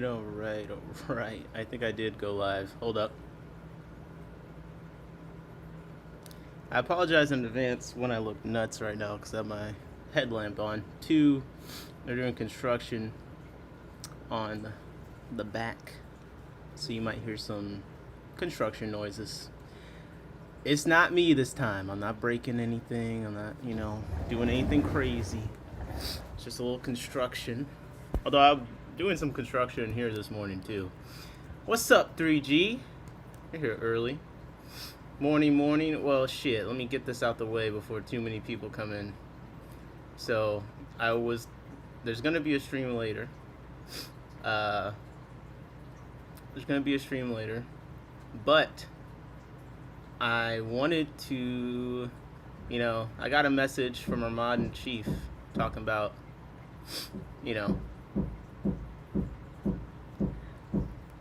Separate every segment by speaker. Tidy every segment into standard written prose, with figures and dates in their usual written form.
Speaker 1: All right. I think I did go live. Hold up. I apologize in advance when I look nuts right now because I have my headlamp on. Two, they're doing construction on the back, so you might hear some construction noises. It's not me this time. I'm not breaking anything. I'm not, doing anything crazy. It's just a little construction. Although I'm doing some construction in here this morning too. What's up, 3G? You're here early. Morning. Well, shit. Let me get this out the way before too many people come in. So, there's gonna be a stream later. But I wanted to, I got a message from our mod in chief talking about,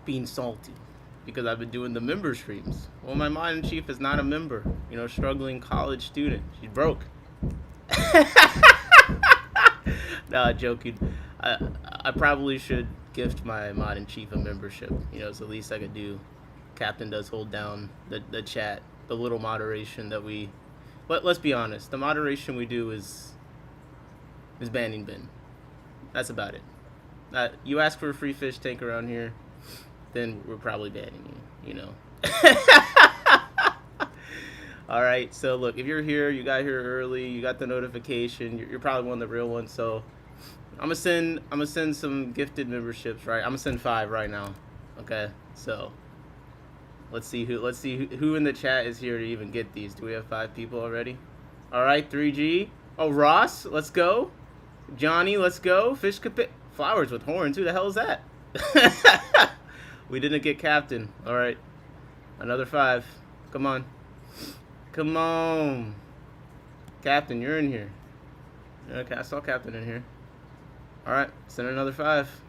Speaker 1: being salty because I've been doing the member streams. Well, my mod in chief is not a member, struggling college student. She's broke. Nah, joking. I probably should gift my mod in chief a membership. It's the least I could do. Captain does hold down the chat, the little moderation that we. Let's be honest. The moderation we do is banning bin. That's about it. You ask for a free fish tank around here, then we're probably banning you. All right. So look, if you're here, you got here early, you got the notification. You're probably one of the real ones. So I'm gonna send some gifted memberships. Right. I'm gonna send 5 right now. Okay. So let's see who in the chat is here to even get these. Do we have 5 people already? All right. 3G. Oh, Ross, let's go. Johnny, let's go. Fish flowers with horns. Who the hell is that? We didn't get Captain. All right. Another 5. Come on. Captain, you're in here. Okay, I saw Captain in here. All right. Send another 5.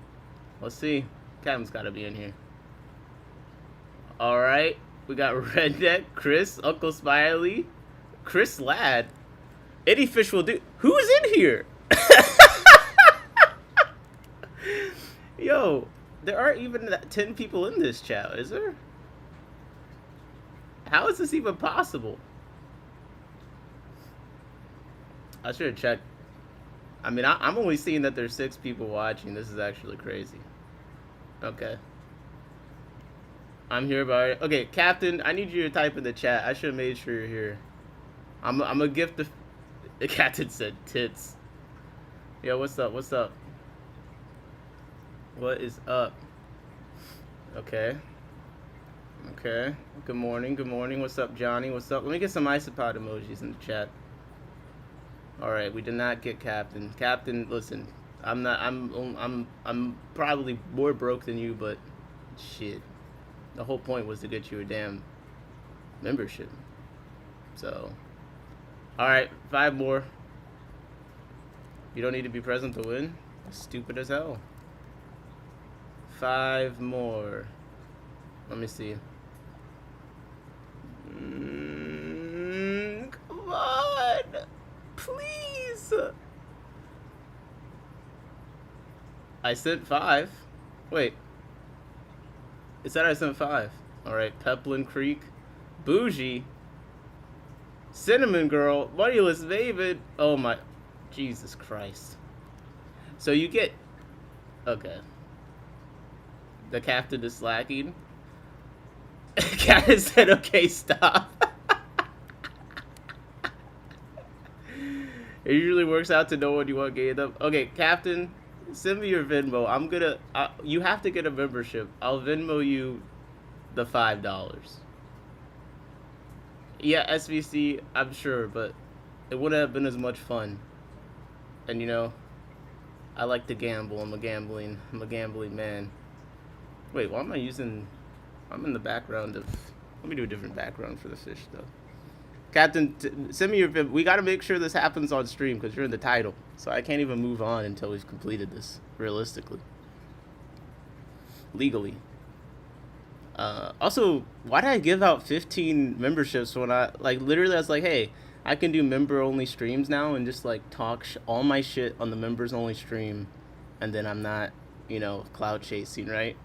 Speaker 1: Let's see. Captain's got to be in here. All right. We got Redneck, Chris, Uncle Smiley, Chris Ladd. Eddie Fish will do. Who's in here? Yo, there aren't even 10 people in this chat, is there? How is this even possible? I should have checked. I mean, I'm only seeing that there's 6 people watching. This is actually crazy. Okay. I'm here by. Okay, Captain, I need you to type in the chat. I should have made sure you're here. I'm a gift the Captain said tits. Yo, what's up? What is up? Okay. Good morning. What's up, Johnny? What's up? Let me get some isopod emojis in the chat. All right, we did not get Captain. Captain, listen, I'm probably more broke than you, but shit. The whole point was to get you a damn membership. So, all right, 5 more. You don't need to be present to win. Stupid as hell. 5 more. Let me see. Come on, please. I sent 5. Wait. It said I sent 5. All right, Peplin Creek, Bougie, Cinnamon Girl, Moneyless Maven. Oh my, Jesus Christ. So you get, okay. The captain is slacking. Captain said, okay, stop. It usually works out to know when you want to gain them. Okay, Captain, send me your Venmo. You have to get a membership. I'll Venmo you the $5. Yeah, SVC, I'm sure, but it wouldn't have been as much fun. And I like to gamble. I'm a gambling man. Wait, why am I using... I'm in the background of... Let me do a different background for the fish, though. Captain, send me your... We got to make sure this happens on stream, because you're in the title. So I can't even move on until we've completed this, realistically. Legally. Also, why did I give out 15 memberships when literally I was like, hey, I can do member-only streams now and just, talk all my shit on the members-only stream, and then I'm not you know, cloud chasing, right?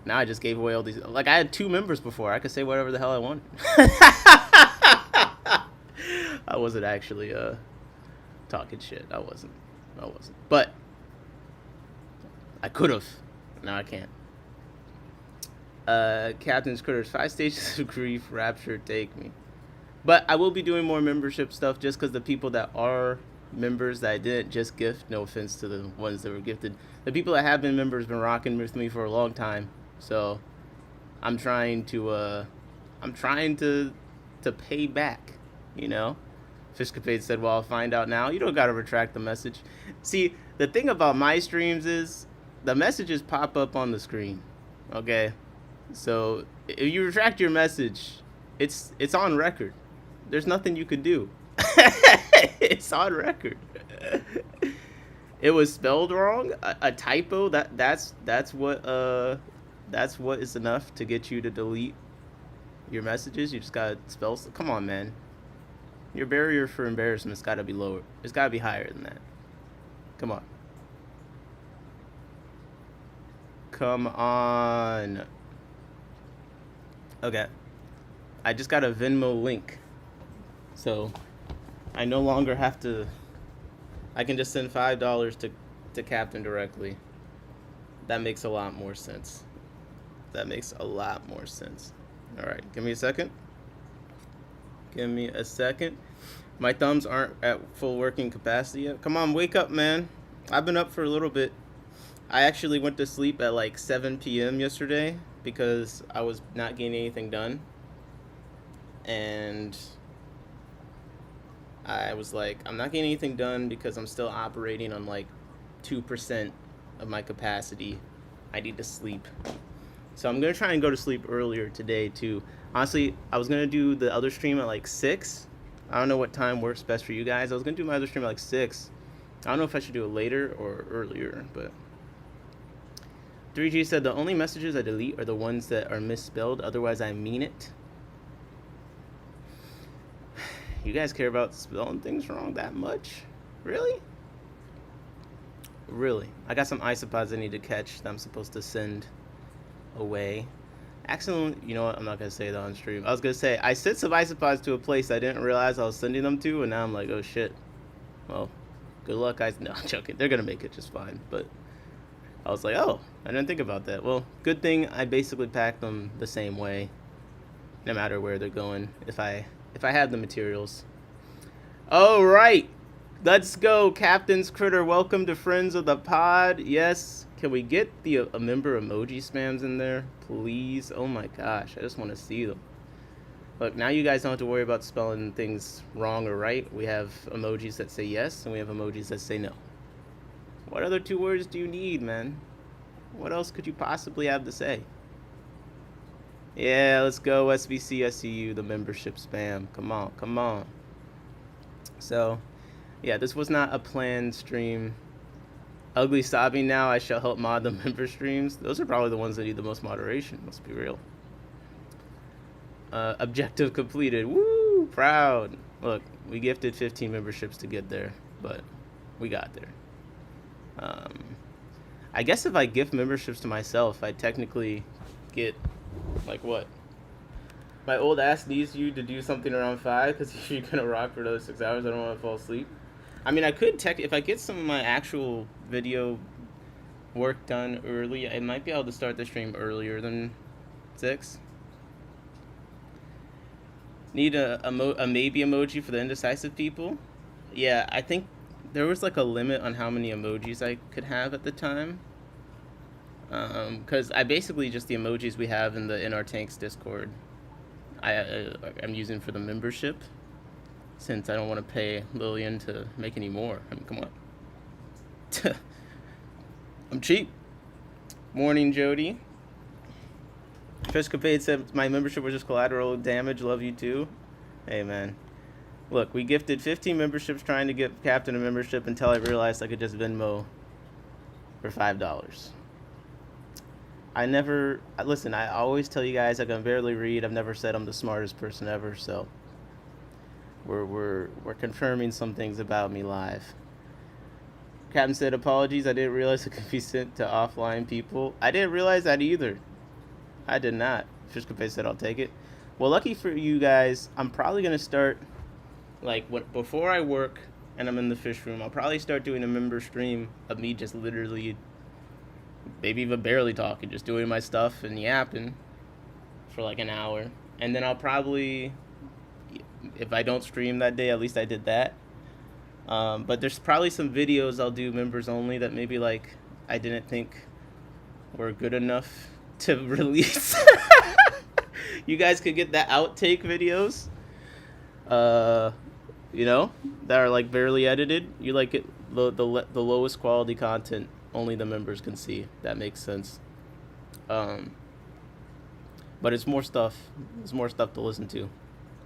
Speaker 1: Now I just gave away all these. Like, I had 2 members before. I could say whatever the hell I wanted. I wasn't actually talking shit. I wasn't. But I could have. Now I can't. Captain's Critters, 5 stages of grief, rapture, take me. But I will be doing more membership stuff just because the people that are members that I didn't just gift, no offense to the ones that were gifted, the people that have been members been rocking with me for a long time. So I'm trying to pay back, you know. Fishcapade said, well, I'll find out now. You don't gotta retract the message. See, the thing about my streams is the messages pop up on the screen. Okay? So if you retract your message, it's on record. There's nothing you could do. It's on record. It was spelled wrong, a typo. That's what is enough to get you to delete your messages. You just gotta spell. Come on, man. Your barrier for embarrassment's gotta be lower. It's gotta be higher than that. Come on. Come on. Okay. I just got a Venmo link. So I no longer have to. I can just send $5 to Captain directly. That makes a lot more sense. All right, give me a second. My thumbs aren't at full working capacity yet. Come on, wake up, man. I've been up for a little bit. I actually went to sleep at like 7 p.m. yesterday because I was not getting anything done. And I was like, I'm not getting anything done because I'm still operating on like 2% of my capacity. I need to sleep. So I'm going to try and go to sleep earlier today too. Honestly, I was going to do the other stream at like 6. I don't know what time works best for you guys. I was going to do my other stream at like 6. I don't know if I should do it later or earlier, but 3G said the only messages I delete are the ones that are misspelled. Otherwise, I mean it. You guys care about spelling things wrong that much? Really? Really? I got some isopods I need to catch that I'm supposed to send away. Accidentally, you know what? I'm not going to say that on stream. I was going to say, I sent some isopods to a place I didn't realize I was sending them to, and now I'm like, oh shit. Well, good luck, guys. No, I'm joking. They're going to make it just fine. But I was like, oh, I didn't think about that. Well, good thing I basically packed them the same way, no matter where they're going, if I have the materials. All right, let's go, Captain's Critter. Welcome to Friends of the Pod. Yes, can we get the a member emoji spams in there, please? Oh my gosh, I just want to see them. Look, now you guys don't have to worry about spelling things wrong or right. We have emojis that say yes, and we have emojis that say no. What other 2 words do you need, man? What else could you possibly have to say? Yeah, let's go, SBC, SCU, the membership spam. Come on, come on. So, yeah, this was not a planned stream. Ugly sobbing now, I shall help mod the member streams. Those are probably the ones that need the most moderation, let's be real. Objective completed. Woo, proud. Look, we gifted 15 memberships to get there, but we got there. I guess if I gift memberships to myself, I technically get, like, what? My old ass needs you to do something around 5 because if you're gonna rock for another 6 hours, I don't want to fall asleep. I mean, I could if I get some of my actual video work done early, I might be able to start the stream earlier than 6. Need a maybe emoji for the indecisive people. Yeah, I think there was like a limit on how many emojis I could have at the time. Because I basically just the emojis we have in our Tanks Discord. I'm using for the membership, since I don't want to pay Lillian to make any more. I mean, come on. I'm cheap. Morning, Jody. Fishcapade said my membership was just collateral damage. Love you too. Hey, man. Look, we gifted 15 memberships trying to get Captain a membership until I realized I could just Venmo for $5. Listen, I always tell you guys I can barely read. I've never said I'm the smartest person ever, so we're confirming some things about me live. Captain said, apologies, I didn't realize it could be sent to offline people. I didn't realize that either. I did not. Fish Cafe said, I'll take it. Well, lucky for you guys, I'm probably going to start, like, before I work and I'm in the fish room, I'll probably start doing a member stream of me just literally, maybe even barely talking, just doing my stuff and yapping for like an hour. And then I'll probably, if I don't stream that day, at least I did that. But there's probably some videos I'll do members only that maybe like I didn't think were good enough to release. You guys could get the outtake videos, you know, that are like barely edited. You like it the lowest quality content only the members can see. That makes sense. But it's more stuff. There's more stuff to listen to,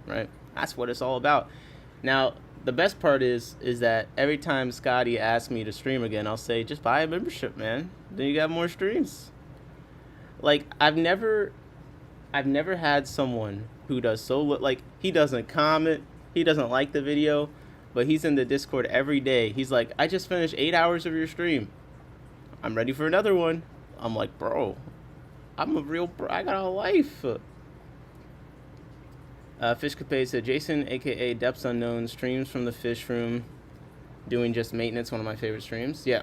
Speaker 1: right? That's what it's all about. Now, the best part is that every time Scotty asks me to stream again, I'll say, just buy a membership, man. Then you got more streams. Like, I've never had someone who does so like, he doesn't comment, he doesn't like the video, but he's in the Discord every day. He's like, I just finished 8 hours of your stream. I'm ready for another one. I'm like, bro, I'm a real bro. I got a life. Fish Capade said, Jason, aka Depths Unknown, streams from the fish room, doing just maintenance, one of my favorite streams. Yeah.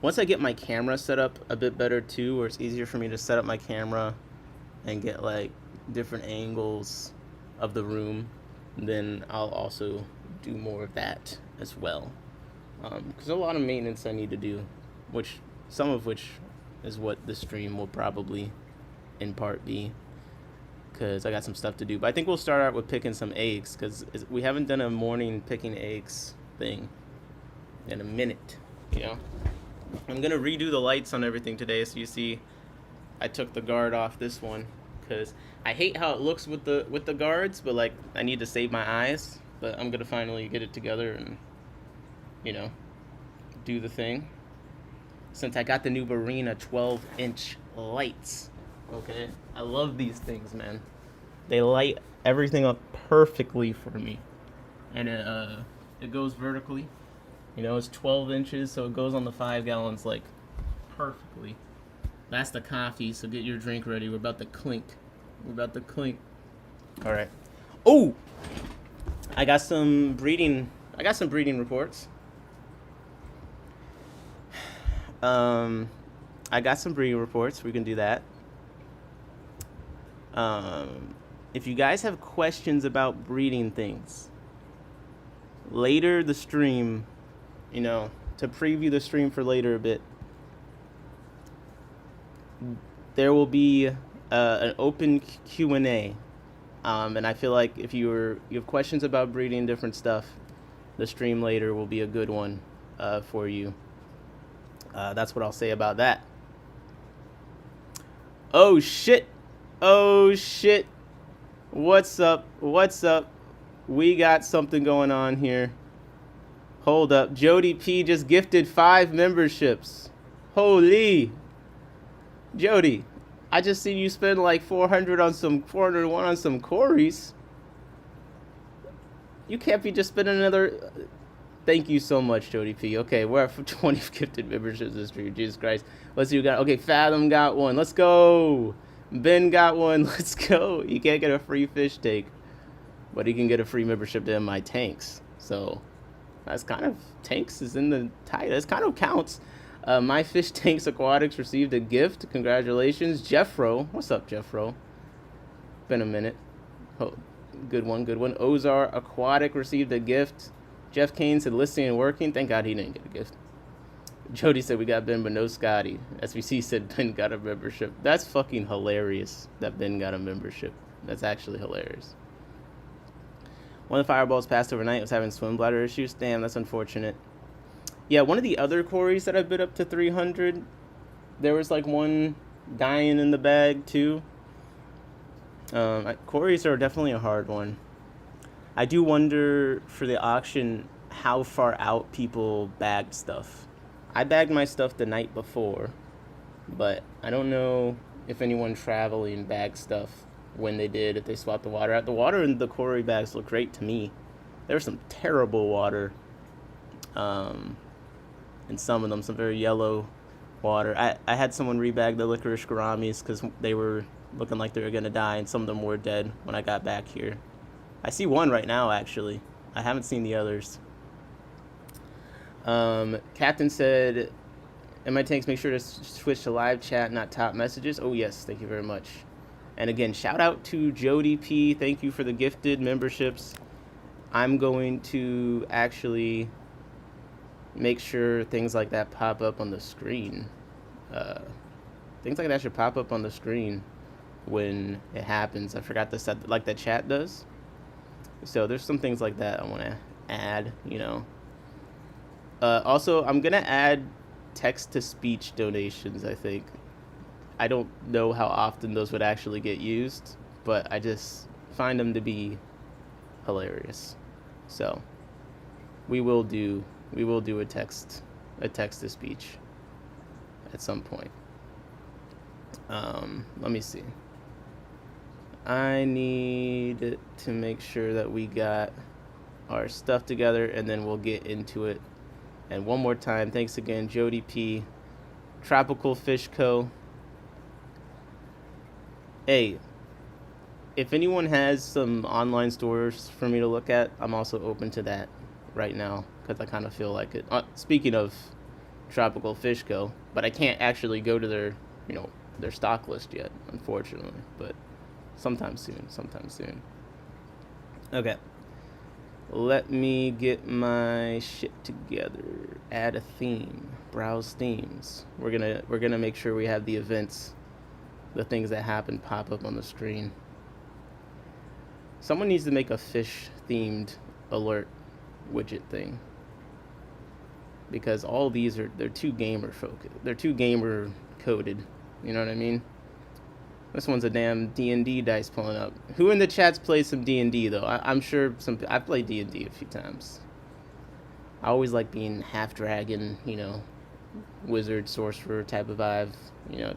Speaker 1: Once I get my camera set up a bit better too, where it's easier for me to set up my camera and get like different angles of the room, then I'll also do more of that as well. Because a lot of maintenance I need to do, some of which is what the stream will probably in part be, because I got some stuff to do. But I think we'll start out with picking some eggs, because we haven't done a morning picking eggs thing in a minute, you know. I'm going to redo the lights on everything today, so you see I took the guard off this one, because I hate how it looks with the guards, but like I need to save my eyes. But I'm going to finally get it together and, you know, do the thing. Since I got the new Barina 12-inch lights. Okay, I love these things, man. They light everything up perfectly for me, and it goes vertically. You know, it's 12 inches, so it goes on the 5 gallons like perfectly. That's the coffee, so get your drink ready. We're about to clink. All right. Oh, I got some breeding reports. I got some breeding reports. We can do that. If you guys have questions about breeding things, later the stream, you know, to preview the stream for later a bit, there will be an open Q&A. And I feel like if you have questions about breeding different stuff, the stream later will be a good one for you. That's what I'll say about that. Oh shit. What's up? We got something going on here. Hold up. Jody P just gifted 5 memberships. Holy. Jody, I just seen you spend like 401 on some Corys. You can't be just spending another. Thank you so much, Jody P. Okay, we're at 20 gifted memberships this stream. Jesus Christ. Let's see who got. Okay, Fathom got one. Let's go. Ben got one. Let's go. You can't get a free fish take, but he can get a free membership to My Tanks. So that's kind of, Tanks is in the title. This kind of counts. My Fish Tanks Aquatics received a gift. Congratulations, Jeffro. What's up, Jeffro? Been a minute. Oh, good one. Ozar Aquatic received a gift. Jeff Kane said listening and working. Thank God he didn't get a gift. Jody said we got Ben but no Scotty. SVC said Ben got a membership. That's fucking hilarious that Ben got a membership. That's actually hilarious. One of the fireballs passed overnight was having swim bladder issues. Damn, that's unfortunate. Yeah, one of the other quarries that I've bid up to 300, there was like one dying in the bag too. Quarries are definitely a hard one. I do wonder for the auction how far out people bagged stuff. I bagged my stuff the night before, but I don't know if anyone traveling bagged stuff when they did, if they swapped the water out. The water in the quarry bags look great to me. There was some terrible water in some of them, some very yellow water. I had someone rebag the licorice gouramis because they were looking like they were going to die, and some of them were dead when I got back here. I see one right now, actually. I haven't seen the others. Captain said, in my tanks, make sure to switch to live chat, not top messages. Oh, yes. Thank you very much. And again, shout out to Jody P. Thank you for the gifted memberships. I'm going to actually make sure things like that pop up on the screen. Things like that should pop up on the screen when it happens. I forgot to set, like the chat does. So there's some things like that I want to add, you know. Also, I'm going to add text-to-speech donations, I think. I don't know how often those would actually get used, but I just find them to be hilarious. So we will do a text-to-speech at some point. Let me see. I need to make sure that we got our stuff together, and then we'll get into it. And one more time, thanks again, Jody P, Tropical Fish Co. Hey, if anyone has some online stores for me to look at, I'm also open to that right now, because I kind of feel like it. Speaking of Tropical Fish Co., but I can't actually go to their, their stock list yet, unfortunately. But sometime soon. Okay. Let me get my shit together. Add a theme. Browse themes. We're gonna make sure we have the events, the things that happen, pop up on the screen. Someone needs to make a fish themed alert widget thing, because all these they're too gamer focused. They're too gamer coded. You know what I mean? This one's a damn D&D dice pulling up. Who in the chat's played some D&D, though? I'm sure I've played D&D a few times. I always like being half dragon, wizard, sorcerer type of vibe.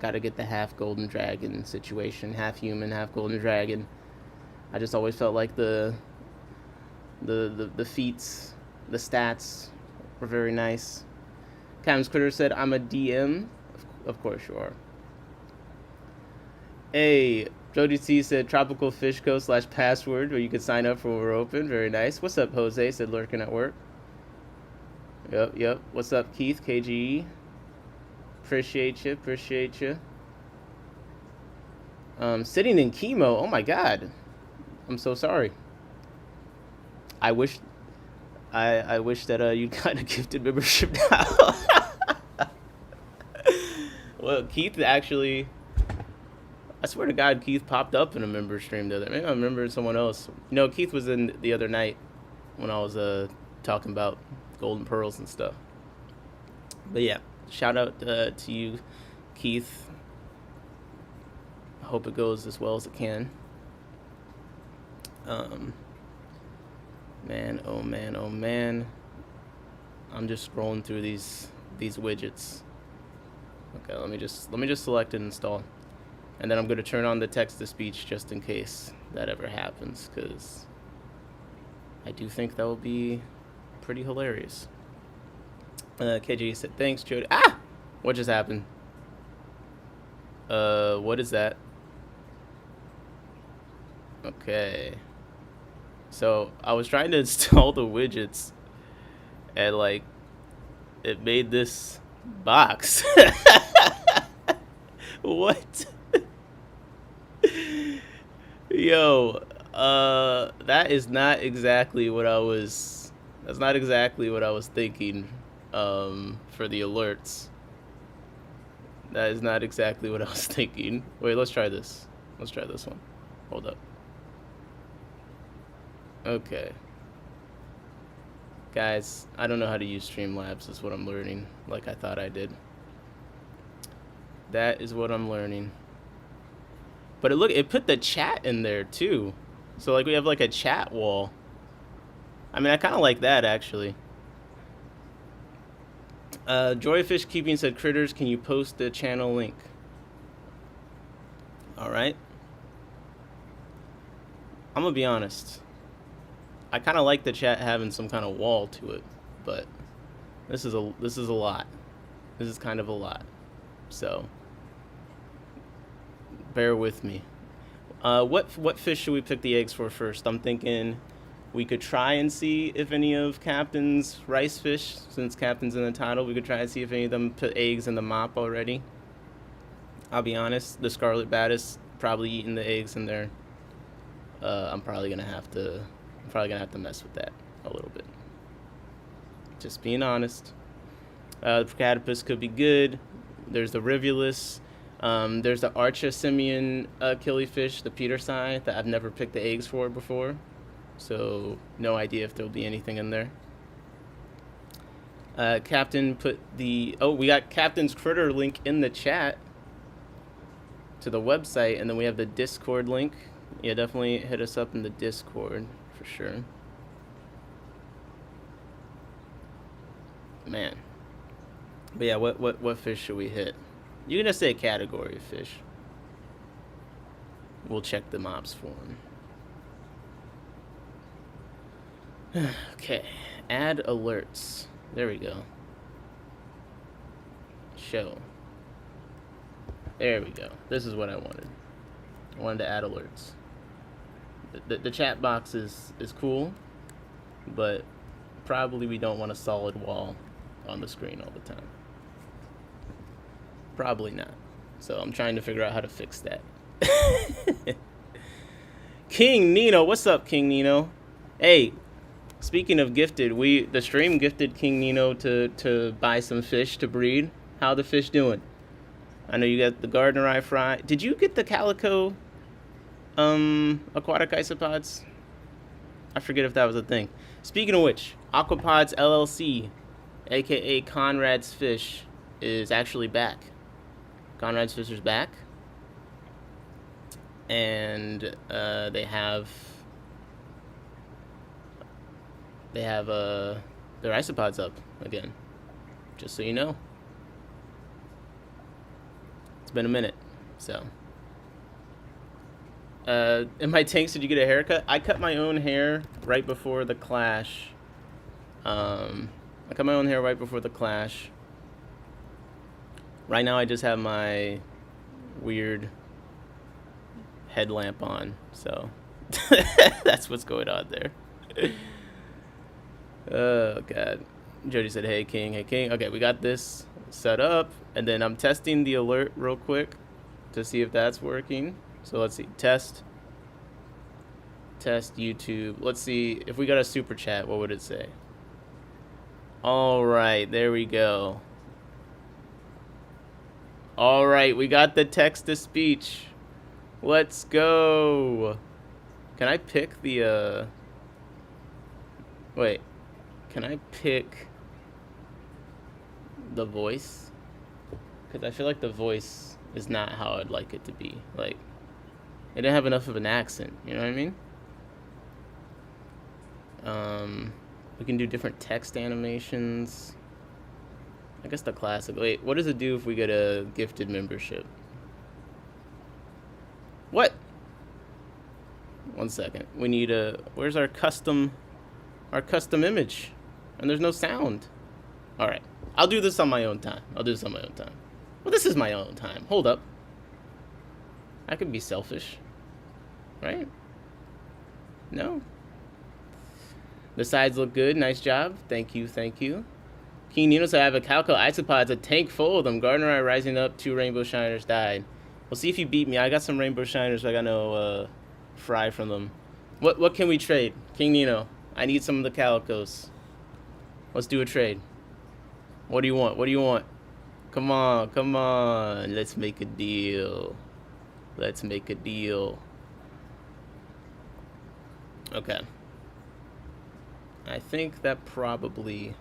Speaker 1: Gotta get the half golden dragon situation. Half human, half golden dragon. I just always felt like the feats, the stats were very nice. Cam's Critter said, I'm a DM. Of course you are. Hey, Jody C said Tropical Fish Co /password, where you can sign up for when we're open. Very nice. What's up, Jose? Said lurking at work. Yep. What's up, Keith? KGE. Appreciate you. Sitting in chemo. Oh my God. I'm so sorry. I wish that you got a gifted membership now. Well, Keith actually, I swear to God, Keith popped up in a member stream the other. Maybe I remember someone else. Keith was in the other night when I was talking about golden pearls and stuff. But yeah, shout out to you, Keith. I hope it goes as well as it can. Man, oh man. I'm just scrolling through these widgets. Okay, let me just select and install. And then I'm going to turn on the text-to-speech just in case that ever happens, because I do think that will be pretty hilarious. KJ said, thanks, Jody. Ah! What just happened? What is that? Okay. So, I was trying to install the widgets, and, it made this box. What? Yo, that is not exactly what I was... That's not exactly what I was thinking, for the alerts. That is not exactly what I was thinking. Wait, let's try this. Let's try this one. Hold up. Okay. Guys, I don't know how to use Streamlabs, is what I'm learning, like I thought I did. That is what I'm learning. But it put the chat in there too. So we have a chat wall. I mean, I kind of like that actually. Joyfish Keeping said, Critters, can you post the channel link? Alright. I'm gonna be honest. I kind of like the chat having some kind of wall to it, but This is a lot. This is kind of a lot. So bear with me. What fish should we pick the eggs for first? I'm thinking we could try and see if any of Captain's rice fish, since Captain's in the title, we could try and see if any of them put eggs in the mop already. I'll be honest, the Scarlet Baddest probably eating the eggs in there. I'm probably gonna have to mess with that a little bit. Just being honest. The Procatopus could be good. There's the Rivulus. There's the Archasimian killifish, the petersii, that I've never picked the eggs for before. So no idea if there'll be anything in there. Captain put the... Oh, we got Captain's Critter link in the chat to the website, and then we have the Discord link. Yeah, definitely hit us up in the Discord for sure. Man. But yeah, what fish should we hit? You can just say a category of fish. We'll check the mobs for them. Okay, add alerts. There we go. Show. There we go. This is what I wanted. I wanted to add alerts. The chat box is cool, but probably we don't want a solid wall on the screen all the time. Probably not. So I'm trying to figure out how to fix that. King Nino, what's up, King Nino? Hey, speaking of gifted, the stream gifted King Nino to buy some fish to breed. How the fish doing? I know you got the Gardner Eye Fry. Did you get the Calico aquatic isopods? I forget if that was a thing. Speaking of which, Aquapods LLC, aka Conrad's Fish, is actually back. Conrad's Fish is back, and they have their isopods up again. Just so you know, it's been a minute. So, in my tanks, did you get a haircut? I cut my own hair right before the clash. Right now I just have my weird headlamp on, so that's what's going on there. Oh god. Jody said, hey King, hey King. Okay, we got this set up, and then I'm testing the alert real quick to see if that's working. So let's see, test YouTube. Let's see if we got a super chat, what would it say? All right, there we go. All right, we got the text to speech. Let's go. Can I pick the wait, can I pick the voice? Because I feel like the voice is not how I'd like it to be. Like, it didn't have enough of an accent, you know what I mean? We can do different text animations. I guess the classic. Wait, what does it do if we get a gifted membership? What? 1 second. We need a... Where's our custom image? And there's no sound. All right. I'll do this on my own time. Well, this is my own time. Hold up. I could be selfish. Right? No? The sides look good. Nice job. Thank you. King Nino said, I have a Calico isopods, a tank full of them. Gardner Eye rising up, 2 rainbow shiners died. We'll see if you beat me. I got some rainbow shiners, but I got no fry from them. What can we trade? King Nino, I need some of the Calicos. Let's do a trade. What do you want? Come on. Let's make a deal. Okay. I think that probably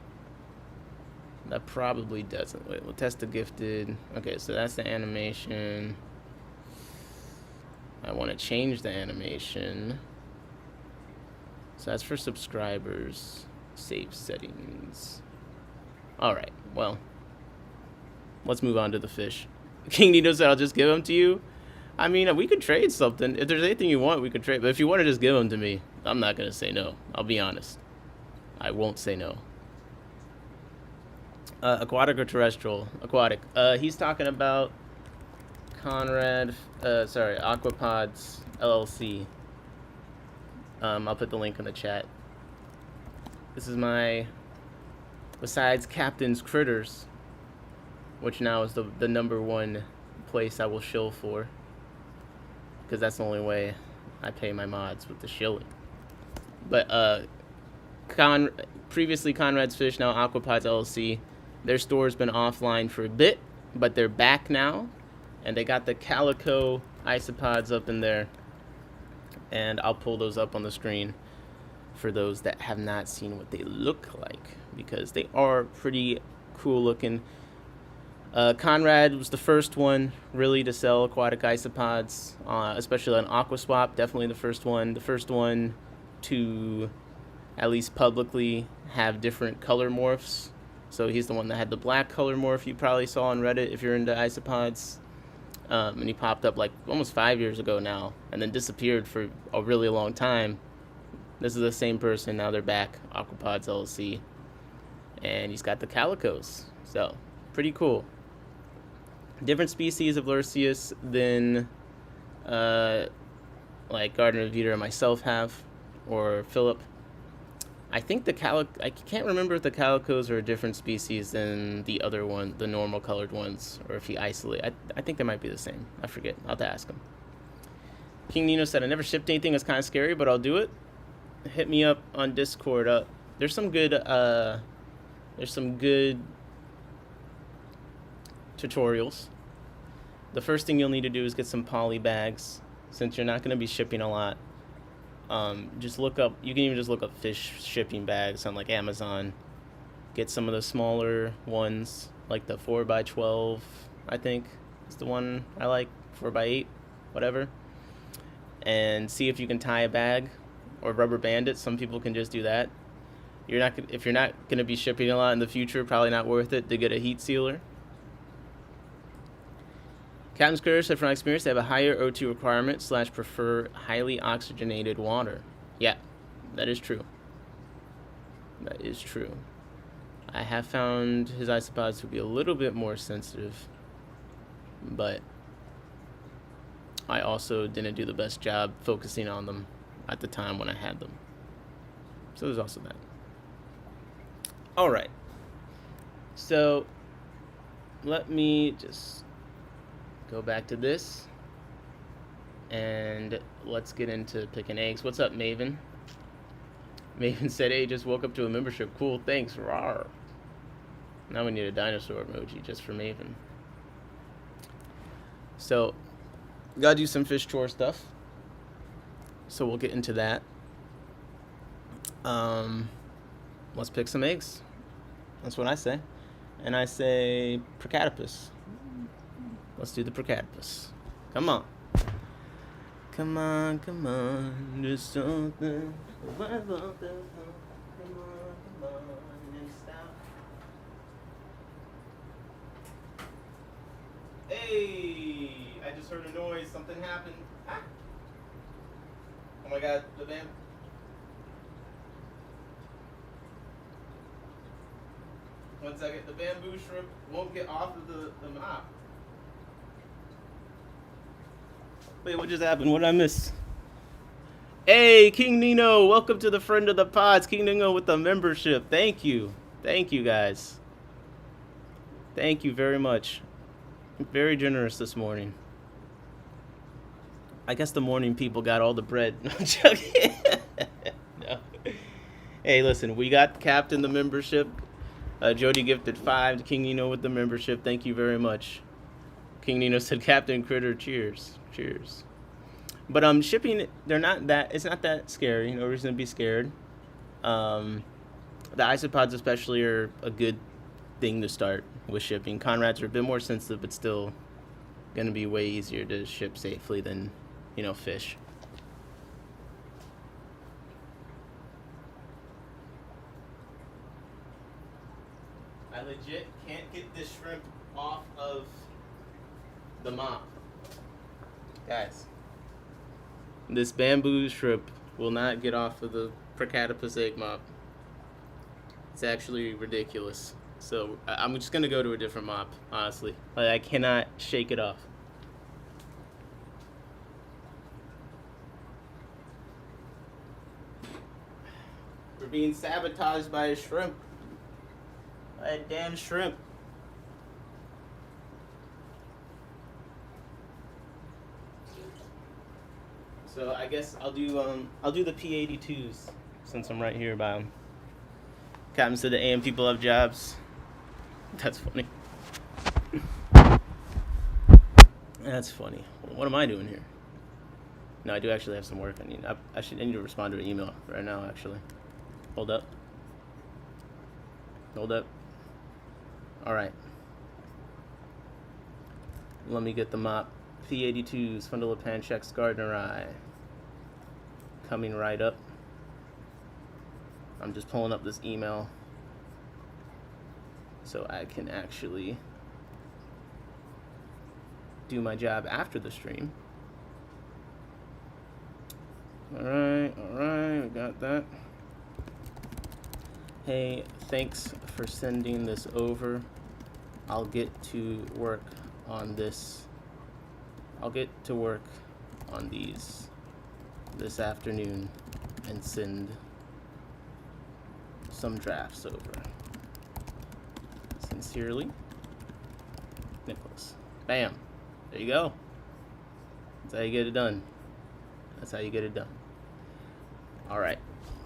Speaker 1: doesn't. Wait, we'll test the gifted. Okay, so that's the animation. I want to change the animation. So that's for subscribers. Save settings. Alright, well. Let's move on to the fish. King Nino said, I'll just give them to you. I mean, we could trade something. If there's anything you want, we could trade. But if you want to just give them to me, I'm not going to say no. I'll be honest. I won't say no. Aquatic or terrestrial? Aquatic. He's talking about Aquapods LLC. I'll put the link in the chat. This is my, besides Captain's Critters, which now is the #1 place I will shill for, because that's the only way I pay my mods, with the shilling. But previously Conrad's Fish, now Aquapods LLC. Their store's been offline for a bit, but they're back now, and they got the calico isopods up in there, and I'll pull those up on the screen for those that have not seen what they look like, because they are pretty cool looking. Conrad was the first one really to sell aquatic isopods, especially on Aquaswap. Definitely the first one to at least publicly have different color morphs. So he's the one that had the black color morph you probably saw on Reddit if you're into isopods. And he popped up like almost 5 years ago now, and then disappeared for a really long time. This is the same person, now they're back, Aquapods LLC. And he's got the calicos, so pretty cool. Different species of Lurcius than like Gardner Vita and myself have, or Philip. I think I can't remember if the calicos are a different species than the other one, the normal colored ones, or if he isolate. I think they might be the same. I forget. I'll have to ask him. King Nino said, I never shipped anything. It's kind of scary, but I'll do it. Hit me up on Discord. There's some good tutorials. The first thing you'll need to do is get some poly bags, since you're not going to be shipping a lot. Just look up, you can even just look up fish shipping bags on like Amazon. Get some of the smaller ones, like the 4x12, I think is the one I like, 4x8, whatever. And see if you can tie a bag or rubber band it. Some people can just do that. If you're not going to be shipping a lot in the future, probably not worth it to get a heat sealer. Captain's Critters said, from my experience, they have a higher O2 requirement / prefer highly oxygenated water. Yeah, that is true. That is true. I have found his isopods to be a little bit more sensitive, but I also didn't do the best job focusing on them at the time when I had them. So there's also that. All right. So let me just go back to this, and let's get into picking eggs. What's up, Maven? Maven said, hey, just woke up to a membership. Cool, thanks, rawr. Now we need a dinosaur emoji just for Maven. So, gotta do some fish chore stuff. So we'll get into that. Let's pick some eggs. That's what I say. And I say Procatopus. Let's do the Procatopus. Come on. Come on, come on. There's something. Come on, come on. And stop. Hey! I just heard a noise. Something happened. Ah! Oh my god, the band. One second. The bamboo shrimp won't get off of the mop. Wait, what just happened? What did I miss? Hey, King Nino, welcome to the friend of the pods. King Nino with the membership. Thank you. Thank you, guys. Thank you very much. Very generous this morning. I guess the morning people got all the bread. No, I'm joking. No. Hey, listen, we got Captain the membership. Jody gifted 5 to King Nino with the membership. Thank you very much. King Nino said, Captain Critter, cheers. Cheers. But shipping, it's not that scary. No reason to be scared. The isopods especially are a good thing to start with shipping. Conrads are a bit more sensitive, but still gonna be way easier to ship safely than, fish. I legit can't get this shrimp off of the mop. Guys, this bamboo shrimp will not get off of the Procatopus egg mop. It's actually ridiculous. So I'm just gonna go to a different mop, honestly. Like, I cannot shake it off. We're being sabotaged by a shrimp. By a damn shrimp. So I guess I'll do the P82s since I'm right here by them. Captain said the AM people have jobs. That's funny. That's funny. What am I doing here? No, I do actually have some work. I need to respond to an email right now. Actually, hold up. All right. Let me get the mop. P82s, Fundula Panchex Gardener Eye. Coming right up. I'm just pulling up this email so I can actually do my job after the stream. Alright, we got that. Hey, thanks for sending this over. I'll get to work on this. I'll get to work on these this afternoon and send some drafts over. Sincerely, Nicholas. Bam. There you go. That's how you get it done. All right.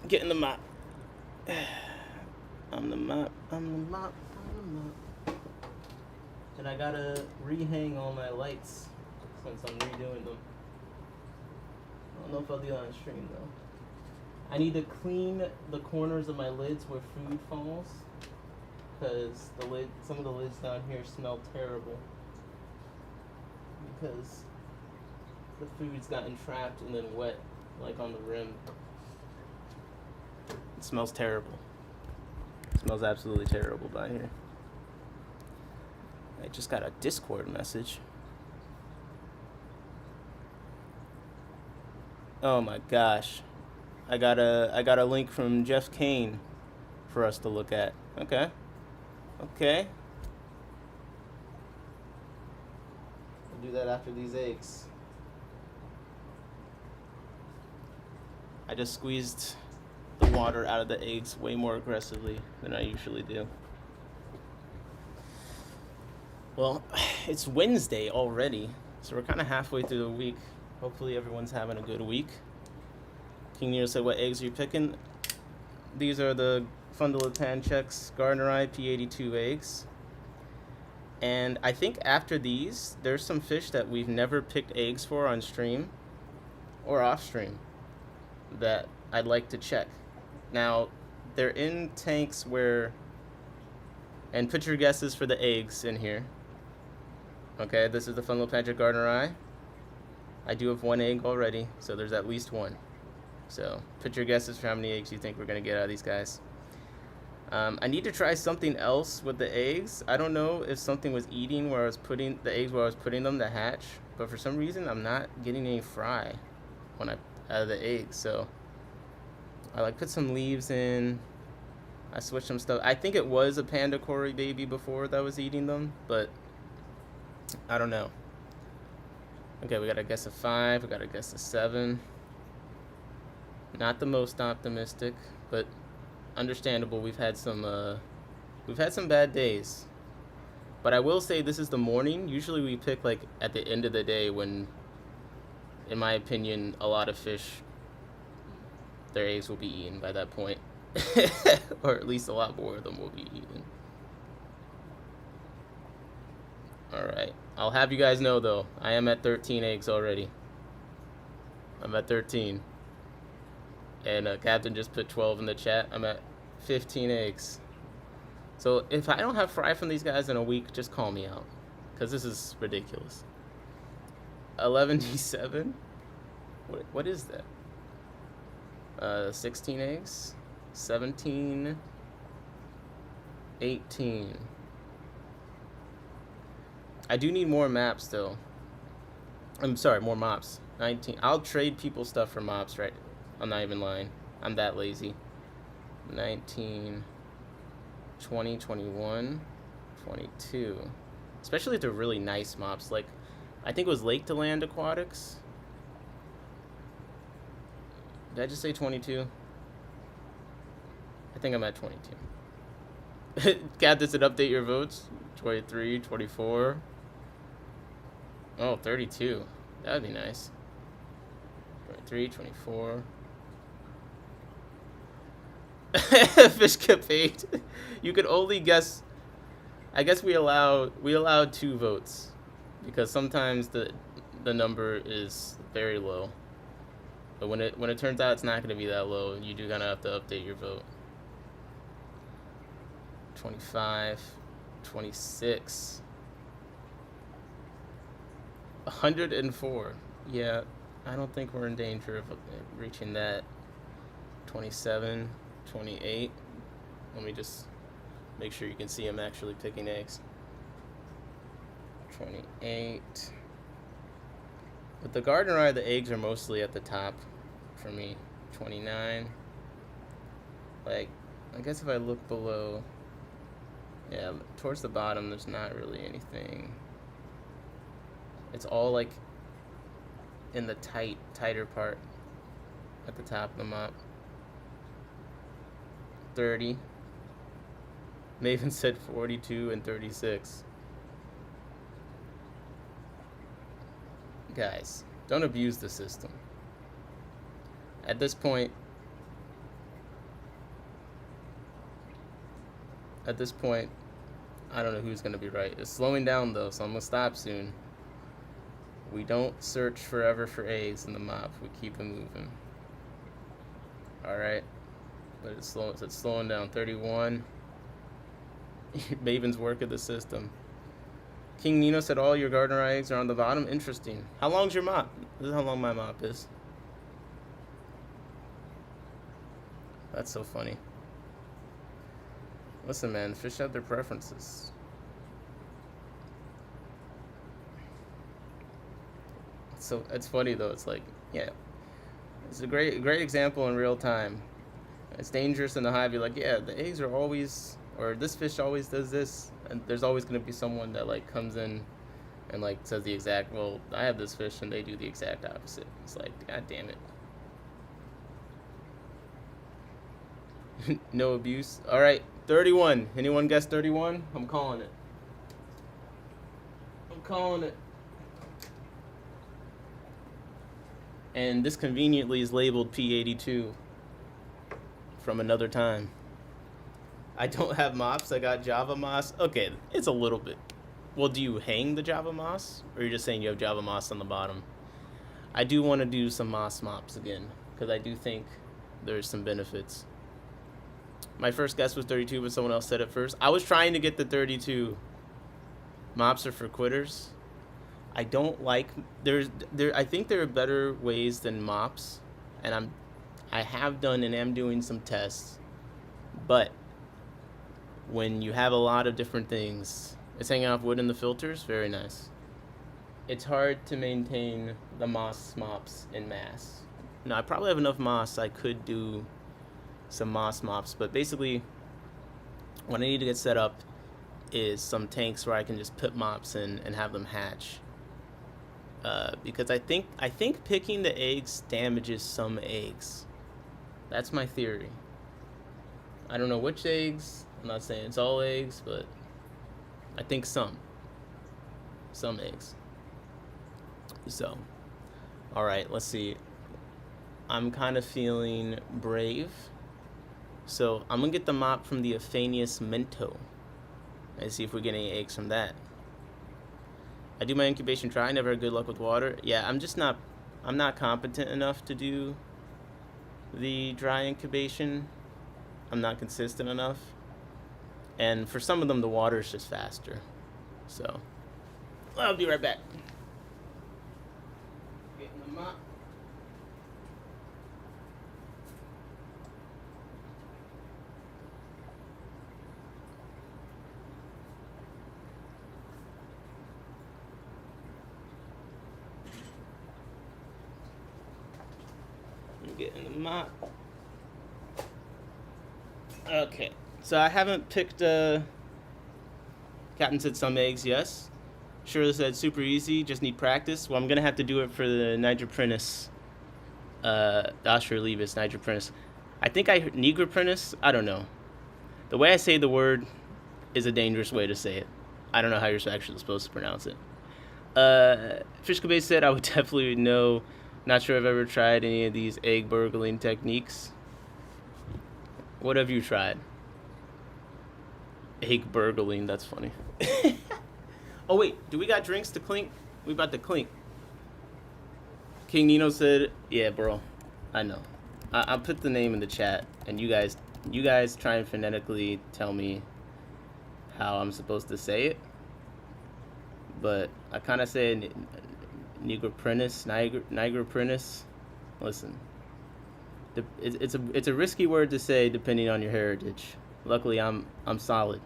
Speaker 1: Get in the mop. I'm the mop. And I gotta rehang all my lights since I'm redoing them. I don't know if I'll do that on stream though. I need to clean the corners of my lids where food falls, because some of the lids down here smell terrible because the food's gotten trapped and then wet, like on the rim. It smells terrible. It smells absolutely terrible by here. I just got a Discord message. Oh my gosh. I got a link from Jeff Kane for us to look at. Okay. We'll do that after these eggs. I just squeezed the water out of the eggs way more aggressively than I usually do. Well, it's Wednesday already, so we're kind of halfway through the week. Hopefully everyone's having a good week. King Nero said, what eggs are you picking? These are the Fundula Panchex Gardener Eye P82 eggs. And I think after these, there's some fish that we've never picked eggs for on stream or off stream that I'd like to check. Now, they're in tanks where, and put your guesses for the eggs in here. Okay, this is the Fundula Panchex Gardener Eye. I do have one egg already, so there's at least one. So put your guesses for how many eggs you think we're going to get out of these guys. I need to try something else with the eggs. I don't know if something was eating where I was putting the eggs, where I was putting them to hatch, but for some reason I'm not getting any fry when out of the eggs. So I put some leaves in. I switched some stuff. I think it was a panda cory baby before that was eating them, but I don't know. Okay, we got to guess a 5. We got to guess a 7. Not the most optimistic, but understandable. We've had some bad days. But I will say this is the morning. Usually we pick at the end of the day when, in my opinion, a lot of fish, their eggs will be eaten by that point. Or at least a lot more of them will be eaten. Alright. I'll have you guys know though, I am at 13 eggs already. I'm at 13. And Captain just put 12 in the chat. I'm at 15 eggs. So if I don't have fry from these guys in a week, just call me out, because this is ridiculous. 11D7? What is that? 16 eggs? 17? 18. I do need more maps though. I'm sorry, more mops. 19. I'll trade people stuff for mops, right? I'm not even lying. I'm that lazy. 19. 20, 21, 22. Especially if they're really nice mops. Like, I think it was Lake to Land Aquatics. Did I just say 22? I think I'm at 22. Cat, does it update your votes? 23, 24. Oh, 32. That would be nice. 23, 24. Fish get paid. You could only guess. I guess we allowed 2 votes because sometimes the number is very low. But when it turns out it's not going to be that low, you do gonna have to update your vote. 25, 26, 104. Yeah, I don't think we're in danger of reaching that. 27, 28. Let me just make sure you can see I'm actually picking eggs. 28. With the garden rye, the eggs are mostly at the top for me. 29. Like, I guess if I look below, yeah, towards the bottom, there's not really anything. It's all like in the tighter part at the top of the mop. 30. Maven said 42 and 36. Guys, don't abuse the system. At this point, I don't know who's going to be right. It's slowing down though, so I'm going to stop soon. We don't search forever for eggs in the mop. We keep them moving. Alright. But it's slowing down. 31. Maven's work of the system. King Nino said all your garden rye eggs are on the bottom. Interesting. How long's your mop? This is how long my mop is. That's so funny. Listen, man, fish have their preferences. So it's funny though. It's like, yeah, it's a great example in real time. It's dangerous in the hive. You're like, yeah, the eggs are always, or this fish always does this, and there's always going to be someone that like comes in and like says the exact, well, I have this fish and they do the exact opposite. It's like, god damn it. No abuse. All right, 31. Anyone guess 31? I'm calling it. I'm calling it. And this conveniently is labeled P82 from another time. I don't have mops. I got Java moss. Okay, it's a little bit. Well, do you hang the Java moss? Or you're just saying you have Java moss on the bottom? I do want to do some moss mops again, because I do think there's some benefits. My first guess was 32, but someone else said it first. I was trying to get the 32. Mops are for quitters. I don't like, I think there are better ways than mops, and I have done and am doing some tests, but when you have a lot of different things, it's hanging off wood in the filters, very nice. It's hard to maintain the moss mops in mass. Now I probably have enough moss, I could do some moss mops, but basically what I need to get set up is some tanks where I can just put mops in and have them hatch. Because I think picking the eggs damages some eggs. That's my theory. I don't know which eggs. I'm not saying it's all eggs, but I think some eggs. So, all right, let's see. I'm kind of feeling brave, so I'm gonna get the mop from the Aphanius Mento and see if we get any eggs from that. I do my incubation try. I never had good luck with water. Yeah, I'm not competent enough to do the dry incubation. I'm not consistent enough. And for some of them, the water is just faster. So, I'll be right back. Getting the mop. I'm getting the mop. Okay, So I haven't picked. Captain said some eggs, yes. Shirley said super easy, just need practice. Well, I'm gonna have to do it for the Nigroprinus, Australibus Nigroprinus. I think I heard Nigroprinus. I don't know. The way I say the word is a dangerous way to say it. I don't know how you're actually supposed to pronounce it. Fishkabe said I would definitely know. Not sure I've ever tried any of these egg burgling techniques. What have you tried? Egg burgling, that's funny. Oh wait, do we got drinks to clink? We about to clink. King Nino said, yeah, bro, I know. I'll put the name in the chat, and you guys try and phonetically tell me how I'm supposed to say it. But I kind of say Nigroprinus. Listen, it's a risky word to say depending on your heritage. Luckily, I'm solid.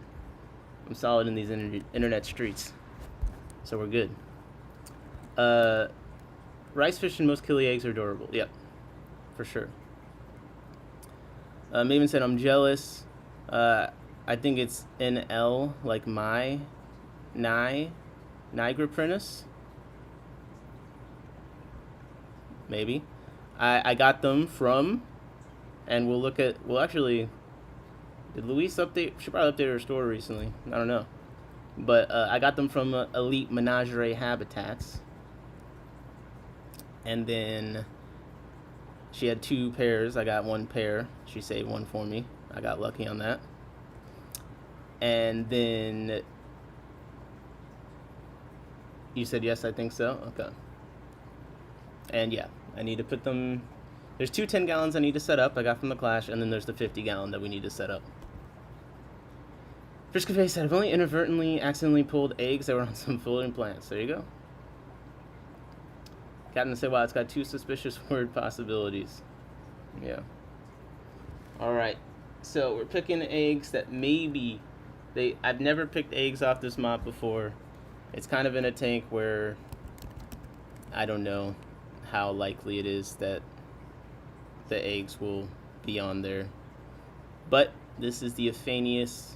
Speaker 1: I'm solid in these internet streets, so we're good. Rice fish and most killie eggs are adorable. Yep, for sure. Maven said I'm jealous. I think it's NL like Nigroprinus. Maybe. I got them from, and we'll actually. Did Luis update? She probably updated her store recently. I don't know. But I got them from Elite Menagerie Habitats. And then she had 2 pairs. I got 1 pair. She saved 1 for me. I got lucky on that. And then you said yes, I think so. Okay. And yeah, I need to put them. There's 2 10-gallons I need to set up. I got from the Clash, and then there's the 50-gallon that we need to set up. Fish Cafe said, I've only inadvertently, accidentally pulled eggs that were on some floating plants. There you go. Captain said, wow, it's got 2 suspicious word possibilities. Yeah. Alright. So, we're picking eggs that maybe... I've never picked eggs off this mop before. It's kind of in a tank where... I don't know how likely it is that the eggs will be on there. But, this is the Aphanius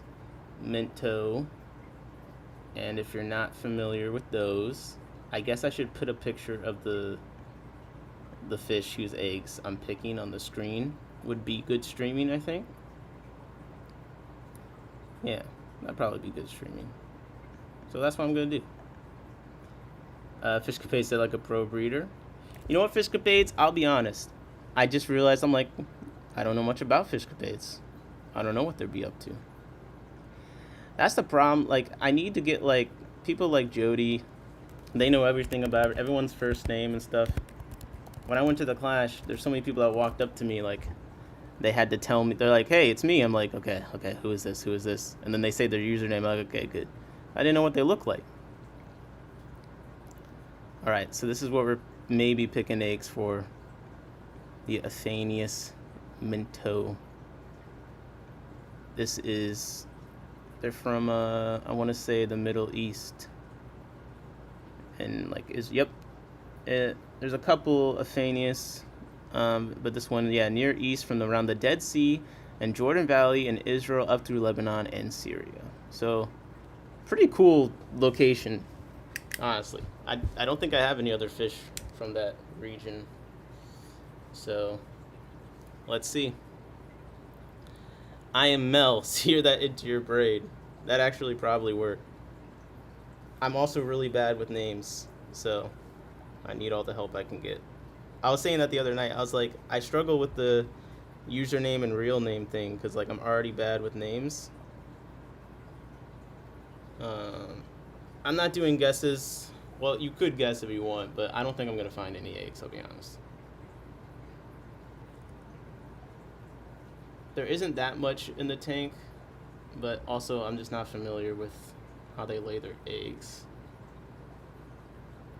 Speaker 1: Minto, and if you're not familiar with those, I guess I should put a picture of the fish whose eggs I'm picking on the screen. Would be good streaming, I think. Yeah, that'd probably be good streaming. So that's what I'm gonna do. Fish Capade said like a pro breeder. You know what, Fish Capades? I'll be honest. I just realized I don't know much about Fish Capades. I don't know what they'd be up to. That's the problem. Like, I need to get, like, people like Jody. They know everything about everyone's first name and stuff. When I went to the Clash, there's so many people that walked up to me, like, they had to tell me. They're like, hey, it's me. I'm like, okay, who is this? And then they say their username. I'm like, okay, good. I didn't know what they look like. All right, so this is what we're maybe picking eggs for. The Aphanius Minto. This is... They're from, I want to say the Middle East. And, like, there's a couple Aphanius, but this one, yeah, Near East from around the Dead Sea and Jordan Valley in Israel up through Lebanon and Syria. So, pretty cool location, honestly. I don't think I have any other fish from that region. So, let's see. I am Mel. Sear that into your braid. That actually probably worked. I'm also really bad with names, so I need all the help I can get. I was saying that the other night. I was like, I struggle with the username and real name thing because, like, I'm already bad with names. I'm not doing guesses. Well, you could guess if you want, but I don't think I'm going to find any eggs, I'll be honest. There isn't that much in the tank, but also I'm just not familiar with how they lay their eggs.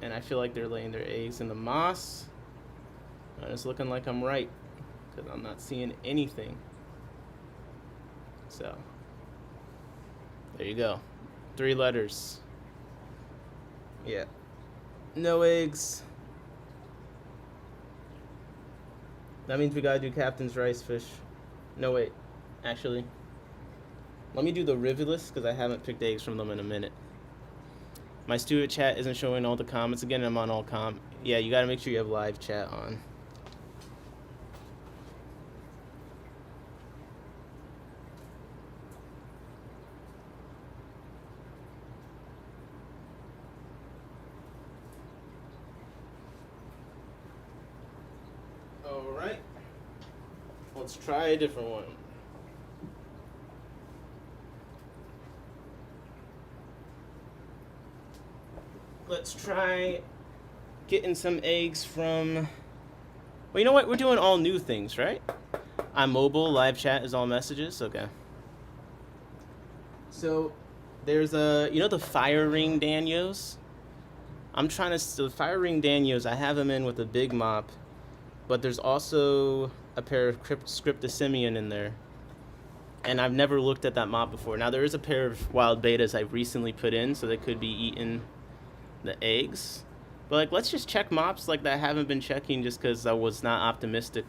Speaker 1: And I feel like they're laying their eggs in the moss. And it's looking like I'm right, because I'm not seeing anything. So, there you go. 3 letters. Yeah. No eggs. That means we gotta do Captain's rice fish. No, wait. Actually, Let me do the rivulus because I haven't picked eggs from them in a minute. My student chat isn't showing all the comments again. I'm on all Yeah, you gotta make sure you have live chat on. All right. Let's try a different one. Let's try getting some eggs from... Well, you know what? We're doing all new things, right? I'm mobile, live chat is all messages. Okay. So, there's a... You know the fire ring Danios? I'm trying to... The fire ring Danios, I have them in with a big mop. But there's also a pair of Scriptosimian in there. And I've never looked at that mop before. Now, there is a pair of wild betas I recently put in, so they could be eating the eggs. But, like, let's just check mops like that I haven't been checking just because I was not optimistic.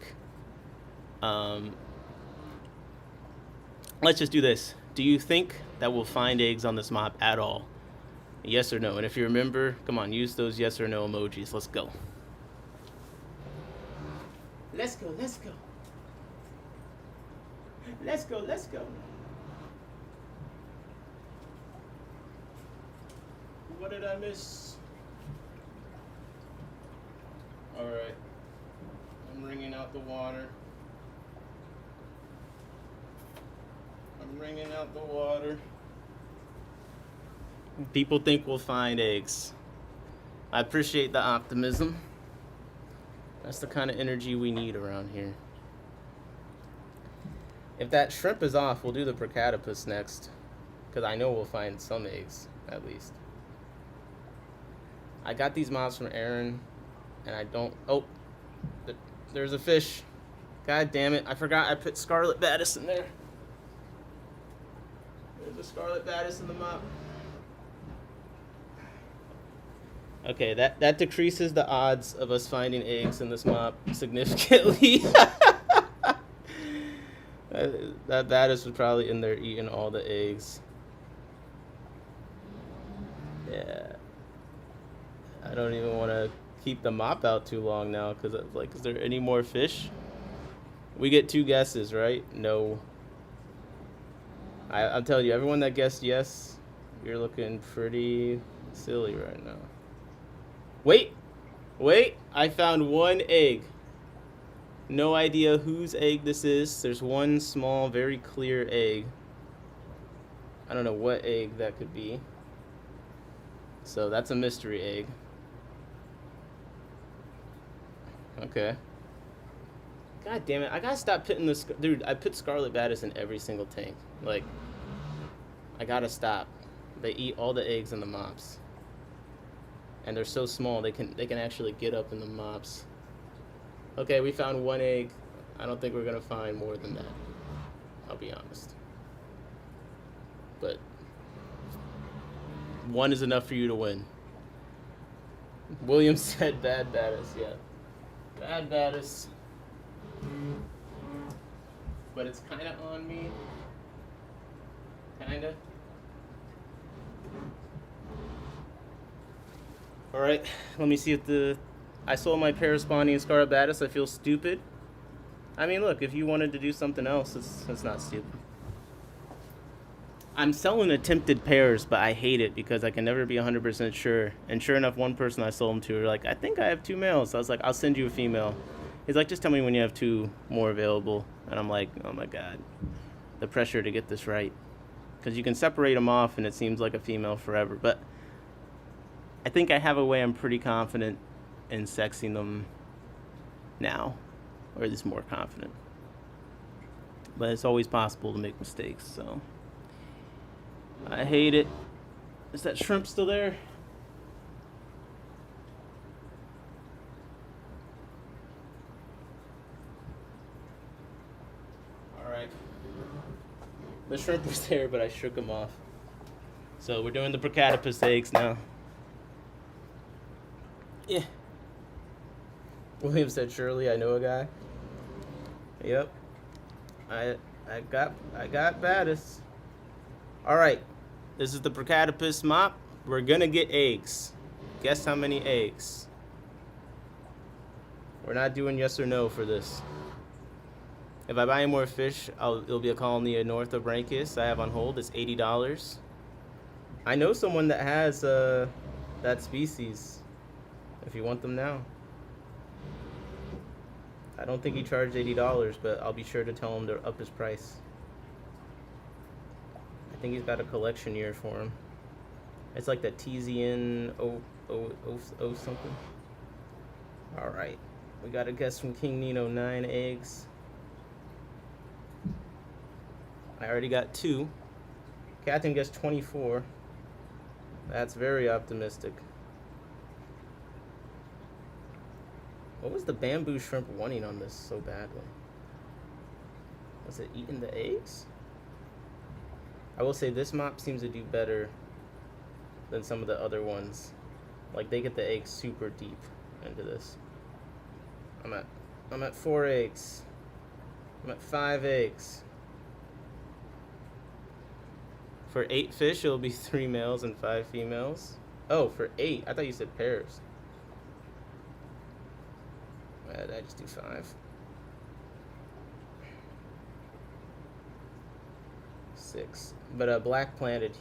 Speaker 1: Let's just do this. Do you think that we'll find eggs on this mop at all? Yes or no? And if you remember, come on, use those yes or no emojis. Let's go. Let's go, let's go. Let's go, let's go. What did I miss? Alright. I'm wringing out the water. I'm wringing out the water. People think we'll find eggs. I appreciate the optimism. That's the kind of energy we need around here. If that shrimp is off, we'll do the Procatopus next. Because I know we'll find some eggs, at least. I got these mops from Aaron, and I don't... Oh, there's a fish. God damn it, I forgot I put Scarlet Batis in there. There's a Scarlet Batis in the mop. Okay, that decreases the odds of us finding eggs in this mop significantly. That Batis was probably in there eating all the eggs. Yeah. I don't even want to keep the mop out too long now because, like, is there any more fish? We get 2 guesses, right? No. I'm telling you, everyone that guessed yes, you're looking pretty silly right now. Wait, I found 1 egg. No idea whose egg this is. There's 1 small, very clear egg. I don't know what egg that could be. So that's a mystery egg. Okay. God damn it, I gotta stop putting this... Dude, I put Scarlet Batis in every single tank. Like, I gotta stop. They eat all the eggs in the mops. And they're so small, they can actually get up in the mops. Okay, we found 1 egg. I don't think we're gonna find more than that. I'll be honest. But 1 is enough for you to win. William said bad Batis, yeah. Bad Batis. But it's kinda on me. Kinda. Alright, let me see if I sold my Paraspawny and Scarlet Batis. I feel stupid. I mean, look, if you wanted to do something else, it's not stupid. I'm selling attempted pairs, but I hate it because I can never be 100% sure. And sure enough, one person I sold them to were like, I think I have 2 males. So I was like, I'll send you a female. He's like, just tell me when you have 2 more available. And I'm like, oh my God, the pressure to get this right. Because you can separate them off and it seems like a female forever. But I think I have a way I'm pretty confident in sexing them now. Or at least more confident. But it's always possible to make mistakes, so. I hate it. Is that shrimp still there? Alright. The shrimp was there, but I shook him off. So we're doing the Procatopus eggs now. Yeah. William said, surely I know a guy. Yep. I got Batis. All right, this is the Procatopus mop. We're gonna get eggs. Guess how many eggs? We're not doing yes or no for this. If I buy any more fish, it'll be a colony of Northobranchus I have on hold. It's $80. I know someone that has that species. If you want them now. I don't think he charged $80, but I'll be sure to tell him to up his price. I think he's got a collection year for him. It's like the TZN O something. All right, we got a guess from King Nino, 9 eggs. I already got 2. Captain guessed 24. That's very optimistic. What was the bamboo shrimp wanting on this so badly? Was it eating the eggs? I will say this mop seems to do better than some of the other ones. Like they get the eggs super deep into this. I'm at 4 eggs. I'm at 5 eggs. For 8 fish, it'll be 3 males and 5 females. Oh, for 8. I thought you said pairs. Did I just do 5? 6. But Black Planet,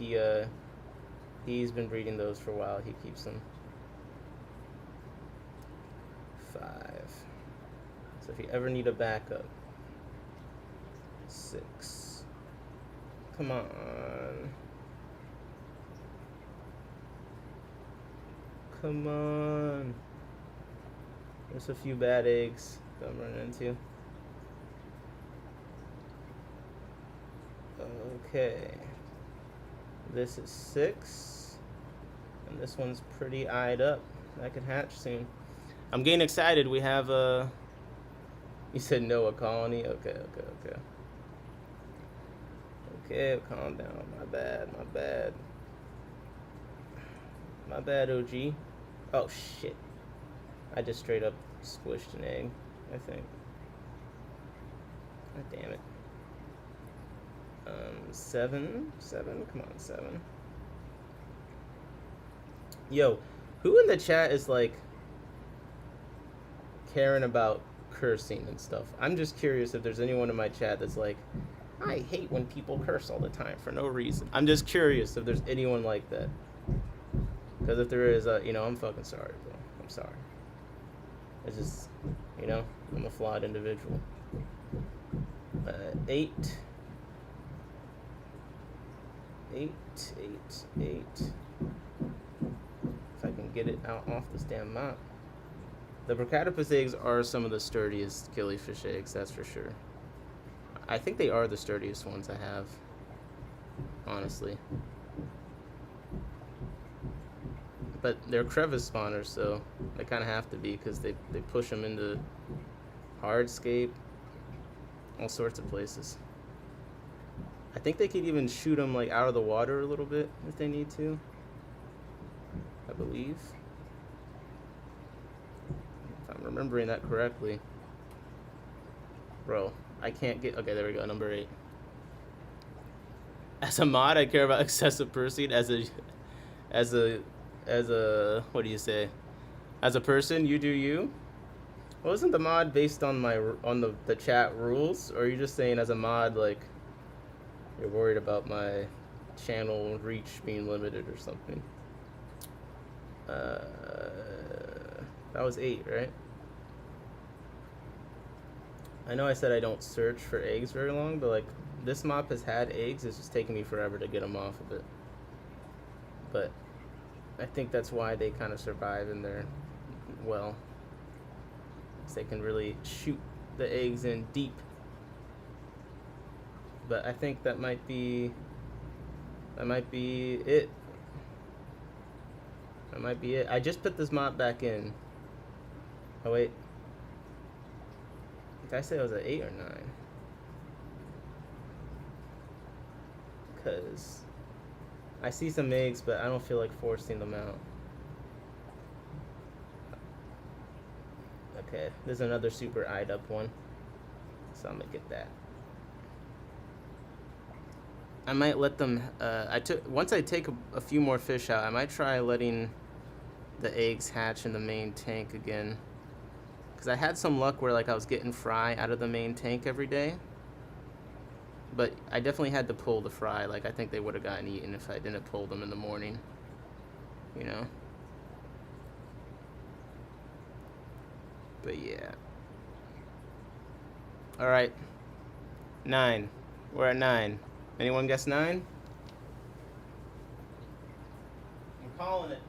Speaker 1: he's been breeding those for a while. He keeps them. 5. So if you ever need a backup. 6. Come on. Come on. There's a few bad eggs that I'm running into. Okay. This is 6. And this one's pretty eyed up. That could hatch soon. I'm getting excited. We have a... You said no, a colony? Okay. Okay, calm down. My bad. My bad, OG. Oh, shit. I just straight up squished an egg, I think. God damn it. 7. Come on, 7. Yo, who in the chat is like caring about cursing and stuff? I'm just curious if there's anyone in my chat that's like, I hate when people curse all the time for no reason. I'm just curious if there's anyone like that. Because if there is, I'm fucking sorry, bro. I'm sorry. It's just, I'm a flawed individual. 8. 8. If I can get it out off this damn mop. The Procatopus eggs are some of the sturdiest killifish eggs, that's for sure. I think they are the sturdiest ones I have, honestly. But they're crevice spawners, so they kind of have to be because they push them into hardscape, all sorts of places. I think they could even shoot them like out of the water a little bit if they need to, I believe. If I'm remembering that correctly. Bro, I can't get... Okay, there we go, number 8. As a mod, I care about excessive pursuit. As a what do you say? As a person, you do you. Wasn't the mod based on the chat rules, or are you just saying as a mod like you're worried about my channel reach being limited or something? That was 8, right? I know I said I don't search for eggs very long, but like this mop has had eggs. It's just taking me forever to get them off of it. But I think that's why they kind of survive in there well. So they can really shoot the eggs in deep. But I think that might be it. That might be it. I just put this mop back in. Oh wait. Did I say it was an 8 or 9? Because I see some eggs, but I don't feel like forcing them out. Okay, there's another super eyed up one. So I'm gonna get that. I might let them. Once I take a few more fish out, I might try letting the eggs hatch in the main tank again. Cause I had some luck where like I was getting fry out of the main tank every day, but I definitely had to pull the fry. Like I think they would have gotten eaten if I didn't pull them in the morning. You know. But yeah. All right. 9. We're at 9. Anyone guess 9? I'm calling it.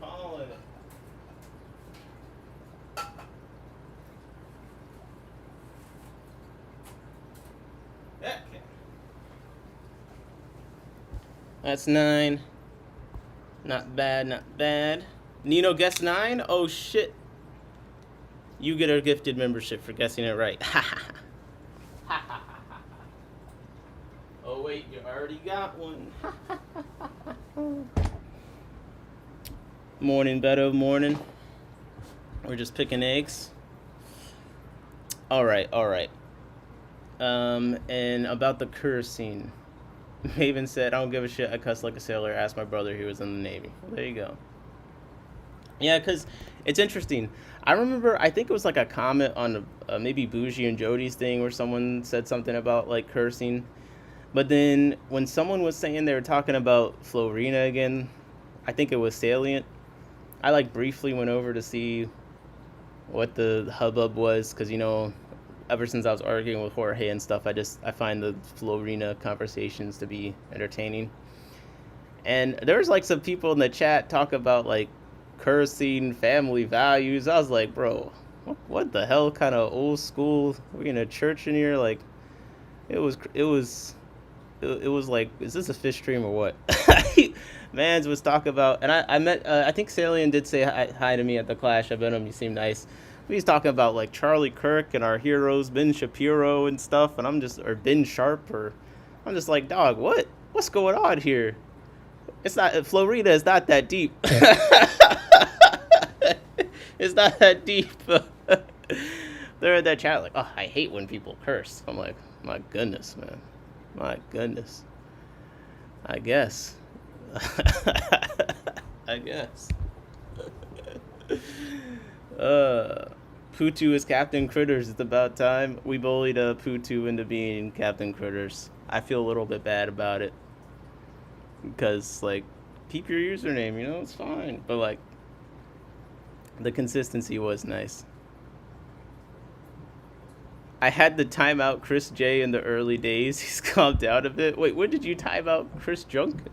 Speaker 1: Calling it. Okay. That's 9. Not bad, not bad. Nino guessed 9? Oh shit. You get a gifted membership for guessing it right. Oh wait, you already got one. Morning, Beto, morning. We're just picking eggs. All right. And about the cursing, Maven said, "I don't give a shit. I cuss like a sailor. Ask my brother. He was in the Navy." Well, there you go. Yeah, because it's interesting. I remember, I think it was like a comment on maybe Bougie and Jody's thing where someone said something about like cursing. But then when someone was saying they were talking about Florina again, I think it was Salient. I like briefly went over to see what the hubbub was because, you know, ever since I was arguing with Jorge and stuff, I find the Florina conversations to be entertaining. And there's like some people in the chat talk about like cursing, family values. I was like, bro, what the hell kind of old school? We in a church in here? Like, it was like, is this a fish stream or what? Mans was talking about, and I met, I think Salian did say hi to me at the Clash. I met him. He seemed nice. He was talking about like Charlie Kirk and our heroes, Ben Shapiro and stuff, and or Ben Sharp, or I'm just like, dog, what's going on here? It's not Florida. Is not that deep. It's not that deep. They're in that chat like, oh, I hate when people curse. I'm like, my goodness, man. My goodness. I guess. I guess. Putu is Captain Critters. It's about time we bullied Putu into being Captain Critters. I feel a little bit bad about it. Because, like, keep your username, you know, it's fine. But, like, the consistency was nice. I had to time out Chris J in the early days. He's calmed down a bit. Wait, when did you time out Chris Junkin?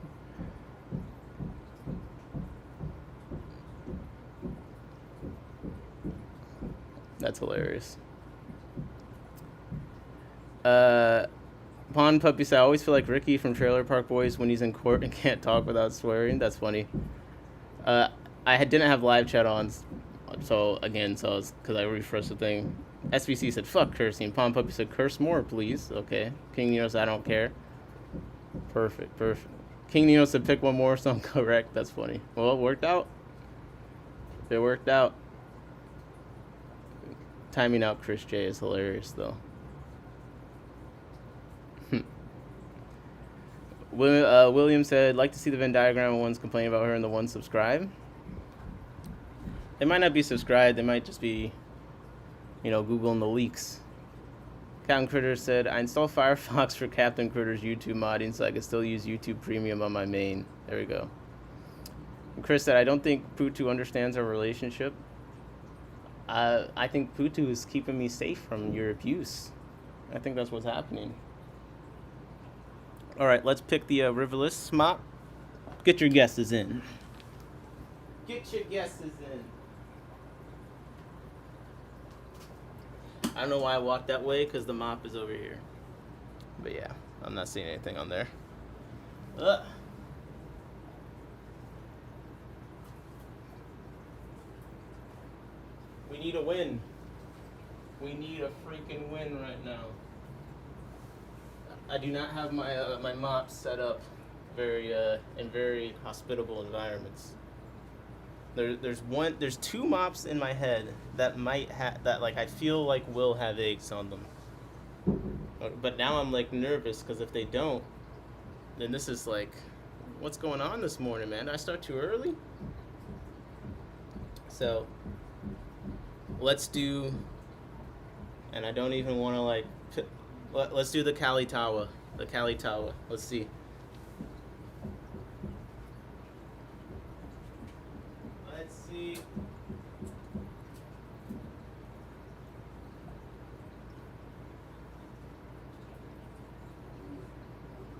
Speaker 1: That's hilarious. Pond Puppy said, I always feel like Ricky from Trailer Park Boys when he's in court and can't talk without swearing. That's funny. I didn't have live chat on, so because I refreshed the thing. SVC said, fuck cursing. Pond Puppy said, curse more, please. Okay. King Nino said, I don't care. Perfect. King Nino said, pick one more, so I'm correct. That's funny. Well, it worked out. It worked out. Timing out Chris J is hilarious, though. William said, like to see the Venn diagram when one's complaining about her and the one subscribe. They might not be subscribed. They might just be, you know, Googling the leaks. Captain Critter said, I installed Firefox for Captain Critter's YouTube modding so I can still use YouTube Premium on my main. There we go. And Chris said, I don't think Putu understands our relationship. I think Putu is keeping me safe from your abuse. I think that's what's happening. All right, let's pick the Riverless mop. Get your guesses in. Get your guesses in. I don't know why I walked that way, because the mop is over here. But yeah, I'm not seeing anything on there. Ugh. We need a win. We need a freaking win right now. I do not have my my mop set up very in very hospitable environments. There's two mops in my head that might have that like I feel like will have eggs on them. But now I'm like nervous because if they don't, then this is like, what's going on this morning, man? Did I start too early? So let's do, and I don't even want to like, let's do the Kalitawa. The Kalitawa. Let's see. Let's see.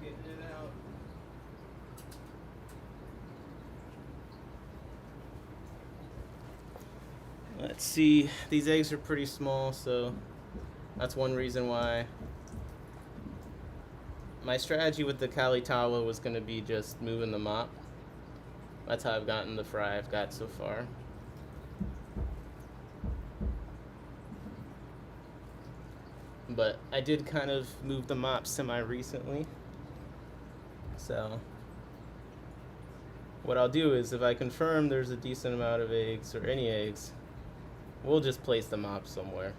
Speaker 1: Getting it out. Let's see. These eggs are pretty small, so that's one reason why my strategy with the Kalitawa was going to be just moving the mop. That's how I've gotten the fry I've got so far. But I did kind of move the mop semi-recently. So what I'll do is if I confirm there's a decent amount of eggs or any eggs, we'll just place the mop somewhere.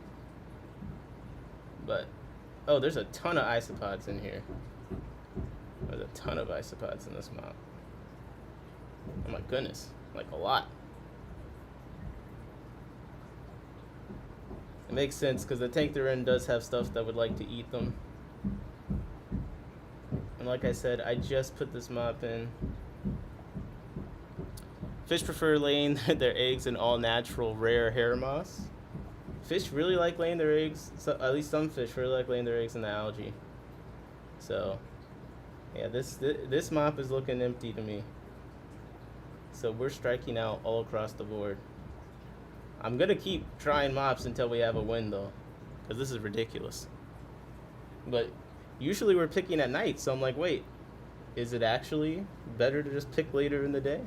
Speaker 1: But, oh, there's a ton of isopods in here. There's a ton of isopods in this mop. Oh my goodness, like a lot. It makes sense because the tank they're in does have stuff that would like to eat them. And like I said, I just put this mop in. Fish prefer laying their eggs in all natural rare hair moss. Fish really like laying their eggs, so at least some fish really like laying their eggs in the algae. So yeah, this mop is looking empty to me. So we're striking out all across the board. I'm gonna keep trying mops until we have a win though, because this is ridiculous. But usually we're picking at night, so I'm like, wait, is it actually better to just pick later in the day?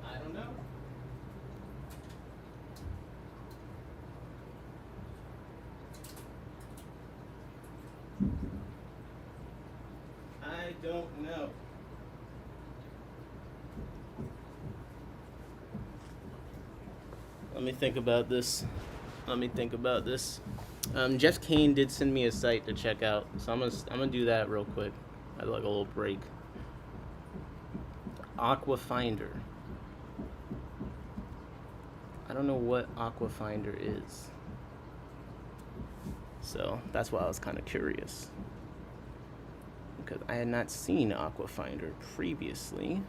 Speaker 1: I don't know. I don't know. Let me think about this. Jeff Kane did send me a site to check out, so I'm gonna do that real quick. I had like a little break. Aqua Finder. I don't know what Aqua Finder is, so that's why I was kind of curious, because I had not seen Aqua Finder previously.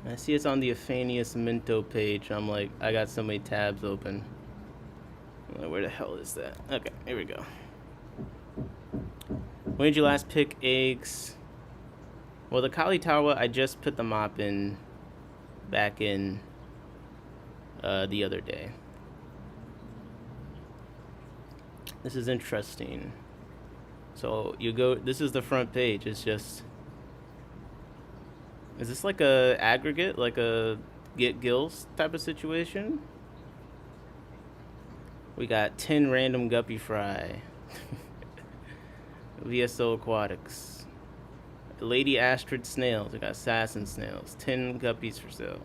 Speaker 1: I see it's on the Aphanius Minto page. I'm like, I got so many tabs open. I'm like, where the hell is that? Okay, here we go. When did you last pick eggs? Well, the Kalitawa, I just put the mop in back in the other day. This is interesting. So you go, this is the front page. It's just, is this like a aggregate, like a get gills type of situation? We got 10 random guppy fry. VSO Aquatics. Lady Astrid snails. We got assassin snails. 10 guppies for sale.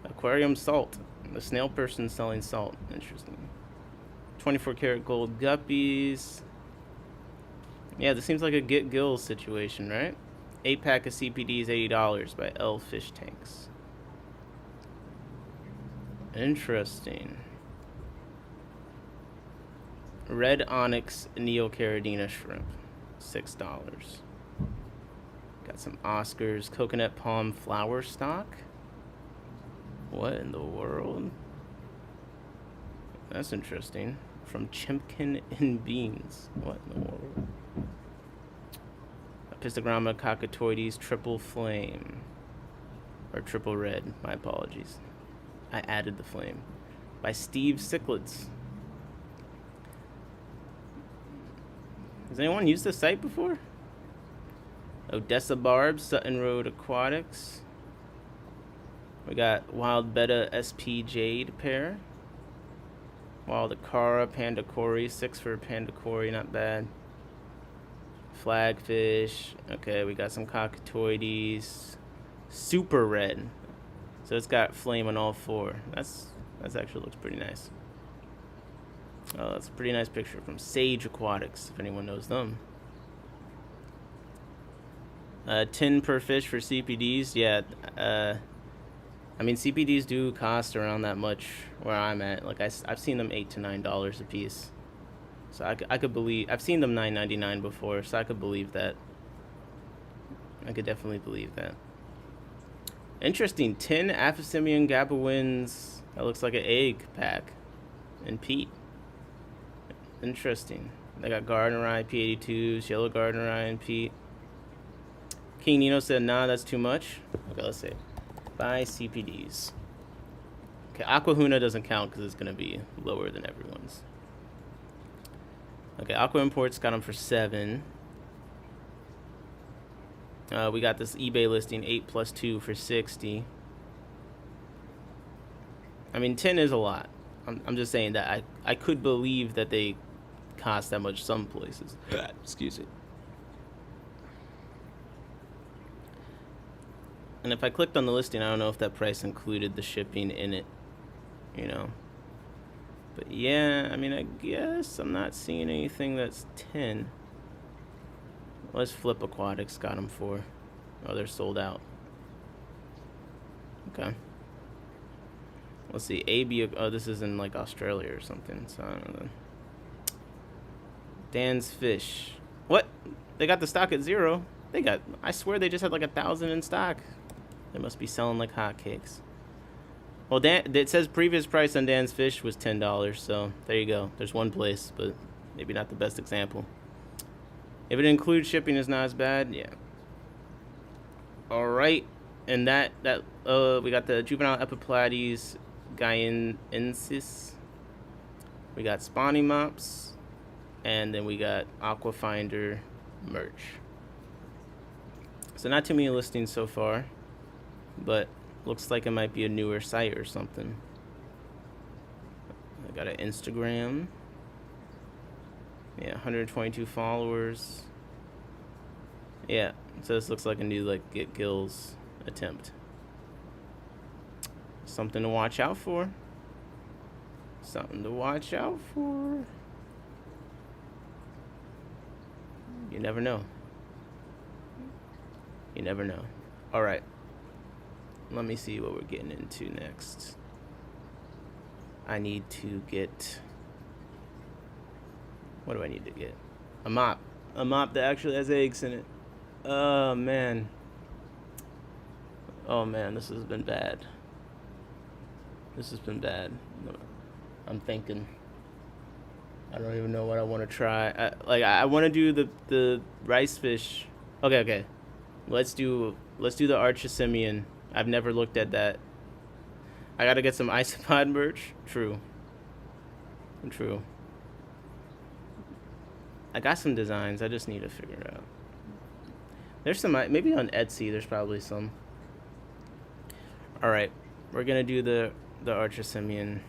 Speaker 1: Aquarium salt. The snail person selling salt. Interesting. 24 karat gold guppies. Yeah, this seems like a get gills situation, right? 8-pack of CPDs, $80 by L Fish Tanks. Interesting. Red Onyx Neocaridina shrimp, $6. Got some Oscars coconut palm flower stock. What in the world? That's interesting. From Chimpkin and Beans. What in the world? Epistogramma cockatoides triple flame. Or triple red, my apologies. I added the flame. By Steve Cichlids. Has anyone used this site before? Odessa Barb, Sutton Road Aquatics. We got Wild Betta SP Jade pair. Wow, the Cara, Panda Cory, 6 for Panda Cory, not bad. Flagfish. Okay, we got some cockatoides. Super red. So it's got flame on all 4. That's actually looks pretty nice. Oh, that's a pretty nice picture from Sage Aquatics, if anyone knows them. 10 per fish for CPDs. Yeah, I mean, CPDs do cost around that much where I'm at. Like, I've seen them $8 to $9 a piece. So I could believe... I've seen them $9.99 before, so I could believe that. I could definitely believe that. Interesting. 10 Aphysemian Gabawins. That looks like an egg pack. And peat. Interesting. They got Gardnerite, P82s, Yellow Gardnerite, and peat. King Nino said, nah, that's too much. Okay, let's see. Buy CPDs. Okay, Aquahuna doesn't count because it's going to be lower than everyone's. Okay, Aqua Imports got them for 7. We got this eBay listing, 8 plus 2 for 60. I mean, 10 is a lot. I'm just saying that I could believe that they cost that much some places. Excuse me. And if I clicked on the listing, I don't know if that price included the shipping in it, you know. But yeah, I mean, I guess I'm not seeing anything that's 10. Let's Flip Aquatics got them for. Oh, they're sold out. Okay. Let's see, AB. Oh, this is in like Australia or something. So I don't know. Dan's Fish. What? They got the stock at 0. They got. I swear they just had like 1,000 in stock. They must be selling like hotcakes. Well, it says previous price on Dan's Fish was $10, so there you go. There's one place, but maybe not the best example. If it includes shipping, it's not as bad. Yeah. All right, and that we got the juvenile Epiplades Guyanensis. We got Spawning Mops, and then we got Aquafinder merch. So not too many listings so far, but looks like it might be a newer site or something. I got an Instagram. Yeah, 122 followers. Yeah, so this looks like a new like Get Gills attempt. Something to watch out for. Something to watch out for. You never know. You never know. All right. Let me see what we're getting into next. I need to get... What do I need to get? A mop. A mop that actually has eggs in it. Oh, man. Oh, man, this has been bad. This has been bad. I'm thinking. I don't even know what I want to try. I want to do the rice fish. Okay. Let's do the Archosimian. I've never looked at that. I gotta get some isopod merch. True. I got some designs. I just need to figure it out. There's some, maybe on Etsy. There's probably some. All right, we're gonna do the Archosimian.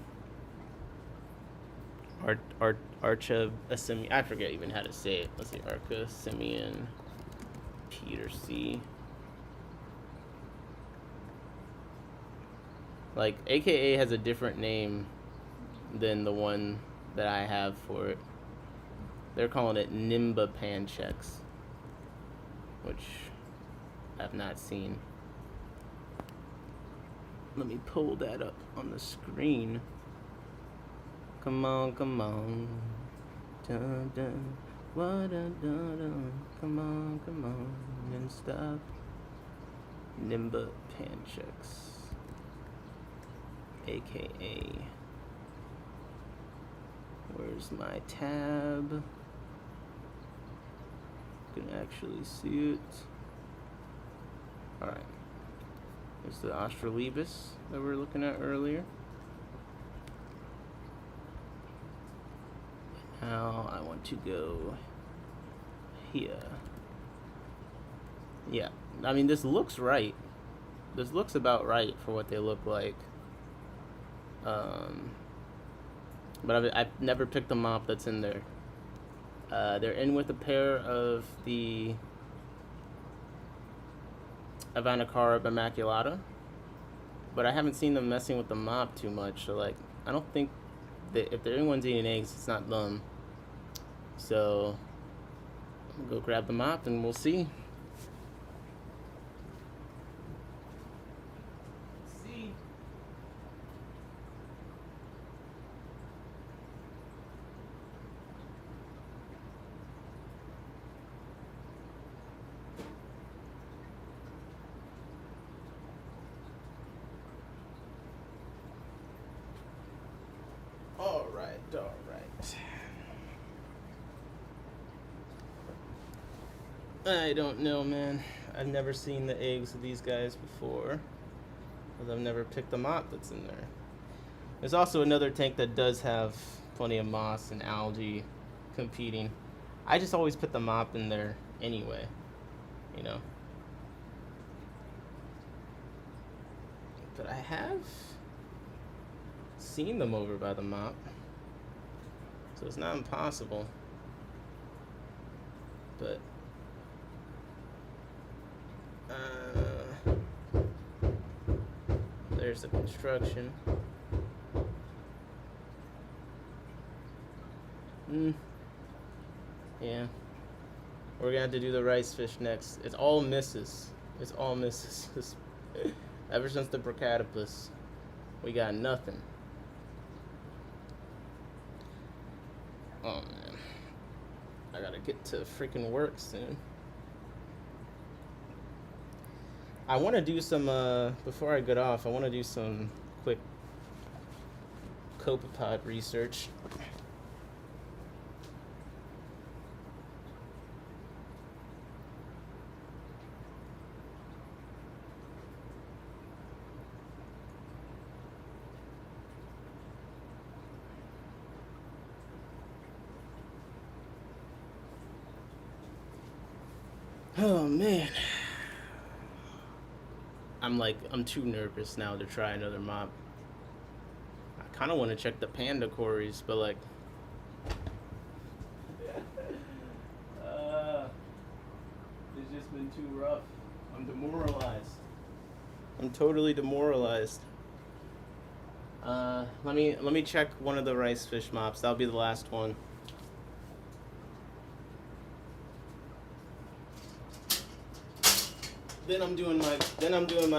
Speaker 1: Archosimian. I forget even how to say it. Let's see, Archosimian Peter C. Like, AKA has a different name than the one that I have for it. They're calling it Nimba Pancheks, which I've not seen. Let me pull that up on the screen. Come on. Dun, dun. What dun, dun, dun. Come on. And stop. Nimba Pancheks. AKA. Where's my tab? You can actually see it. Alright. There's the Australibus that we were looking at earlier. Now I want to go here. Yeah, I mean, this looks right. This looks about right for what they look like. but I've never picked the mop that's in there. They're in with a pair of the Avanacara Immaculata, but I haven't seen them messing with the mop too much. So like, I don't think that if anyone's eating eggs, it's not them. So go grab the mop and we'll see. All right. I don't know, man. I've never seen the eggs of these guys before, because I've never picked the mop that's in there. There's also another tank that does have plenty of moss and algae competing. I just always put the mop in there anyway, you know. But I have seen them over by the mop, so it's not impossible. But there's the construction. Yeah. We're gonna have to do the rice fish next. It's all misses. Ever since the Brachytopus, we got nothing. Oh man. I gotta get to freaking work soon. I want to do some, before I get off, I want to do some quick copepod research. Oh man. I'm too nervous now to try another mop. I kind of want to check the panda quarries, but like, it's just been too rough. I'm demoralized. I'm totally demoralized. Let me check one of the rice fish mops. That'll be the last one. Then I'm doing my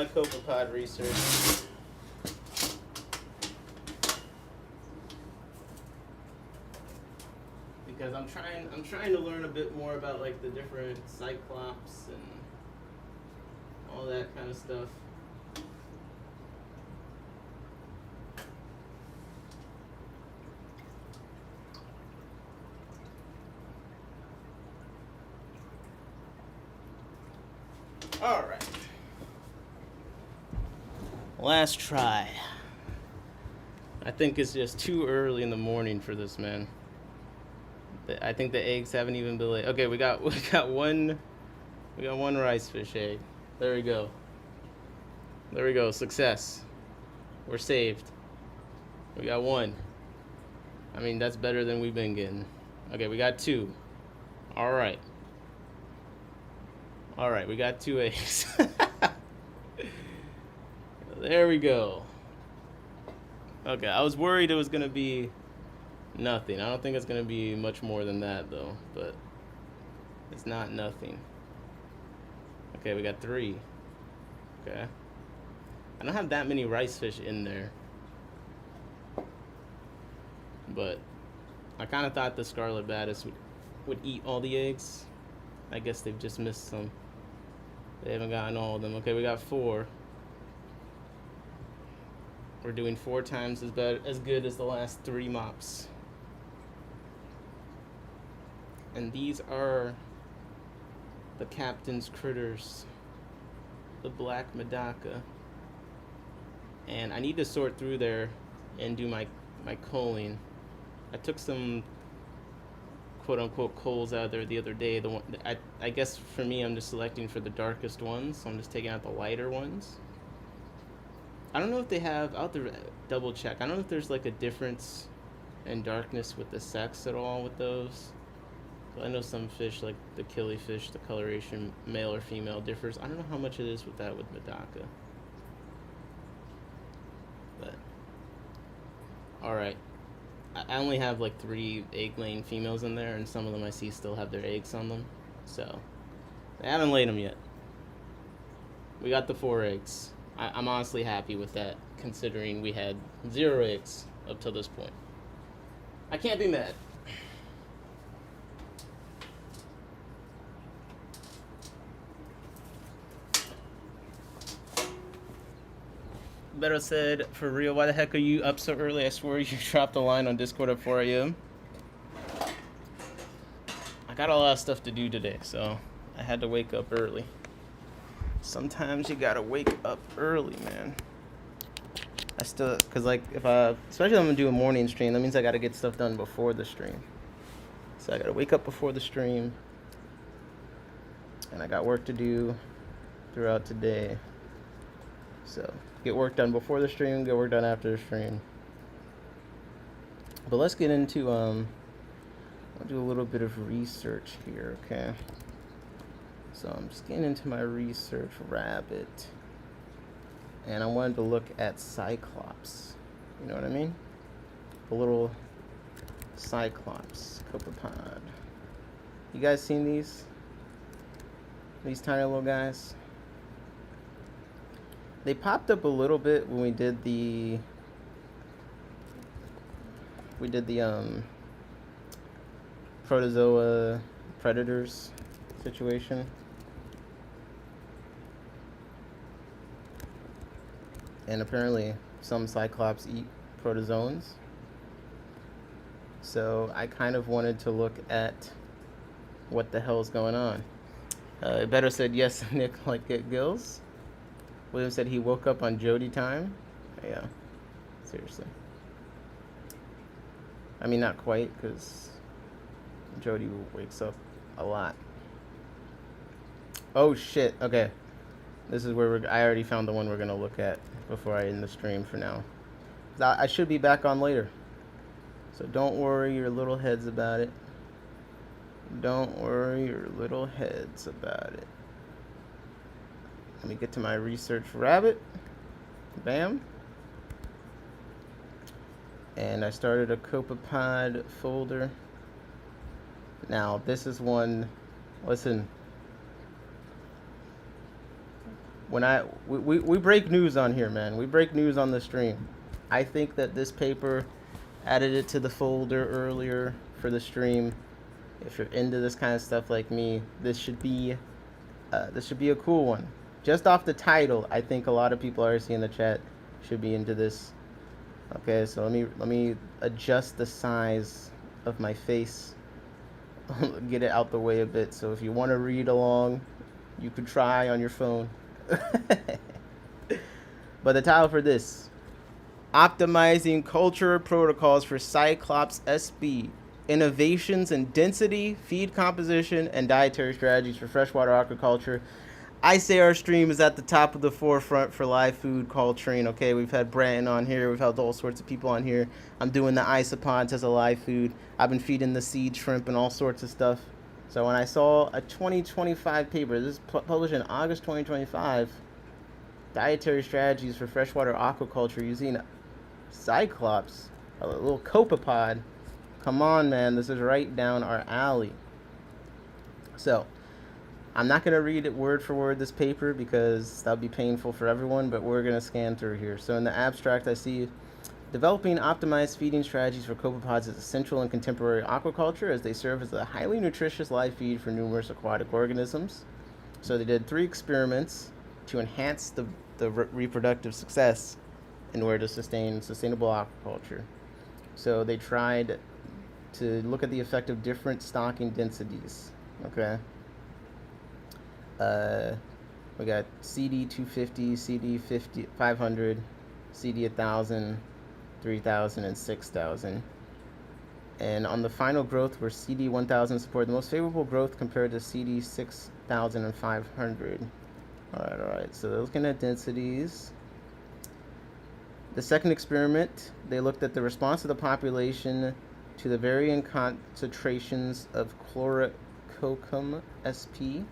Speaker 1: copepod research. Because I'm trying to learn a bit more about like the different cyclops and all that kind of stuff. All right. Last try. I think it's just too early in the morning for this, man. I think the eggs haven't even been laid. Okay, we got one rice fish egg. There we go. Success. We're saved. We got one. I mean, that's better than we've been getting. Okay, we got two. All right, we got 2 eggs. There we go. Okay, I was worried it was going to be nothing. I don't think it's going to be much more than that, though. But it's not nothing. Okay, we got 3. Okay. I don't have that many rice fish in there. But I kind of thought the scarlet batis would eat all the eggs. I guess they've just missed some. They haven't gotten all of them. Okay, we got 4. We're doing 4 times as good as the last 3 mops. And these are the captain's critters, the black Medaka. And I need to sort through there and do my culling. I took some quote-unquote coals out of there the other day. The one I guess for me, I'm just selecting for the darkest ones, so I'm just taking out the lighter ones. I don't know if they have, I'll have to double check. I don't know if there's like a difference and darkness with the sex at all with those. So I know some fish, like the killifish, the coloration, male or female, differs. I don't know how much it is with that with Medaka. But, alright. I only have like 3 egg-laying females in there, and some of them I see still have their eggs on them. So, they haven't laid them yet. We got the 4 eggs. I'm honestly happy with that, considering we had 0 eggs up till this point. I can't be mad. Beto said, for real, why the heck are you up so early? I swear you dropped a line on Discord at 4 a.m. I got a lot of stuff to do today, so I had to wake up early. Sometimes you gotta wake up early, man. I still, cause like if especially if I'm gonna do a morning stream, that means I gotta get stuff done before the stream. So I gotta wake up before the stream, and I got work to do throughout today. So get work done before the stream, get work done after the stream. But let's get into I'll do a little bit of research here, okay? So I'm just getting into my research rabbit, and I wanted to look at Cyclops. You know what I mean? A little Cyclops copepod. You guys seen these? These tiny little guys? They popped up a little bit when we did the protozoa predators situation. And apparently some cyclops eat protozoans. So I kind of wanted to look at what the hell is going on. Better said yes, Nick, like get gills. William said he woke up on Jody time. Yeah, seriously. I mean, not quite, because Jody wakes up a lot. Oh shit, okay. This is where I already found the one we're gonna look at before I end the stream for now. I should be back on later. So don't worry your little heads about it. Don't worry your little heads about it. Let me get to my research rabbit. Bam. And I started a copepod folder. Now this is one, listen. When we break news on here, man. We break news on the stream. I think that this paper, added it to the folder earlier for the stream. If you're into this kind of stuff like me, this should be a cool one. Just off the title, I think a lot of people I see in the chat should be into this. Okay, so let me adjust the size of my face. Get it out the way a bit. So if you want to read along, you could try on your phone. But the title for this: Optimizing Culture Protocols for Cyclops SB. Innovations in Density, Feed Composition, and Dietary Strategies for Freshwater Aquaculture. I say our stream is at the top of the forefront for live food culturing. Okay, we've had Brandon on here. We've had all sorts of people on here. I'm doing the isopods as a live food. I've been feeding the seed shrimp and all sorts of stuff. So when I saw a 2025 paper, this is published in August 2025, Dietary Strategies for Freshwater Aquaculture using Cyclops, a little copepod. Come on, man, this is right down our alley. So I'm not going to read it word for word, this paper, because that would be painful for everyone, but we're going to scan through here. So in the abstract, I see developing optimized feeding strategies for copepods is essential in contemporary aquaculture as they serve as a highly nutritious live feed for numerous aquatic organisms. So they did 3 experiments to enhance the reproductive success in order to sustain sustainable aquaculture. So they tried to look at the effect of different stocking densities, okay? We got CD 250, CD 500, CD 1000, 3000, and 6000. And on the final growth, where CD 1000 supported the most favorable growth compared to CD 6500. All right. So they're looking at densities. The second experiment, they looked at the response of the population to the varying concentrations of chlorococum sp.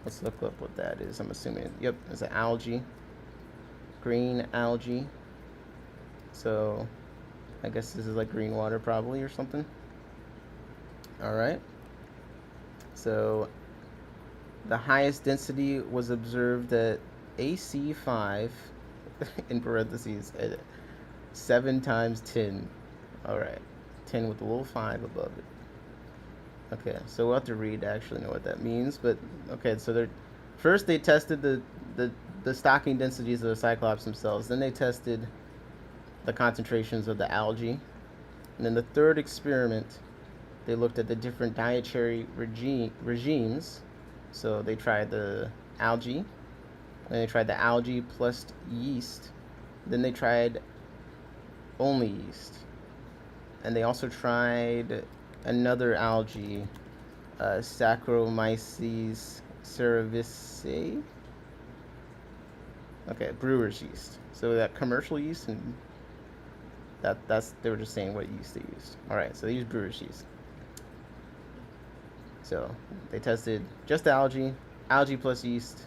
Speaker 1: Let's look up what that is. I'm assuming, yep, it's an algae, green algae. So I guess this is like green water probably or something. All right. So the highest density was observed at AC5 in parentheses at 7 times 10. All right. 10 with a little 5 above it. Okay, so we'll have to read to actually know what that means. But okay, so they tested the stocking densities of the cyclops themselves. Then they tested the concentrations of the algae. And then the third experiment, they looked at the different dietary regimes. So they tried the algae, and they tried the algae plus yeast. Then they tried only yeast. And they also tried another algae, Saccharomyces cerevisiae. Okay, brewer's yeast. So that commercial yeast, and that's they were just saying what yeast they used. All right, so they used brewer's yeast. So they tested just algae, algae plus yeast,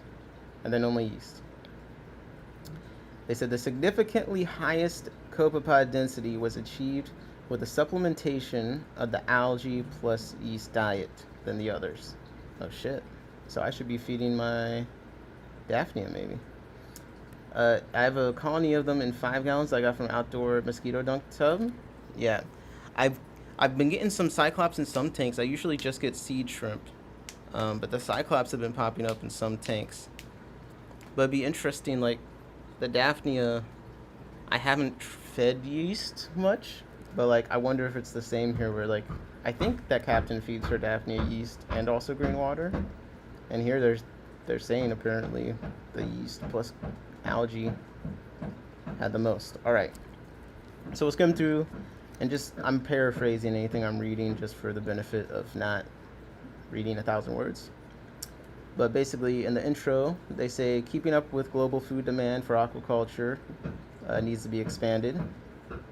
Speaker 1: and then only yeast. They said the significantly highest copepod density was achieved with the supplementation of the algae plus yeast diet than the others. Oh shit. So I should be feeding my Daphnia maybe. I have a colony of them in 5 gallons I got from outdoor mosquito dunk tub. Yeah. I've been getting some cyclops in some tanks. I usually just get seed shrimp. But the cyclops have been popping up in some tanks. But it'd be interesting, like the Daphnia, I haven't fed yeast much, but like I wonder if it's the same here where like I think that Captain feeds her Daphnia yeast and also green water. And here they're saying apparently the yeast plus algae had the most. All right. So we'll skim through and just I'm paraphrasing anything I'm reading just for the benefit of not reading 1,000 words. But basically, in the intro, they say keeping up with global food demand for aquaculture needs to be expanded.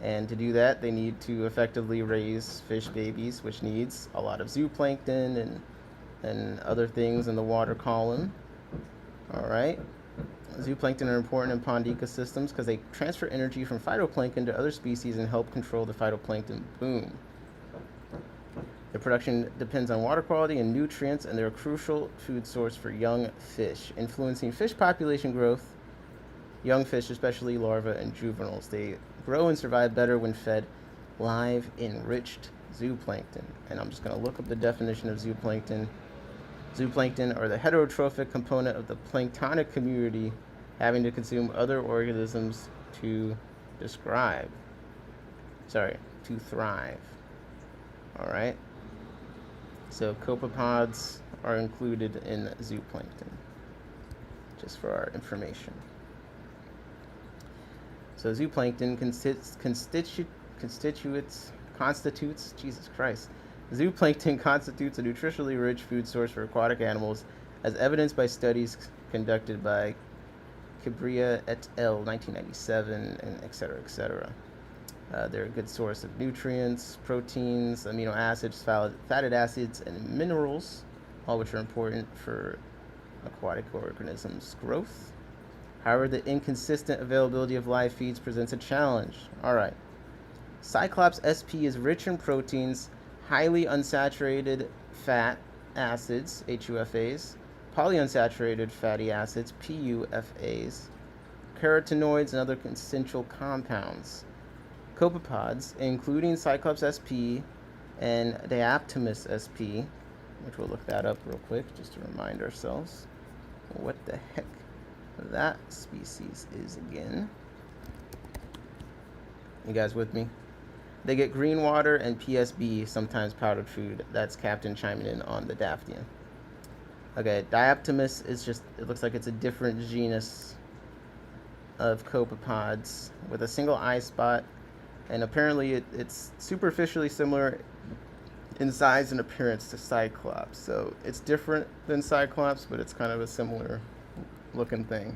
Speaker 1: And to do that, they need to effectively raise fish babies, which needs a lot of zooplankton and other things in the water column. All right. Zooplankton are important in pond ecosystems because they transfer energy from phytoplankton to other species and help control the phytoplankton boom. Their production depends on water quality and nutrients, and they're a crucial food source for young fish, influencing fish population growth. Young fish, especially larvae and juveniles, they grow and survive better when fed live, enriched zooplankton. And I'm just going to look up the definition of zooplankton. Zooplankton are the heterotrophic component of the planktonic community, having to consume other organisms to thrive. All right. So copepods are included in zooplankton, just for our information. So zooplankton constitutes, Jesus Christ. Zooplankton constitutes a nutritionally rich food source for aquatic animals, as evidenced by studies conducted by Cabria et al. 1997, and et cetera, et cetera. They're a good source of nutrients, proteins, amino acids, fatty acids, and minerals, all which are important for aquatic organisms' growth. However, the inconsistent availability of live feeds presents a challenge. All right. Cyclops sp is rich in proteins, highly unsaturated fat acids, HUFAs, polyunsaturated fatty acids, PUFAs, carotenoids, and other essential compounds. Copepods, including Cyclops sp and Diaptomus sp, which we'll look that up real quick just to remind ourselves what the heck that species is again. You guys with me? They get green water and PSB, sometimes powdered food. That's Captain chiming in on the Daphnia. Okay, Diaptomus is just, it looks like it's a different genus of copepods with a single eye spot. And apparently it's superficially similar in size and appearance to Cyclops. So it's different than Cyclops, but it's kind of a similar looking thing.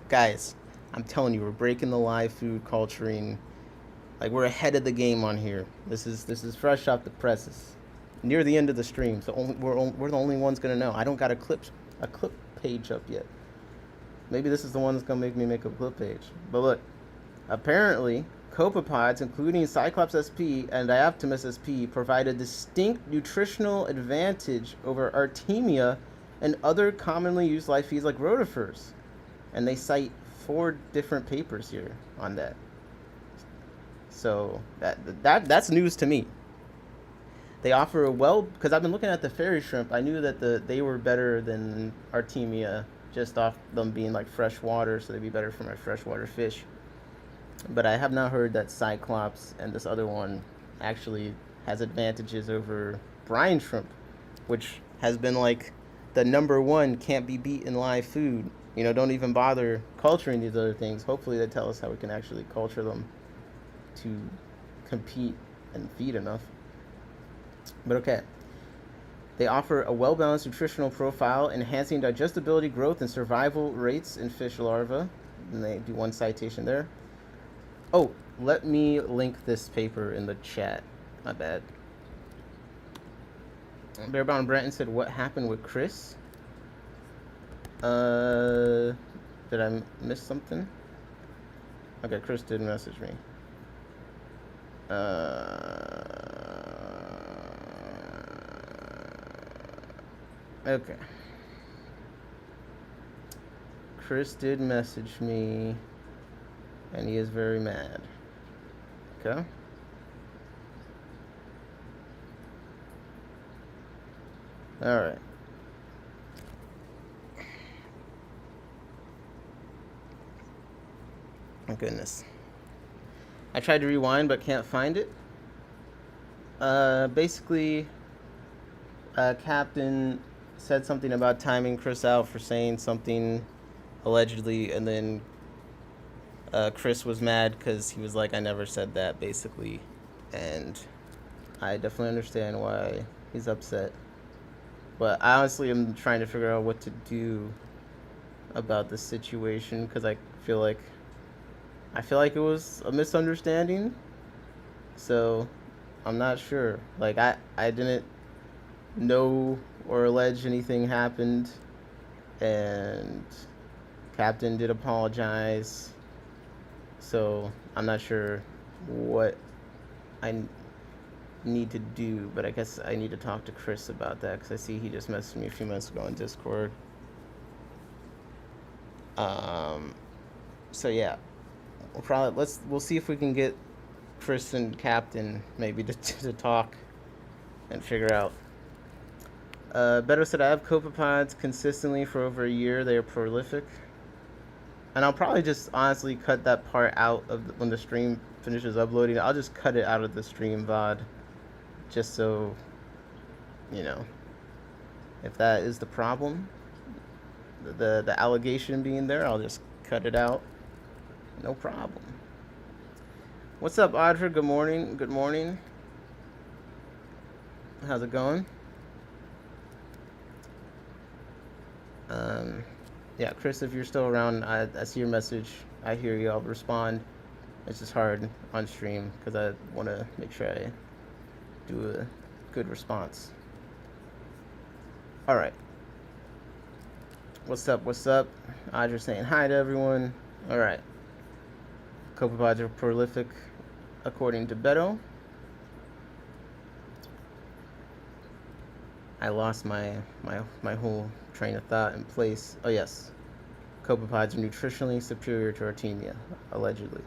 Speaker 1: Guys, I'm telling you, we're breaking the live food culturing. Like, we're ahead of the game on here. This is fresh off the presses. Near the end of the stream, so we're the only ones gonna know. I don't got a clip page up yet. Maybe this is the one that's gonna make me make a clip page. But look, apparently, copepods, including Cyclops SP and Dioptimus SP, provide a distinct nutritional advantage over Artemia and other commonly used live feeds like rotifers. And they cite 4 different papers here on that. So that's news to me. They offer because I've been looking at the fairy shrimp. I knew that they were better than Artemia just off them being like freshwater, so they'd be better for my freshwater fish. But I have not heard that Cyclops and this other one actually has advantages over brine shrimp, which has been like the number one can't be beat in live food. Don't even bother culturing these other things. Hopefully they tell us how we can actually culture them to compete and feed enough. But okay. They offer a well-balanced nutritional profile, enhancing digestibility, growth, and survival rates in fish larvae. And they do one citation there. Oh, let me link this paper in the chat. My bad. Bearbound Brenton said, what happened with Chris? Did I miss something? Okay, Chris did message me. Okay. Chris did message me, and he is very mad. Okay. All right. Oh, goodness. I tried to rewind, but can't find it. Basically, Captain said something about timing Chris out for saying something allegedly, and then Chris was mad because he was like, I never said that, basically. And I definitely understand why he's upset. But I honestly am trying to figure out what to do about this situation, because I feel like it was a misunderstanding. So I'm not sure. Like, I didn't know or allege anything happened, and Captain did apologize. So I'm not sure what I need to do, but I guess I need to talk to Chris about that, because I see he just messaged me a few minutes ago on Discord. So yeah, we'll see if we can get Chris and Captain maybe to talk and figure out. Beto said, I have copepods consistently for over a year. They are prolific. And I'll probably just honestly cut that part out of when the stream finishes uploading. I'll just cut it out of the stream VOD, just so, if that is the problem, the allegation being there, I'll just cut it out. No problem. What's up, Audra? Good morning. Good morning. How's it going? Yeah, Chris, if you're still around, I see your message. I hear you. I'll respond. It's just hard on stream because I want to make sure I do a good response. All right. What's up? What's up? Audra saying hi to everyone. All right. Copepods are prolific, according to Beto. I lost my whole train of thought in place. Oh yes, copepods are nutritionally superior to Artemia, allegedly.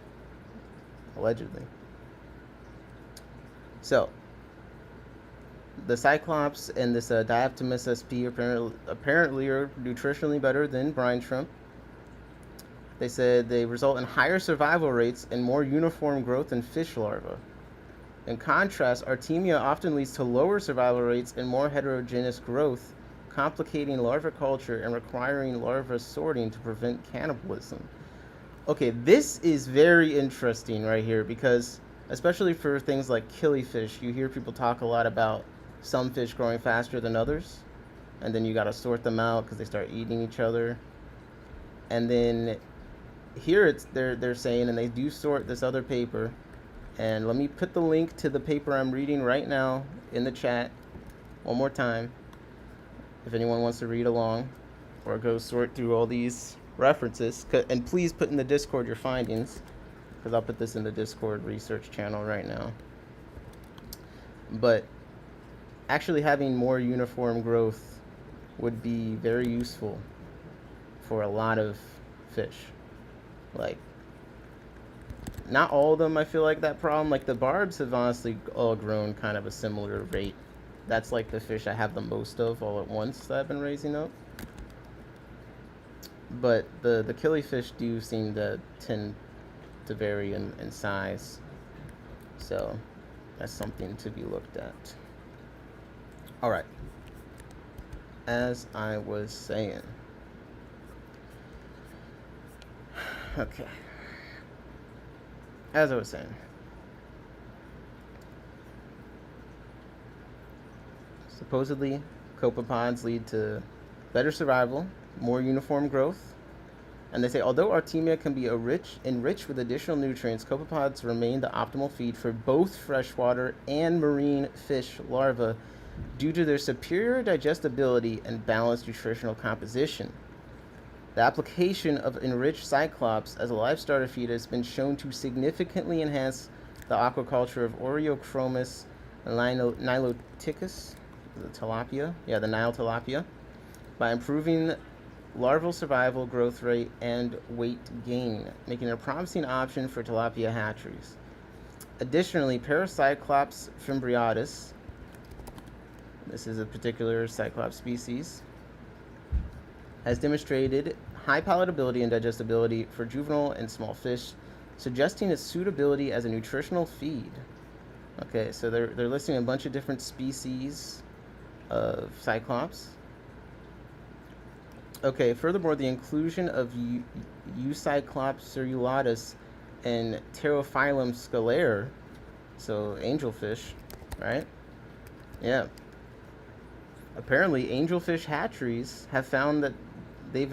Speaker 1: So, the Cyclops and this Dioptimus SP apparently are nutritionally better than brine shrimp. They said they result in higher survival rates and more uniform growth in fish larvae. In contrast, Artemia often leads to lower survival rates and more heterogeneous growth, complicating larva culture and requiring larva sorting to prevent cannibalism. Okay, this is very interesting right here, because especially for things like killifish, you hear people talk a lot about some fish growing faster than others, and then you got to sort them out because they start eating each other. And then here they're saying, and they do sort this other paper, and let me put the link to the paper I'm reading right now in the chat one more time if anyone wants to read along or go sort through all these references. And please put in the Discord your findings, because I'll put this in the Discord research channel right now. But actually having more uniform growth would be very useful for a lot of fish. Like, not all of them I feel like that problem. Like the barbs have honestly all grown kind of a similar rate. That's like the fish I have the most of all at once that I've been raising up. But the killifish do seem to tend to vary in size. So that's something to be looked at. All right. As I was saying. Okay. As I was saying. Supposedly, copepods lead to better survival, more uniform growth, and they say although Artemia can be enriched with additional nutrients, copepods remain the optimal feed for both freshwater and marine fish larvae due to their superior digestibility and balanced nutritional composition. The application of enriched cyclops as a live starter feed has been shown to significantly enhance the aquaculture of Oreochromis niloticus, the tilapia, the Nile tilapia, by improving larval survival, growth rate, and weight gain, making it a promising option for tilapia hatcheries. Additionally, Paracyclops fimbriatus, this is a particular cyclops species, has demonstrated high palatability and digestibility for juvenile and small fish, suggesting its suitability as a nutritional feed. Okay, so they're listing a bunch of different species of cyclops. Okay, furthermore, the inclusion of Eucyclops cerulatus and Pterophyllum scalare, so angelfish, right? Yeah. Apparently, angelfish hatcheries have found that they've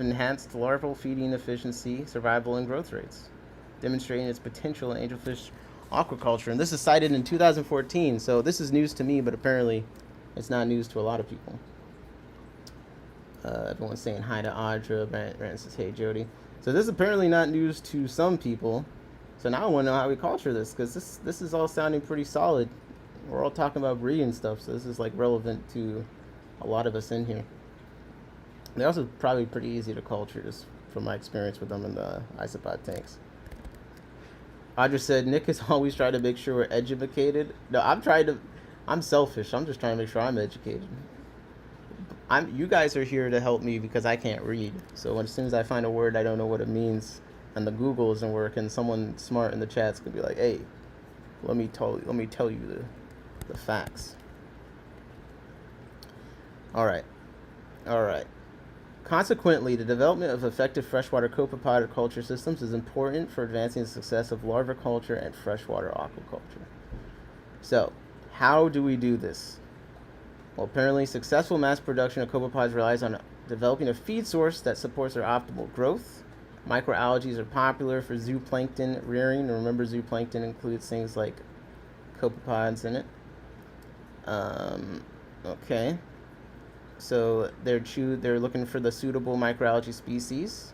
Speaker 1: enhanced larval feeding efficiency, survival, and growth rates, demonstrating its potential in angelfish aquaculture. And this is cited in 2014, so this is news to me, but apparently it's not news to a lot of people. Everyone's saying hi to Audra. Brandon says, hey, Jody. So this is apparently not news to some people. So now I want to know how we culture this, because this is all sounding pretty solid. We're all talking about breeding stuff, so this is like relevant to a lot of us in here. They're also probably pretty easy to culture, just from my experience with them in the isopod tanks. Audra said, Nick has always tried to make sure we're educated. No, I'm selfish. I'm just trying to make sure I'm educated. You guys are here to help me because I can't read. So as soon as I find a word I don't know what it means, and the Google isn't working, someone smart in the chat's gonna be like, "Hey, let me tell you the facts." All right. Consequently, the development of effective freshwater copepod culture systems is important for advancing the success of larviculture and freshwater aquaculture. So, how do we do this? Well, apparently, successful mass production of copepods relies on developing a feed source that supports their optimal growth. Microalgae are popular for zooplankton rearing. Remember, zooplankton includes things like copepods in it. Okay. So they're looking for the suitable microalgae species.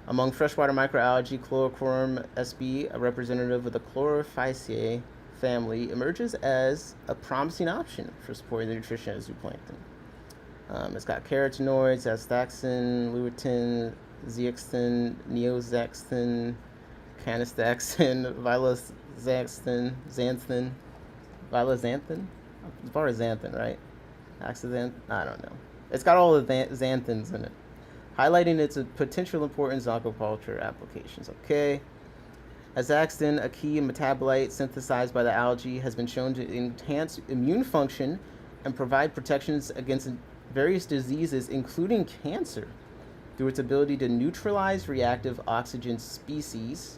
Speaker 1: Among freshwater microalgae, Chlorocorum sb, a representative of the Chlorophyceae family, emerges as a promising option for supporting the nutrition of zooplankton. It's got carotenoids, astaxanthin, lutein, zeaxanthin, neozeaxanthin, canistaxanthin, xanthine, as far as xanthin, right? Axanthin? I don't know. It's got all the xanthins in it, highlighting its potential importance in aquaculture applications. Okay. Azaxanthin, a key metabolite synthesized by the algae, has been shown to enhance immune function and provide protections against various diseases, including cancer, through its ability to neutralize reactive oxygen species.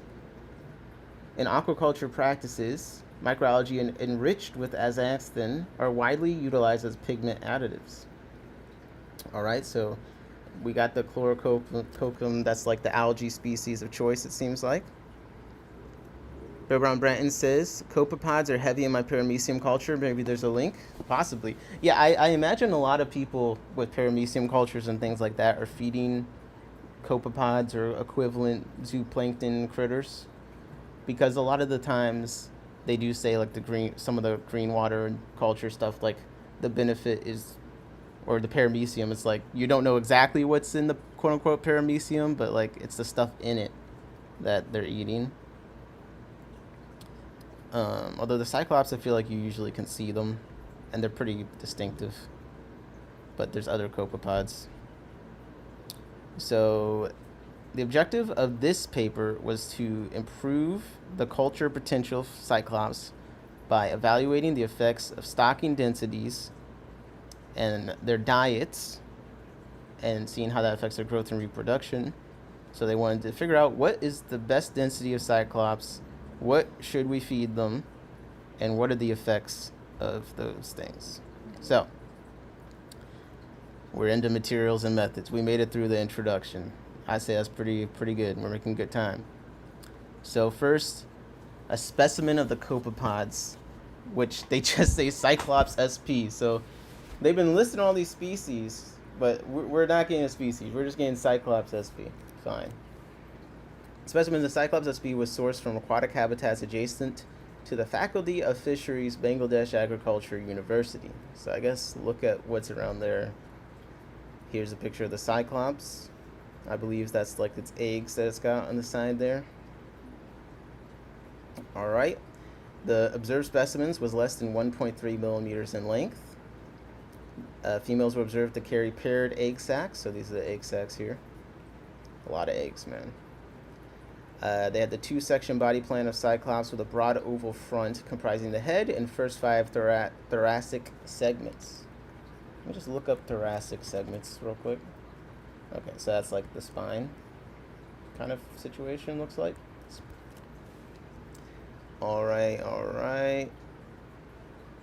Speaker 1: In aquaculture practices, microalgae enriched with azaxanthin are widely utilized as pigment additives. All right, so We got the chlorococum, that's like the algae species of choice, it seems like. Bill Brown Brenton says, copepods are heavy in my paramecium culture. Maybe there's a link? Possibly. Yeah, I imagine a lot of people with paramecium cultures and things like that are feeding copepods or equivalent zooplankton critters. Because a lot of the times they do say like some of the green water culture stuff, like the benefit is, or the paramecium, it's like you don't know exactly what's in the quote unquote paramecium, but like it's the stuff in it that they're eating. Although the cyclops, I feel like you usually can see them, and they're pretty distinctive. But there's other copepods. So the objective of this paper was to improve the culture potential of cyclops by evaluating the effects of stocking densities and their diets and seeing how that affects their growth and reproduction. So they wanted to figure out what is the best density of cyclops, what should we feed them, and what are the effects of those things. So we're into materials and methods. We made it through the introduction. I say that's pretty good. We're making good time. So first, a specimen of the copepods, which they just say Cyclops sp. So they've been listing all these species, but we're not getting a species. We're just getting Cyclops sp. Fine. Specimens of Cyclops sp was sourced from aquatic habitats adjacent to the Faculty of Fisheries, Bangladesh Agriculture University. So I guess look at what's around there. Here's a picture of the Cyclops. I believe that's like its eggs that it's got on the side there. All right. The observed specimens was less than 1.3 millimeters in length. Females were observed to carry paired egg sacs. So these are the egg sacs here. A lot of eggs, man. They had the two-section body plan of Cyclops with a broad oval front comprising the head and first 5 thoracic segments. Let me just look up thoracic segments real quick. Okay, so that's like the spine kind of situation, looks like. All right.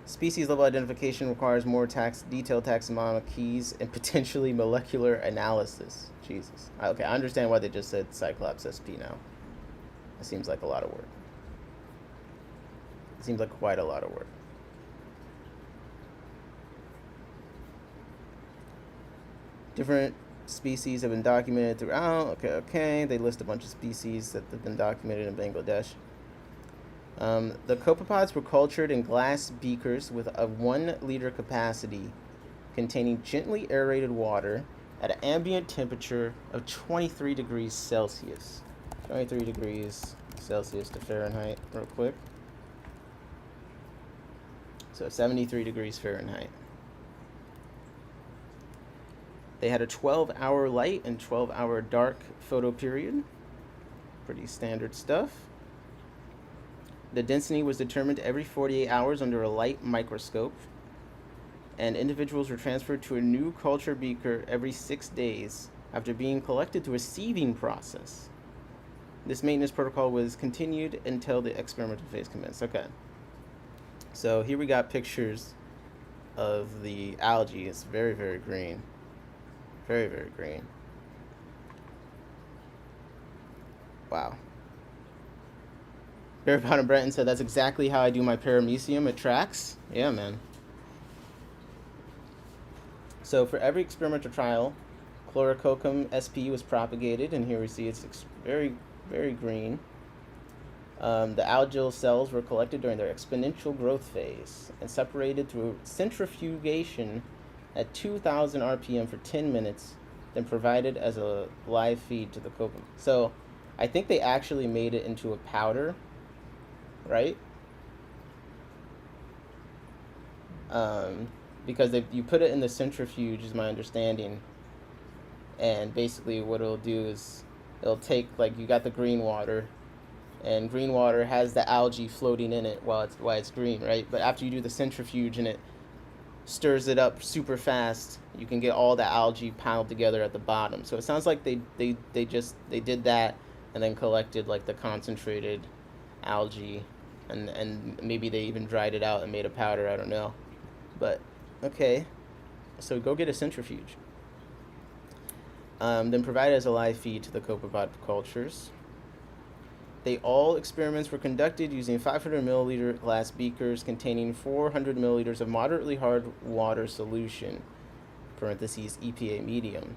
Speaker 1: Species level identification requires more detailed taxonomic keys and potentially molecular analysis. Jesus. Okay, I understand why they just said Cyclops sp now. It seems like a lot of work. It seems like quite a lot of work. Different species have been documented throughout. Okay. They list a bunch of species that have been documented in Bangladesh. The copepods were cultured in glass beakers with a 1 liter capacity containing gently aerated water at an ambient temperature of 23 degrees Celsius. 23 degrees Celsius to Fahrenheit real quick. So 73 degrees Fahrenheit. They had a 12-hour light and 12-hour dark photo period. Pretty standard stuff. The density was determined every 48 hours under a light microscope. And individuals were transferred to a new culture beaker every 6 days after being collected through a sieving process. This maintenance protocol was continued until the experimental phase commenced. Okay. So here we got pictures of the algae. It's very, very green. Very, very green. Wow. Barry Potter Brenton said, that's exactly how I do my paramecium. It tracks. Yeah, man. So for every experimental trial, chlorococum sp was propagated, and here we see it's very, very green. The algal cells were collected during their exponential growth phase and separated through centrifugation at 2,000 RPM for 10 minutes, then provided as a live feed to the copepod. So I think they actually made it into a powder, right? Because you put it in the centrifuge, is my understanding. And basically what it'll do is it'll take, like, you got the green water, and green water has the algae floating in it while it's green, right? But after you do the centrifuge and it stirs it up super fast, you can get all the algae piled together at the bottom. So it sounds like they did that and then collected like the concentrated algae, and maybe they even dried it out and made a powder. I don't know, but okay. So go get a centrifuge. then provided as a live feed to the copepod cultures. All experiments were conducted using 500 milliliter glass beakers containing 400 milliliters of moderately hard water solution, parentheses EPA medium.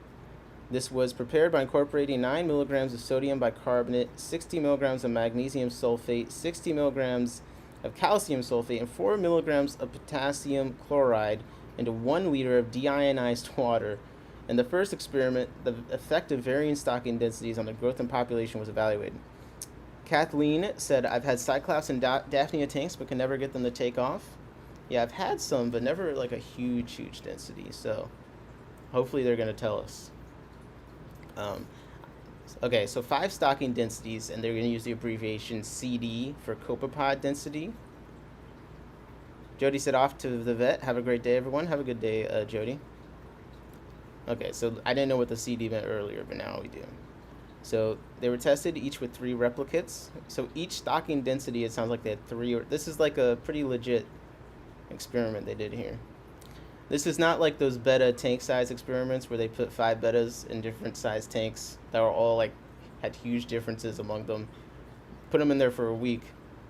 Speaker 1: This was prepared by incorporating 9 milligrams of sodium bicarbonate, 60 milligrams of magnesium sulfate, 60 milligrams of calcium sulfate, and 4 milligrams of potassium chloride into 1 liter of deionized water. In the first experiment, the effect of varying stocking densities on the growth and population was evaluated. Kathleen said, I've had Cyclops and Daphnia tanks, but can never get them to take off. Yeah, I've had some, but never like a huge density. So hopefully they're going to tell us. Okay, so 5 stocking densities, and they're going to use the abbreviation CD for copepod density. Jody said, off to the vet. Have a great day, everyone. Have a good day, Jody. Okay, so I didn't know what the CD meant earlier, but now we do. So they were tested each with 3 replicates. So each stocking density, it sounds like they had 3. This is like a pretty legit experiment they did here. This is not like those beta tank size experiments where they put 5 betas in different size tanks that were all like had huge differences among them. Put them in there for a week,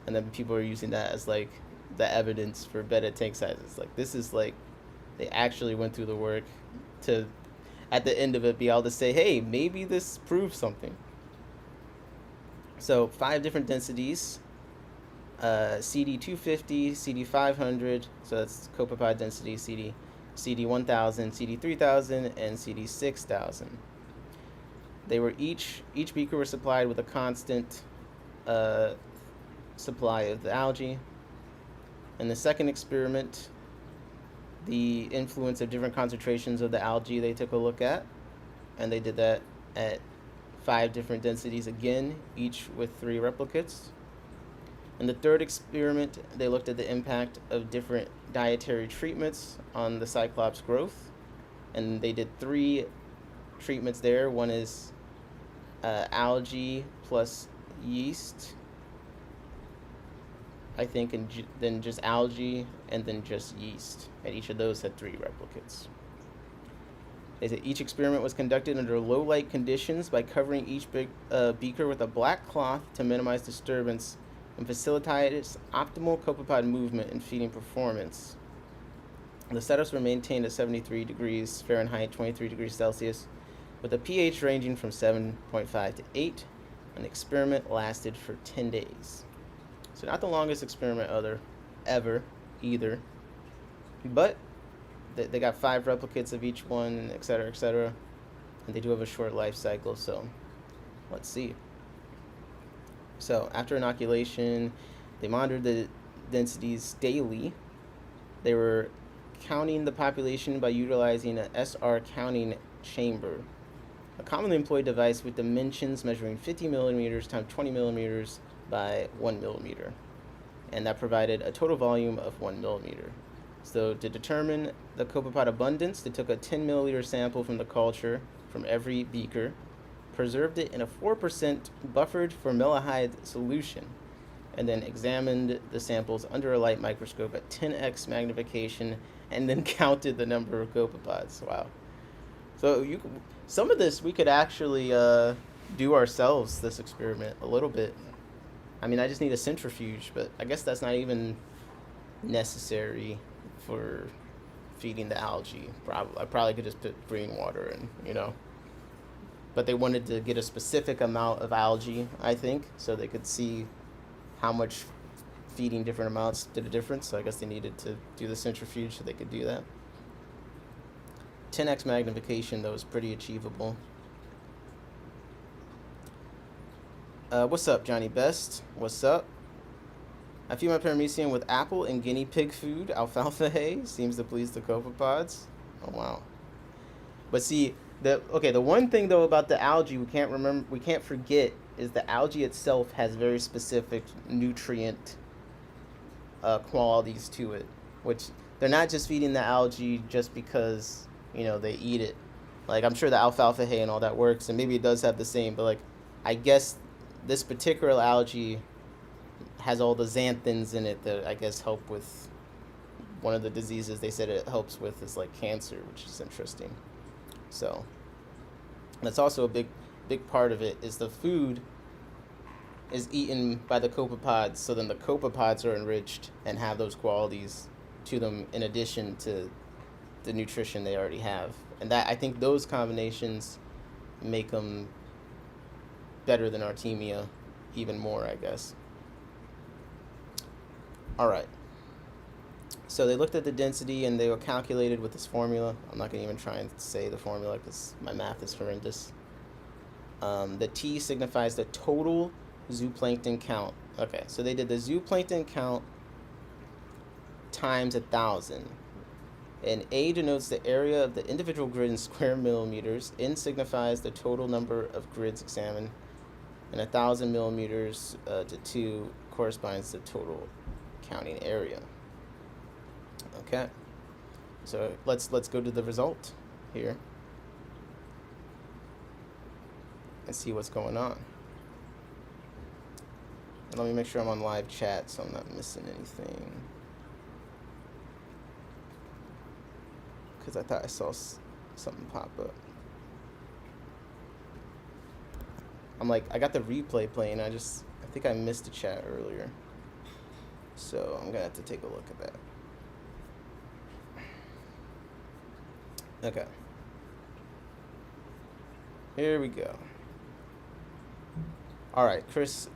Speaker 1: and then people are using that as like the evidence for beta tank sizes. Like this is like they actually went through the work to, at the end of it, be able to say, hey, maybe this proves something. So 5 different densities, CD 250, CD 500, so that's copepod density, CD 1000, CD 3000, and CD 6000. They were each beaker was supplied with a constant supply of the algae. In the second experiment, the influence of different concentrations of the algae they took a look at, and they did that at 5 different densities again, each with 3 replicates. In the third experiment, they looked at the impact of different dietary treatments on the Cyclops growth, and they did 3 treatments there. One is algae plus yeast, I think, and then just algae, and then just yeast. And each of those had 3 replicates. They said each experiment was conducted under low light conditions by covering each beaker with a black cloth to minimize disturbance and facilitate its optimal copepod movement and feeding performance. The setups were maintained at 73 degrees Fahrenheit, 23 degrees Celsius, with a pH ranging from 7.5 to 8, and the experiment lasted for 10 days. So not the longest experiment ever either, but they got 5 replicates of each one, et cetera, and they do have a short life cycle, so let's see. So after inoculation, they monitored the densities daily. They were counting the population by utilizing an SR counting chamber, a commonly employed device with dimensions measuring 50 millimeters times 20 millimeters by 1 millimeter, and that provided a total volume of 1 millimeter. So to determine the copepod abundance, they took a 10 milliliter sample from the culture from every beaker, preserved it in a 4% buffered formaldehyde solution, and then examined the samples under a light microscope at 10x magnification, and then counted the number of copepods. Wow. So some of this we could actually do ourselves, this experiment, a little bit. I mean, I just need a centrifuge, but I guess that's not even necessary for feeding the algae. I probably could just put green water in, But they wanted to get a specific amount of algae, I think, so they could see how much feeding different amounts did a difference. So I guess they needed to do the centrifuge so they could do that. 10x magnification, though, is pretty achievable. What's up, Johnny Best? What's up? I feed my paramecium with apple and guinea pig food. Alfalfa hay seems to please the copepods. Oh, wow. But see, the one thing, though, about the algae we can't forget is the algae itself has very specific nutrient qualities to it, which they're not just feeding the algae just because, they eat it. Like, I'm sure the alfalfa hay and all that works, and maybe it does have the same, but, like, I guess this particular algae has all the xanthins in it that I guess help with one of the diseases they said it helps with is, like, cancer, which is interesting. So, That's also a big part of it is the food is eaten by the copepods, so then the copepods are enriched and have those qualities to them in addition to the nutrition they already have. And that, I think those combinations make them better than Artemia even more, I guess. All right. So they looked at the density and they were calculated with this formula. I'm not going to even try and say the formula because my math is horrendous. The T signifies the total zooplankton count. Okay, so they did the zooplankton count times 1,000. And A denotes the area of the individual grid in square millimeters. N signifies the total number of grids examined. And 1,000 millimeters to 2 corresponds to total counting area. Okay, so let's go to the result here and see what's going on. And let me make sure I'm on live chat so I'm not missing anything, because I thought I saw something pop up. I'm like, I got the replay playing. I think I missed a chat earlier, so I'm gonna have to take a look at that. Okay. Here we go. All right,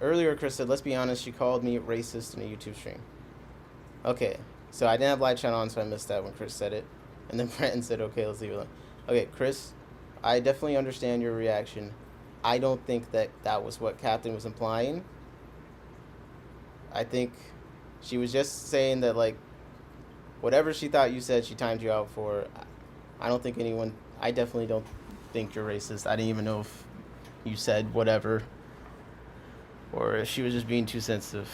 Speaker 1: earlier Chris said, let's be honest, she called me racist in a YouTube stream. Okay, so I didn't have live chat on, so I missed that when Chris said it. And then Brenton said, okay, let's leave it alone. Okay, Chris, I definitely understand your reaction. I don't think that was what Captain was implying. I think she was just saying that, like, whatever she thought you said, she timed you out for. I definitely don't think you're racist. I didn't even know if you said whatever, or if she was just being too sensitive.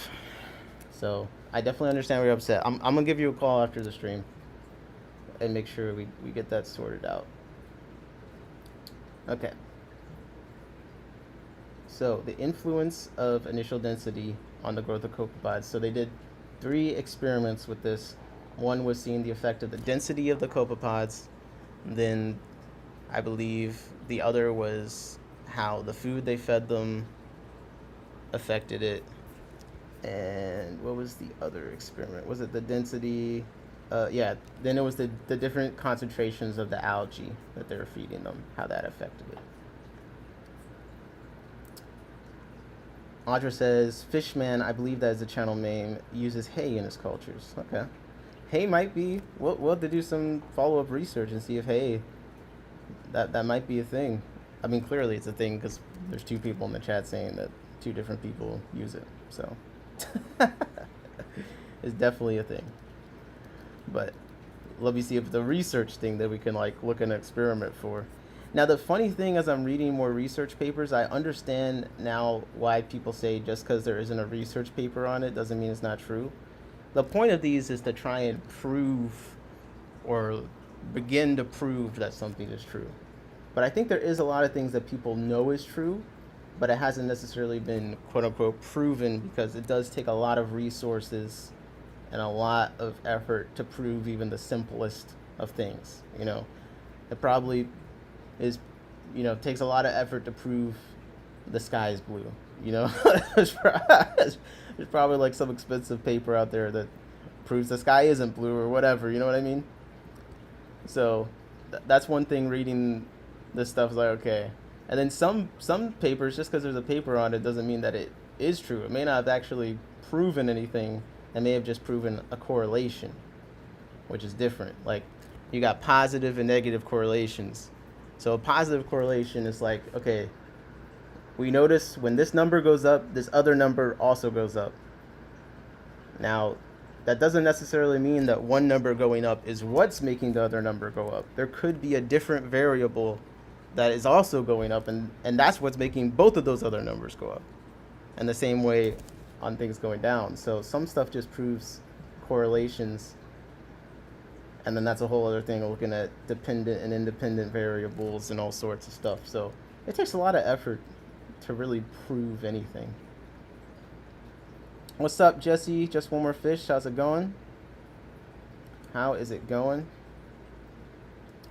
Speaker 1: So I definitely understand why you're upset. I'm going to give you a call after the stream and make sure we get that sorted out. Okay. So the influence of initial density on the growth of copepods. So they did 3 experiments with this. One was seeing the effect of the density of the copepods. Then I believe the other was how the food they fed them affected it. And what was the other experiment? Was it the density? Yeah, then it was the different concentrations of the algae that they were feeding them, how that affected it. Audra says, Fishman, I believe that is the channel name, uses hay in his cultures. Okay. Hay might be, we'll have to do some follow-up research and see if hay, that might be a thing. I mean, clearly it's a thing because there's 2 people in the chat saying that 2 different people use it. So it's definitely a thing. But let me see if the research thing that we can, like, look at an experiment for. Now, the funny thing, as I'm reading more research papers, I understand now why people say just because there isn't a research paper on it doesn't mean it's not true. The point of these is to try and prove or begin to prove that something is true. But I think there is a lot of things that people know is true, but it hasn't necessarily been, quote unquote, proven, because it does take a lot of resources and a lot of effort to prove even the simplest of things. You know, it probably is, takes a lot of effort to prove the sky is blue. There's probably like some expensive paper out there that proves the sky isn't blue or whatever, you know what I mean? So that's one thing, reading this stuff is like, okay. And then some papers, just because there's a paper on it doesn't mean that it is true. It may not have actually proven anything. It may have just proven a correlation, which is different. Like, you got positive and negative correlations. So a positive correlation is like, okay, we notice when this number goes up, this other number also goes up. Now, that doesn't necessarily mean that one number going up is what's making the other number go up. There could be a different variable that is also going up, and that's what's making both of those other numbers go up. And the same way on things going down. So some stuff just proves correlations, and then that's a whole other thing, looking at dependent and independent variables and all sorts of stuff. So it takes a lot of effort to really prove anything. What's up, Jesse? Just one more fish. How's it going? How is it going?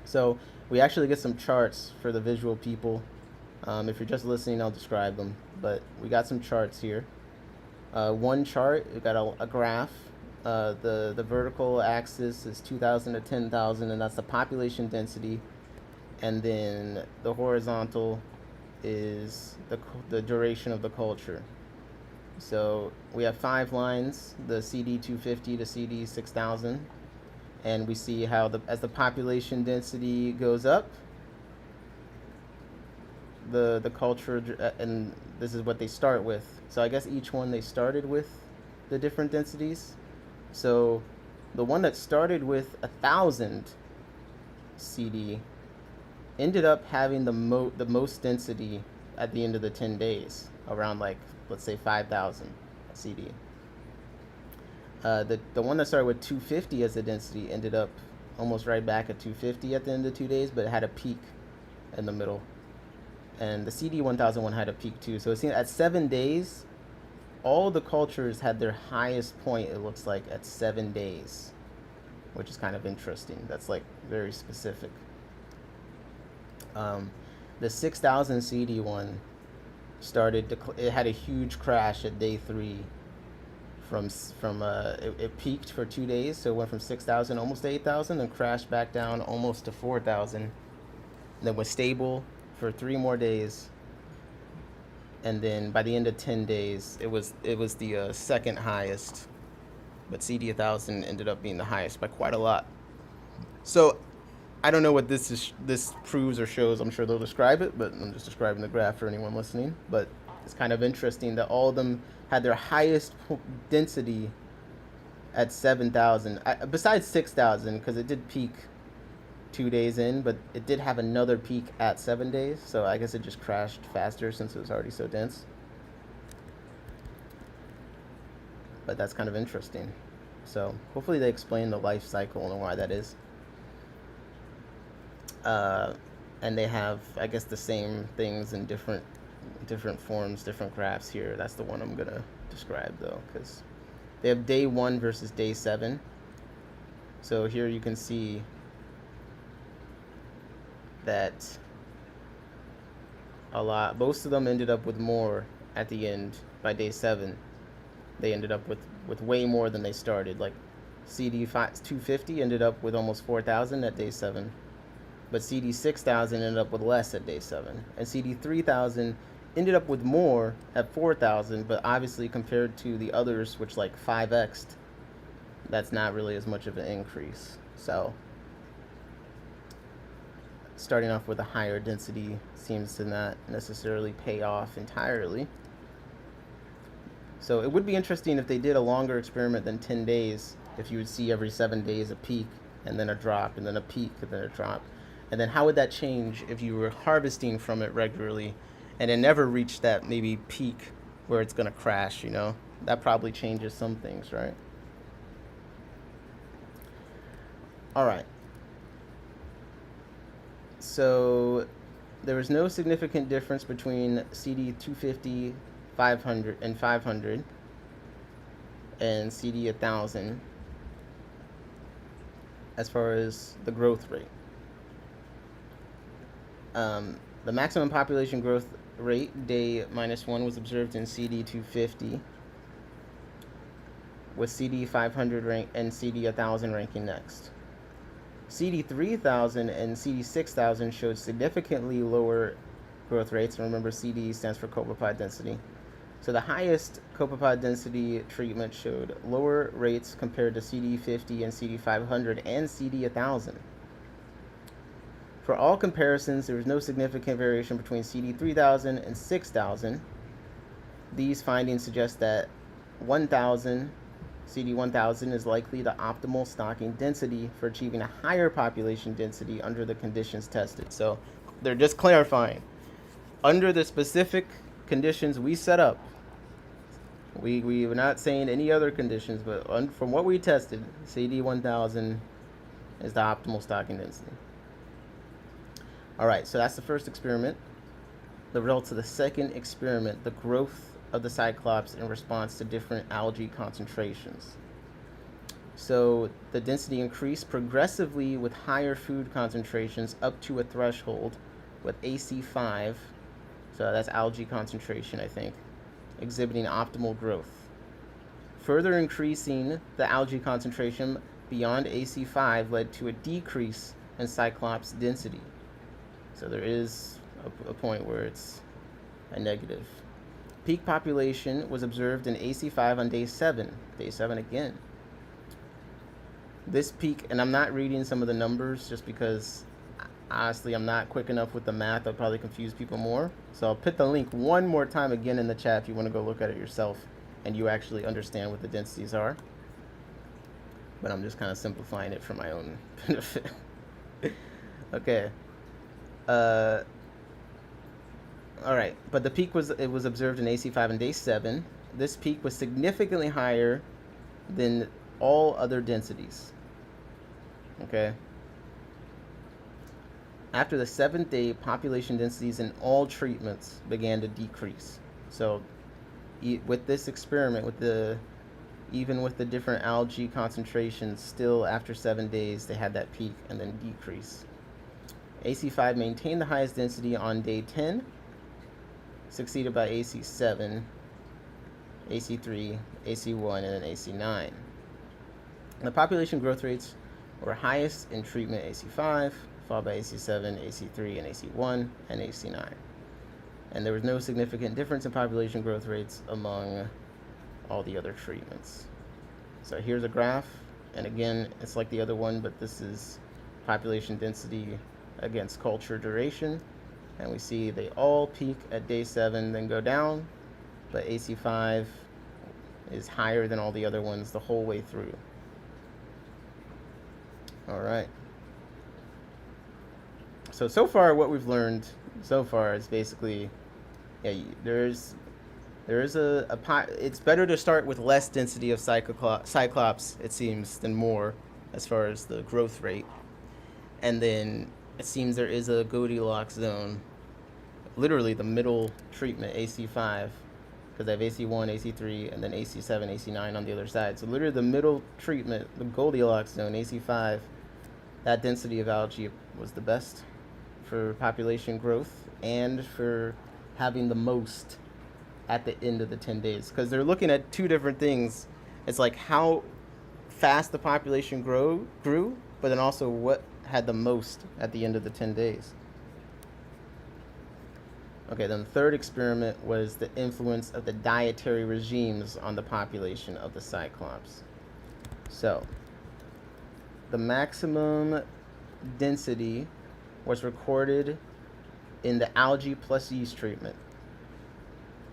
Speaker 1: So we actually get some charts for the visual people. If you're just listening, I'll describe them. But we got some charts here. One chart, we got a graph. The vertical axis is 2,000 to 10,000, and that's the population density. And then the horizontal is the duration of the culture. So we have 5 lines, the CD 250 to CD 6000, and we see how as the population density goes up, the culture, and this is what they start with. So I guess each one they started with the different densities. So the one that started with 1,000 CD ended up having the most density at the end of the 10 days, around, like, let's say 5,000 CD. The one that started with 250 as the density ended up almost right back at 250 at the end of 2 days, but it had a peak in the middle. And the CD 1001 had a peak too. So it seems at 7 days, all the cultures had their highest point, it looks like, at 7 days, which is kind of interesting. That's, like, very specific. The 6000 CD one started it had a huge crash at day 3. It peaked for 2 days, so it went from 6,000 almost to 8,000, and crashed back down almost to 4,000. Then was stable for 3 more days, and then by the end of 10 days, it was the second highest, but CD 1000 ended up being the highest by quite a lot. So I don't know what this proves or shows. I'm sure they'll describe it, but I'm just describing the graph for anyone listening. But it's kind of interesting that all of them had their highest density at 7,000, besides 6,000, because it did peak 2 days in, but it did have another peak at 7 days. So I guess it just crashed faster since it was already so dense. But that's kind of interesting. So hopefully they explain the life cycle and why that is. And they have, I guess, the same things in different forms, different graphs here. That's the one I'm gonna describe though, because they have day 1 versus day 7. So here you can see that most of them ended up with more at the end by day 7. They ended up with way more than they started. Like CD 250 ended up with almost 4,000 at day 7. But CD 6000 ended up with less at day 7. And CD 3000 ended up with more at 4,000, but obviously compared to the others, which like 5x'd, that's not really as much of an increase. So starting off with a higher density seems to not necessarily pay off entirely. So it would be interesting if they did a longer experiment than 10 days, if you would see every 7 days a peak, and then a drop, and then a peak, and then a drop. And then how would that change if you were harvesting from it regularly and it never reached that maybe peak where it's going to crash, you know? That probably changes some things, right? All right. So there was no significant difference between CD 250, 500, and 500 and CD 1000 as far as the growth rate. The maximum population growth rate, day -1, was observed in CD 250, with CD 500 and CD 1000 ranking next. CD 3000 and CD 6000 showed significantly lower growth rates. Remember, CD stands for copepod density. So the highest copepod density treatment showed lower rates compared to CD 50 and CD 500 and CD 1000. For all comparisons, there was no significant variation between CD 3000 and 6000. These findings suggest that CD 1000 is likely the optimal stocking density for achieving a higher population density under the conditions tested. So they're just clarifying. Under the specific conditions we set up, we were not saying any other conditions, but from what we tested, CD 1000 is the optimal stocking density. All right, so that's the first experiment. The results of the second experiment, the growth of the cyclops in response to different algae concentrations. So the density increased progressively with higher food concentrations up to a threshold with AC5 So that's algae concentration, I think, exhibiting optimal growth. Further increasing the algae concentration beyond AC5 led to a decrease in Cyclops density. So there is a point where it's a negative. Peak population was observed in AC5 on day 7. Day 7 again. This peak, and I'm not reading some of the numbers just because honestly I'm not quick enough with the math. I'll probably confuse people more. So I'll put the link one more time again in the chat if you want to go look at it yourself and you actually understand what the densities are. But I'm just kind of simplifying it for my own benefit. Okay. All right, but the peak was observed in AC5 on day 7. This peak was significantly higher than all other densities. Okay. After the 7th day, population densities in all treatments began to decrease. So, with this experiment, even with the different algae concentrations, still after 7 days, they had that peak and then decrease. AC5 maintained the highest density on day 10, succeeded by AC7, AC3, AC1, and then AC9. The population growth rates were highest in treatment AC5, followed by AC7, AC3, and AC1, and AC9. And there was no significant difference in population growth rates among all the other treatments. So here's a graph, and again, it's like the other one, but this is population density against culture duration. And we see they all peak at day 7, then go down, but AC5 is higher than all the other ones the whole way through. All right. So far what we've learned so far is basically, yeah, it's better to start with less density of Cyclops, it seems, than more as far as the growth rate. And then it seems there is a Goldilocks zone, literally the middle treatment, AC5, because I have AC1, AC3, and then AC7, AC9 on the other side. So literally the middle treatment, the Goldilocks zone, AC5, that density of algae was the best for population growth and for having the most at the end of the 10 days. Because they're looking at two different things. It's like how fast the population grew, but then also what had the most at the end of the 10 days. Okay, then the third experiment was the influence of the dietary regimes on the population of the Cyclops. So, the maximum density was recorded in the algae plus yeast treatment.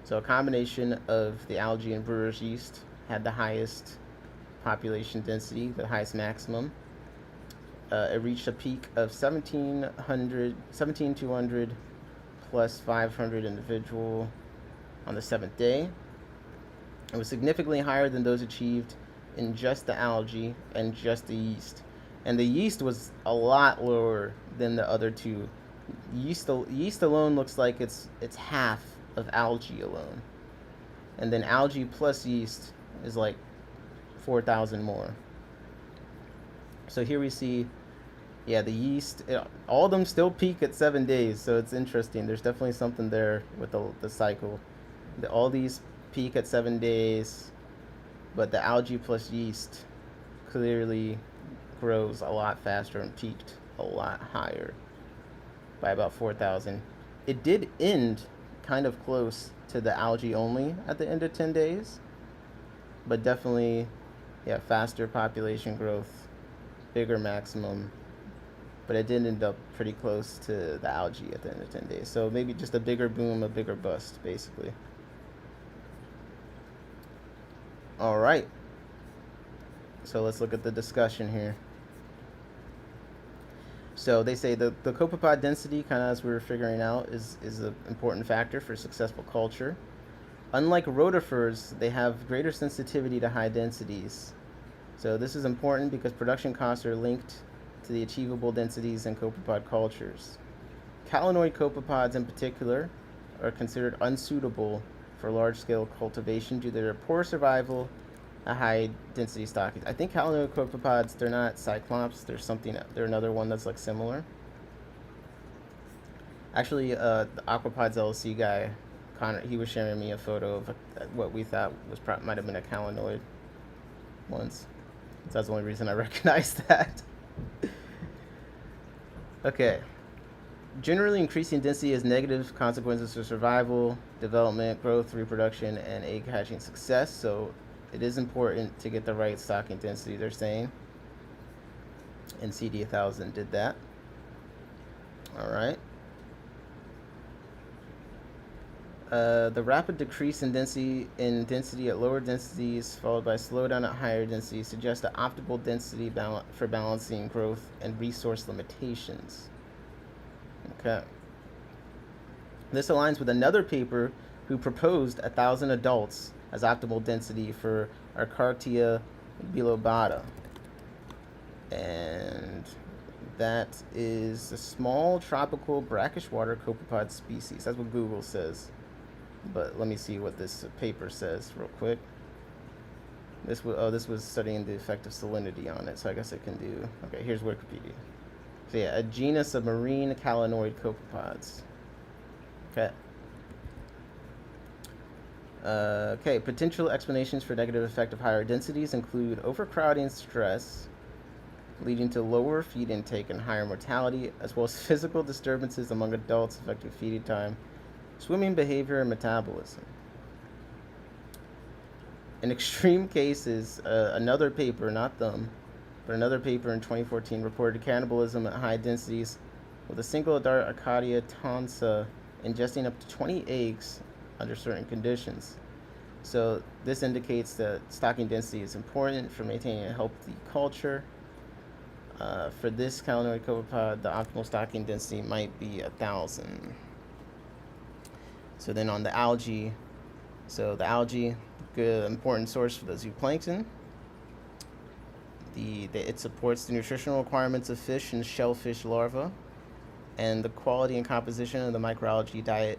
Speaker 1: So a combination of the algae and brewer's yeast had the highest population density, the highest maximum. It reached a peak of 17,200 plus 500 individual on the 7th day. It was significantly higher than those achieved in just the algae and just the yeast. And the yeast was a lot lower than the other two. Yeast alone looks like it's half of algae alone. And then algae plus yeast is like 4,000 more. So here we see, yeah, the yeast, all of them still peak at 7 days, so it's interesting. There's definitely something there with the cycle. All these peak at 7 days, but the algae plus yeast clearly grows a lot faster and peaked a lot higher by about 4,000. It did end kind of close to the algae only at the end of 10 days, but definitely, yeah, faster population growth, bigger maximum, but it did end up pretty close to the algae at the end of 10 days. So maybe just a bigger boom, a bigger bust, basically. All right. So let's look at the discussion here. So they say the copepod density, kind of as we were figuring out, is an important factor for successful culture. Unlike rotifers, they have greater sensitivity to high densities. So this is important because production costs are linked to the achievable densities in copepod cultures. Calanoid copepods in particular are considered unsuitable for large-scale cultivation due to their poor survival at high-density stockings. I think calanoid copepods, they're not Cyclops. They're another one that's like similar. Actually, the Aquapods LLC guy, Connor, he was sharing me a photo of what we thought was might have been a calanoid once. So that's the only reason I recognized that. Okay. Generally, increasing density has negative consequences for survival, development, growth, reproduction, and egg hatching success. So it is important to get the right stocking density, they're saying. And CD 1000 did that. All right. The rapid decrease in density at lower densities, followed by slowdown at higher densities, suggests the optimal density for balancing growth and resource limitations. Okay. This aligns with another paper who proposed 1,000 adults as optimal density for Arcartia bilobata. And that is a small tropical brackish water copepod species. That's what Google says. But let me see what this paper says real quick. This was studying the effect of salinity on it, so I guess it can do. Okay, here's Wikipedia. So yeah, a genus of marine calanoid copepods. Okay. Okay, potential explanations for negative effect of higher densities include overcrowding stress, leading to lower feed intake and higher mortality, as well as physical disturbances among adults affecting feeding time, swimming behavior, and metabolism. In extreme cases, another paper, not them, but another paper in 2014 reported cannibalism at high densities with a single adult Arcadia tonsa ingesting up to 20 eggs under certain conditions. So this indicates that stocking density is important for maintaining a healthy culture. For this calanoid copepod, the optimal stocking density might be 1,000. So then on the algae, the algae, good important source for the zooplankton. It supports the nutritional requirements of fish and shellfish larvae, and the quality and composition of the microalgae diet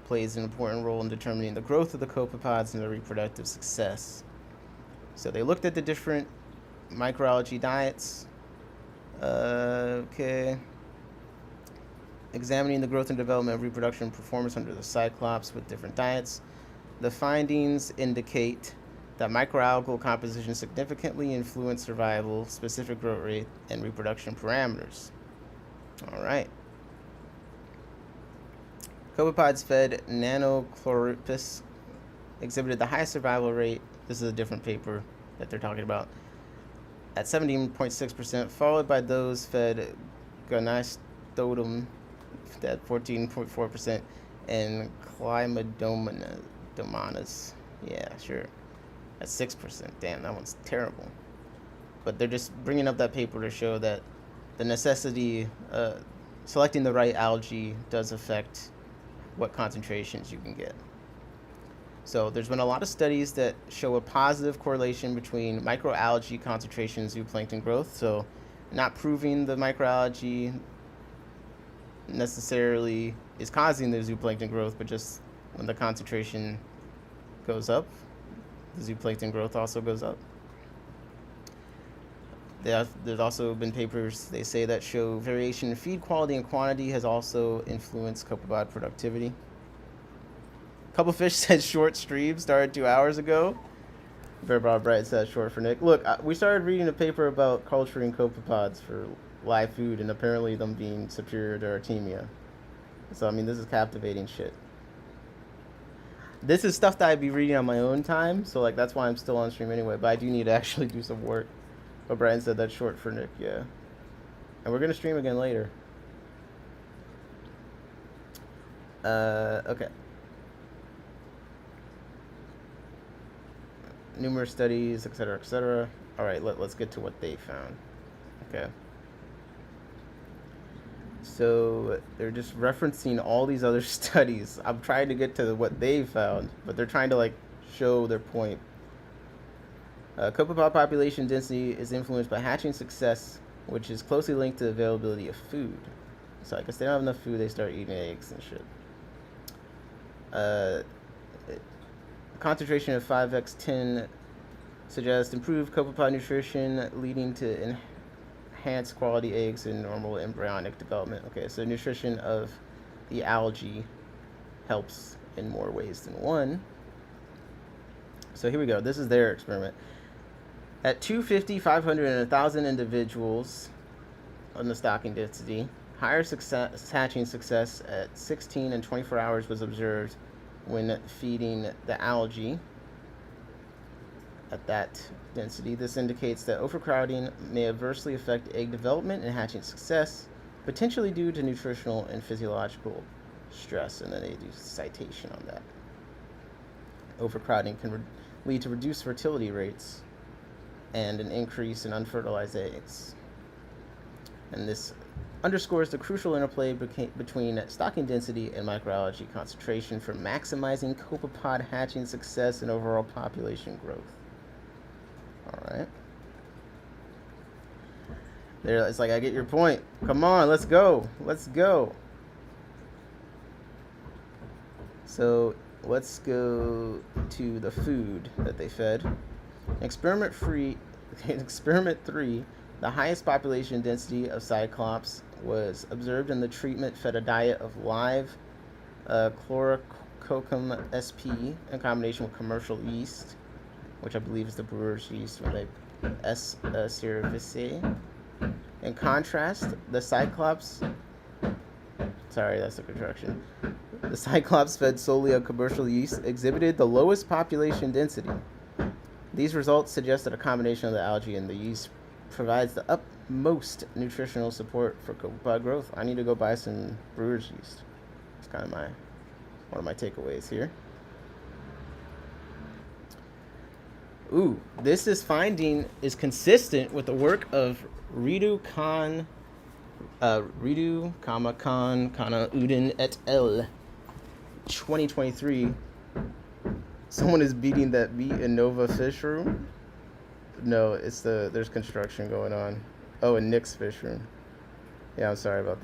Speaker 1: plays an important role in determining the growth of the copepods and their reproductive success. So they looked at the different microalgae diets. Okay. Examining the growth and development of reproduction performance under the Cyclops with different diets. The findings indicate that microalgal composition significantly influence survival, specific growth rate, and reproduction parameters. All right. Copepods fed Nanochloropus exhibited the highest survival rate. This is a different paper that they're talking about. At 17.6%, followed by those fed Gonastotum at 14.4%, and Climadomonas, yeah, sure, at 6%. Damn, that one's terrible. But they're just bringing up that paper to show that the necessity, selecting the right algae does affect what concentrations you can get. So there's been a lot of studies that show a positive correlation between microalgae concentration and zooplankton growth. So not proving the microalgae necessarily is causing the zooplankton growth, but just when the concentration goes up, the zooplankton growth also goes up. There's also been papers, they say, that show variation in feed quality and quantity has also influenced copepod productivity. A couple fish said short stream started 2 hours ago. Very Bob Bright said short for Nick. Look, we started reading a paper about culturing copepods for live food and apparently them being superior to Artemia. So, I mean, this is captivating shit. This is stuff that I'd be reading on my own time, so, like, that's why I'm still on stream anyway, but I do need to actually do some work. But Brian said that's short for Nick, yeah. And we're going to stream again later. Okay. Numerous studies, etc., etc. All right, let's get to what they found. Okay. So they're just referencing all these other studies. I'm trying to get to what they found, but they're trying to like show their point. Copepod population density is influenced by hatching success, which is closely linked to the availability of food. So I guess they don't have enough food, they start eating eggs and shit. Concentration of 5x10 suggests improved copepod nutrition, leading to enhanced quality eggs and normal embryonic development. Okay, so nutrition of the algae helps in more ways than one. So here we go. This is their experiment. At 250, 500, and 1,000 individuals on the stocking density, higher hatching success at 16 and 24 hours was observed when feeding the algae at that density. This indicates that overcrowding may adversely affect egg development and hatching success, potentially due to nutritional and physiological stress. And then they do citation on that. Overcrowding can lead to reduced fertility rates and an increase in unfertilized eggs. And this underscores the crucial interplay between stocking density and microalgae concentration for maximizing copepod hatching success and overall population growth. All right. There, it's like, I get your point. Come on, let's go. Let's go. So let's go to the food that they fed. Experiment 3, the highest population density of Cyclops was observed in the treatment fed a diet of live chlorococcum sp in combination with commercial yeast, which I believe is the brewer's yeast when they S. cerevisiae. In contrast, the Cyclops, sorry, that's the contraction. The Cyclops fed solely on commercial yeast exhibited the lowest population density. These results suggest that a combination of the algae and the yeast provides the utmost nutritional support for copepod growth. I need to go buy some brewer's yeast. It's kind of one of my takeaways here. Ooh, this finding is consistent with the work of Ridu, Udin et al. 2023. Someone is beating that meat in Nova Fish Room. No, there's construction going on. Oh, in Nick's Fish Room. Yeah, I'm sorry about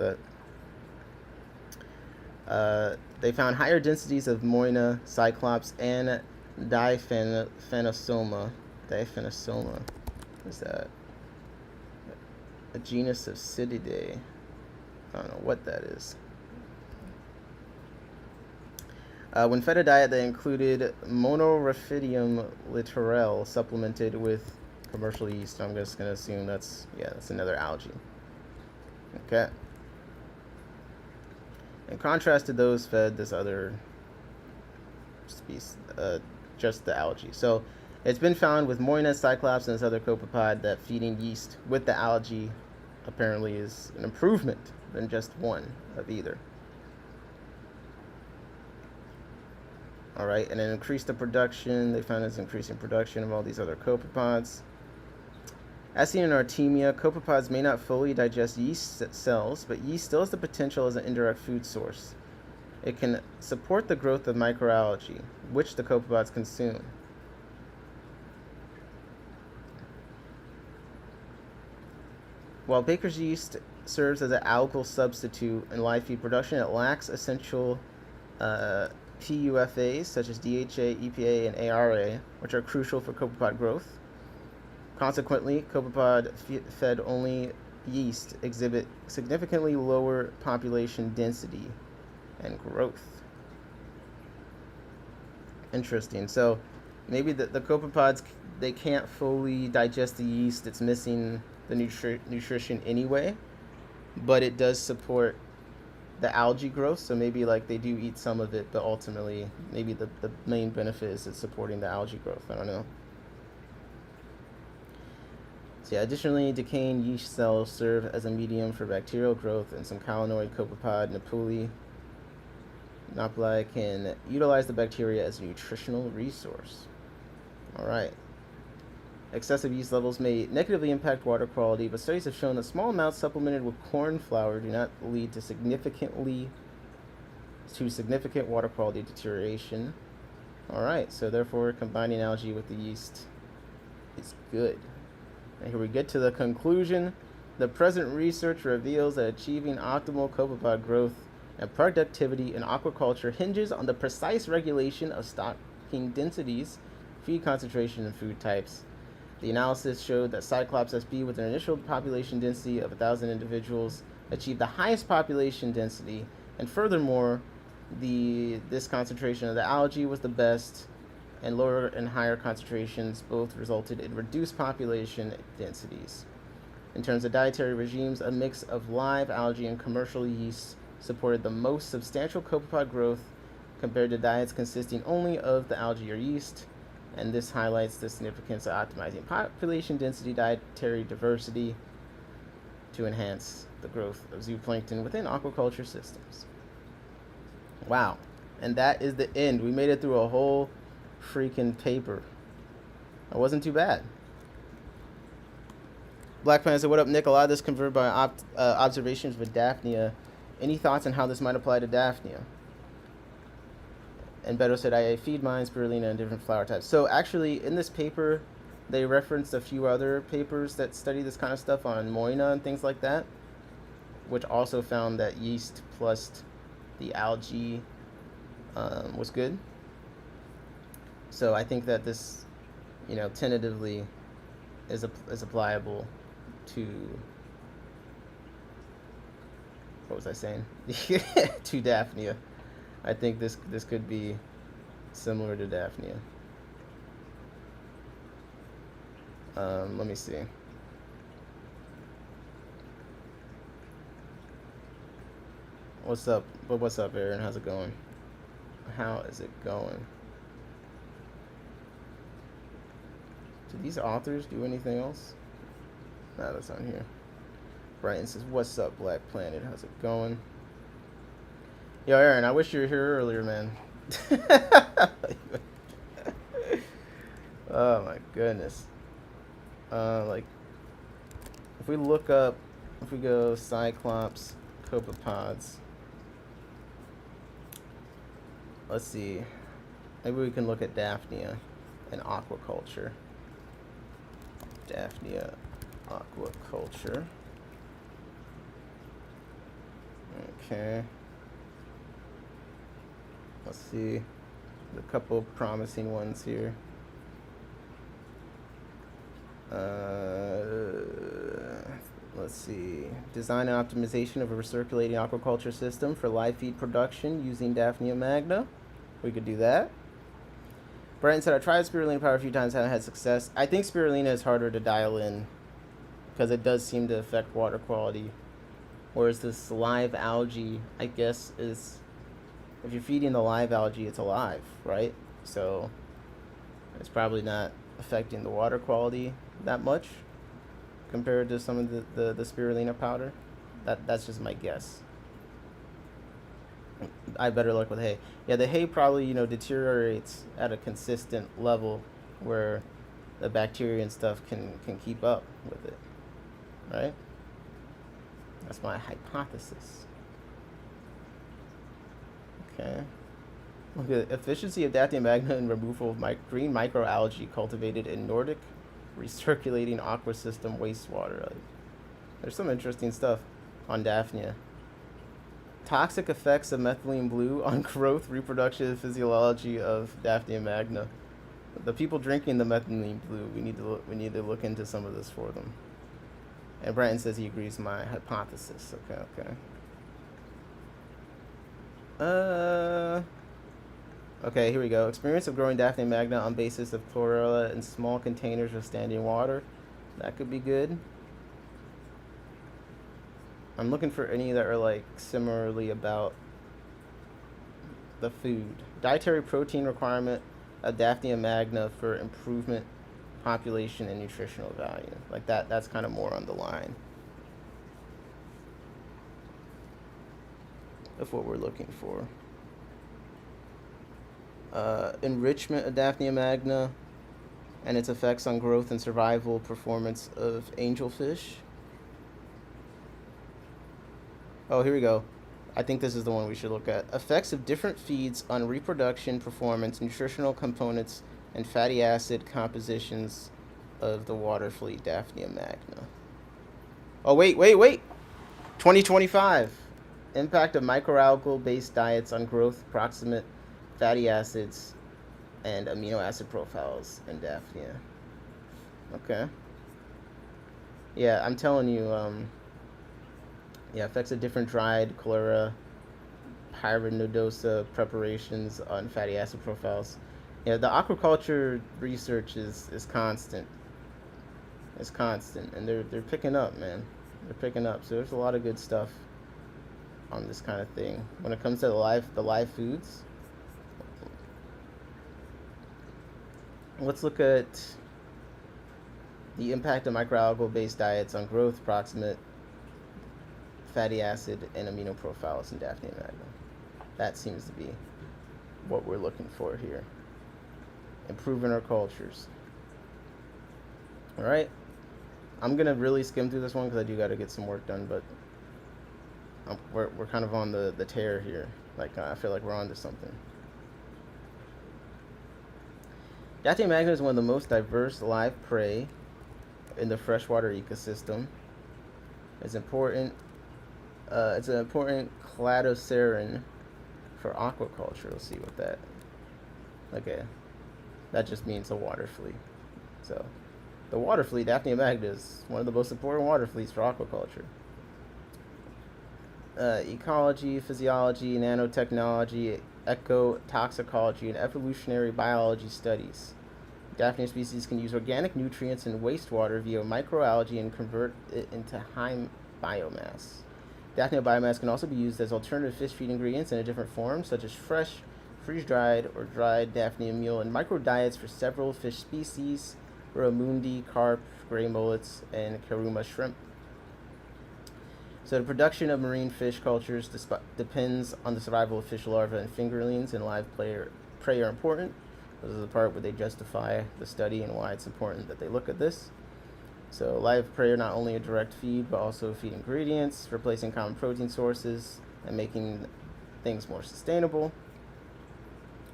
Speaker 1: that. They found higher densities of Moina, Cyclops, and Diphanosoma. Diphanosoma. What's that? A genus of Cetidae. I don't know what that is. When fed a diet that included Monoraphidium littorale supplemented with commercial yeast, I'm just going to assume that's another algae. Okay. In contrast to those fed this other species, just the algae. So it's been found with Moina, Cyclops, and this other copepod that feeding yeast with the algae apparently is an improvement than just one of either. All right, and then increase the production. They found this increasing production of all these other copepods. As seen in Artemia, copepods may not fully digest yeast cells, but yeast still has the potential as an indirect food source. It can support the growth of microalgae, which the copepods consume. While baker's yeast serves as an algal substitute in live feed production, it lacks essential PUFAs such as DHA, EPA, and ARA, which are crucial for copepod growth. Consequently, copepod-fed only yeast exhibit significantly lower population density and growth. Interesting. So maybe the copepods, they can't fully digest the yeast. It's missing the nutrition anyway, but it does support the algae growth. So maybe like they do eat some of it, but ultimately maybe the main benefit is it's supporting the algae growth. I don't know. So yeah, additionally, decaying yeast cells serve as a medium for bacterial growth, and some collonoid copepod Napuli can utilize the bacteria as a nutritional resource. All right. Excessive yeast levels may negatively impact water quality, but studies have shown that small amounts supplemented with corn flour do not lead to significant water quality deterioration. All right, so therefore combining algae with the yeast is good. And here we get to the conclusion. The present research reveals that achieving optimal copepod growth and productivity in aquaculture hinges on the precise regulation of stocking densities, feed concentration, and food types. The analysis showed that Cyclops sp with an initial population density of 1,000 individuals achieved the highest population density And furthermore, this concentration of the algae was the best, and lower and higher concentrations both resulted in reduced population densities. In terms of dietary regimes, a mix of live algae and commercial yeast supported the most substantial copepod growth compared to diets consisting only of the algae or yeast, and this highlights the significance of optimizing population density, dietary diversity to enhance the growth of zooplankton within aquaculture systems. Wow. And that is the end. We made it through a whole freaking paper. It wasn't too bad. Black Planet said, "What up, Nick? A lot of this converted by observations with Daphnia. Any thoughts on how this might apply to Daphnia?" And Beto said, "I feed mine spirulina and different flower types." So actually, in this paper, they referenced a few other papers that study this kind of stuff on Moina and things like that, which also found that yeast plus the algae was good. So I think that this, tentatively is applicable to, what was I saying? To Daphnia. I think this could be similar to Daphnia. Let me see. What's up? What's up, Aaron? How's it going? How is it going? Do these authors do anything else? Nah, that's on here. Brighton says, "What's up, Black Planet? How's it going?" Yo, Aaron, I wish you were here earlier, man. Oh my goodness. If we go Cyclops copepods. Let's see. Maybe we can look at Daphnia and aquaculture. Daphnia aquaculture. Okay. Let's see. There's a couple promising ones here. Let's see. Design and optimization of a recirculating aquaculture system for live feed production using Daphnia magna. We could do that. Brighton said, "I tried spirulina powder a few times, haven't had success." I think spirulina is harder to dial in because it does seem to affect water quality. Whereas this live algae, I guess, is, if you're feeding the live algae, it's alive, right? So it's probably not affecting the water quality that much compared to some of the spirulina powder. That's just my guess. I have better luck with hay. Yeah, the hay probably, deteriorates at a consistent level where the bacteria and stuff can keep up with it, right? That's my hypothesis. Okay. Look at efficiency of Daphnia magna and removal of green microalgae cultivated in Nordic recirculating aqua system wastewater. There's some interesting stuff on Daphnia. Toxic effects of methylene blue on growth, reproduction, and physiology of Daphnia magna. The people drinking the methylene blue, we need to look into some of this for them. And Brighton says he agrees with my hypothesis. Okay. Okay, here we go. Experience of growing Daphnia magna on basis of chlorella in small containers of standing water. That could be good. I'm looking for any that are similarly about the food. Dietary protein requirement of Daphnia magna for improvement, population, and nutritional value. That's kind of more on the line of what we're looking for. Enrichment of Daphnia magna and its effects on growth and survival performance of angelfish. Oh, here we go. I think this is the one we should look at. Effects of different feeds on reproduction, performance, nutritional components, and fatty acid compositions of the water fleet Daphnia magna. Oh, wait. 2025. Impact of microalgal-based diets on growth, proximate fatty acids, and amino acid profiles in Daphnia. Okay. Yeah, I'm telling you, effects of different dried chlorella pyronodosa preparations on fatty acid profiles. Yeah, the aquaculture research is constant. It's constant, and they're picking up, man. They're picking up. So there's a lot of good stuff on this kind of thing. When it comes to the live foods, let's look at the impact of microalgal-based diets on growth, proximate fatty acid, and amino profiles in Daphnia magna. That seems to be what we're looking for here. Improving our cultures. All right. I'm gonna really skim through this one because I do got to get some work done, but we're kind of on the tear here. Like I feel like we're onto something. Daphnia magna is one of the most diverse live prey in the freshwater ecosystem. It's important. It's an important cladoceran for aquaculture. Let's see what that. Okay, that just means a water flea. So, the water flea, Daphnia magna, is one of the most important water fleas for aquaculture. Ecology, physiology, nanotechnology, ecotoxicology, and evolutionary biology studies. Daphnia species can use organic nutrients in wastewater via microalgae and convert it into high biomass. Daphnia biomass can also be used as alternative fish feed ingredients in a different form, such as fresh, freeze-dried, or dried Daphnia meal, and micro-diets for several fish species, barramundi, carp, gray mullets, and karuma shrimp. So the production of marine fish cultures depends on the survival of fish larvae, and fingerlings and live prey are important. This is the part where they justify the study and why it's important that they look at this. So live prey are not only a direct feed, but also feed ingredients, replacing common protein sources and making things more sustainable.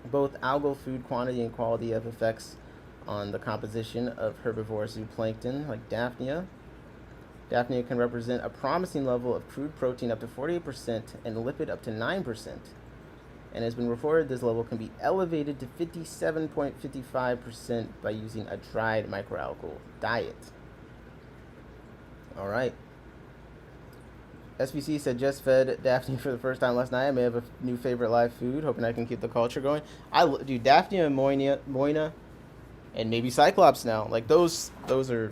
Speaker 1: Both algal food quantity and quality have effects on the composition of herbivorous zooplankton like Daphnia. Daphnia can represent a promising level of crude protein up to 48% and lipid up to 9%. And has been reported this level can be elevated to 57.55% by using a dried microalgal diet. All right. SBC said, just fed Daphnia for the first time last night. I may have a new favorite live food, hoping I can keep the culture going. Do Daphnia and Moina, and maybe Cyclops now. Like those are.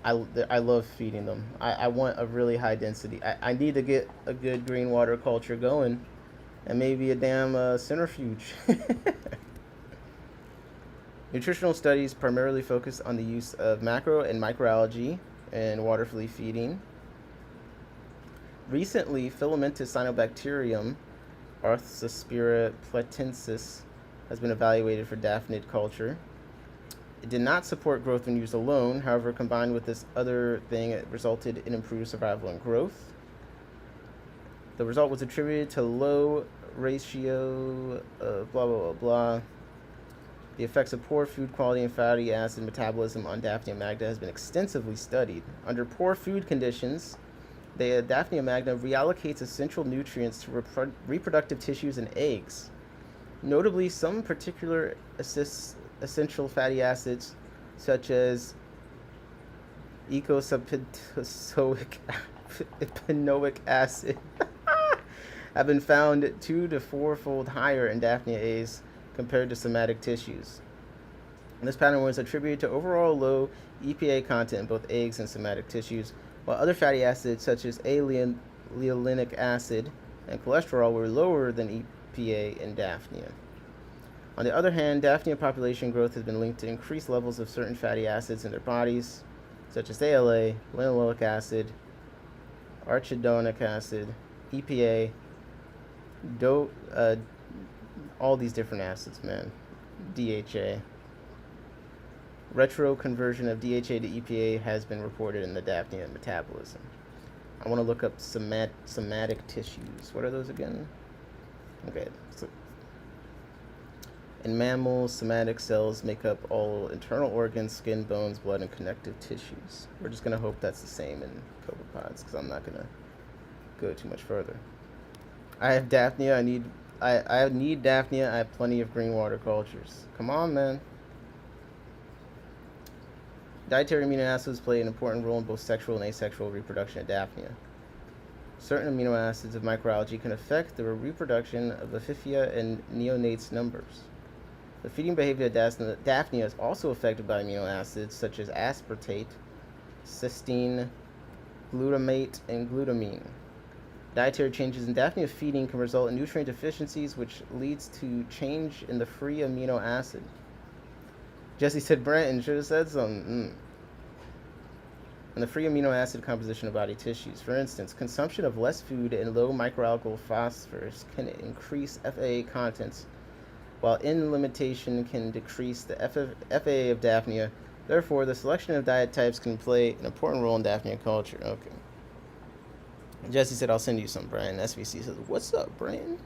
Speaker 1: I love feeding them. I want a really high density. I need to get a good green water culture going, and maybe a damn centrifuge. Nutritional studies primarily focus on the use of macro and microalgae in water flea feeding. Recently, filamentous cyanobacterium, Arthrospira platensis, has been evaluated for daphnid culture. It did not support growth when used alone. However, combined with this other thing, it resulted in improved survival and growth. The result was attributed to low ratio of blah, blah, blah, blah. The effects of poor food quality and fatty acid metabolism on Daphnia magna has been extensively studied. Under poor food conditions, the Daphnia magna reallocates essential nutrients to reproductive tissues and eggs. Notably, some particular essential fatty acids, such as eicosapentaenoic acid, have been found 2 to 4-fold higher in Daphnia A's compared to somatic tissues. And this pattern was attributed to overall low EPA content in both eggs and somatic tissues, while other fatty acids such as A-leolinic acid and cholesterol were lower than EPA in Daphnia. On the other hand, Daphnia population growth has been linked to increased levels of certain fatty acids in their bodies, such as ALA, linoleic acid, arachidonic acid, EPA, all these different acids, man. DHA. Retroconversion of DHA to EPA has been reported in the Daphnia metabolism. I want to look up somatic tissues. What are those again? Okay. So in mammals, somatic cells make up all internal organs, skin, bones, blood, and connective tissues. We're just going to hope that's the same in copepods, because I'm not going to go too much further. I have Daphnia. I need Daphnia. I have plenty of green water cultures. Come on, man. Dietary amino acids play an important role in both sexual and asexual reproduction of Daphnia. Certain amino acids of microalgae can affect the reproduction of Aphyphia and neonates numbers. The feeding behavior of Daphnia is also affected by amino acids such as aspartate, cysteine, glutamate, and glutamine. Dietary changes in Daphnia feeding can result in nutrient deficiencies, which leads to change in the free amino acid. Jesse said, Brenton should have said something. And the free amino acid composition of body tissues. For instance, consumption of less food and low microalgal phosphorus can increase FAA contents, while in limitation can decrease the FAA of Daphnia. Therefore, the selection of diet types can play an important role in Daphnia culture. Okay. Jesse said, I'll send you some, Brian. SVC says, what's up, Brian?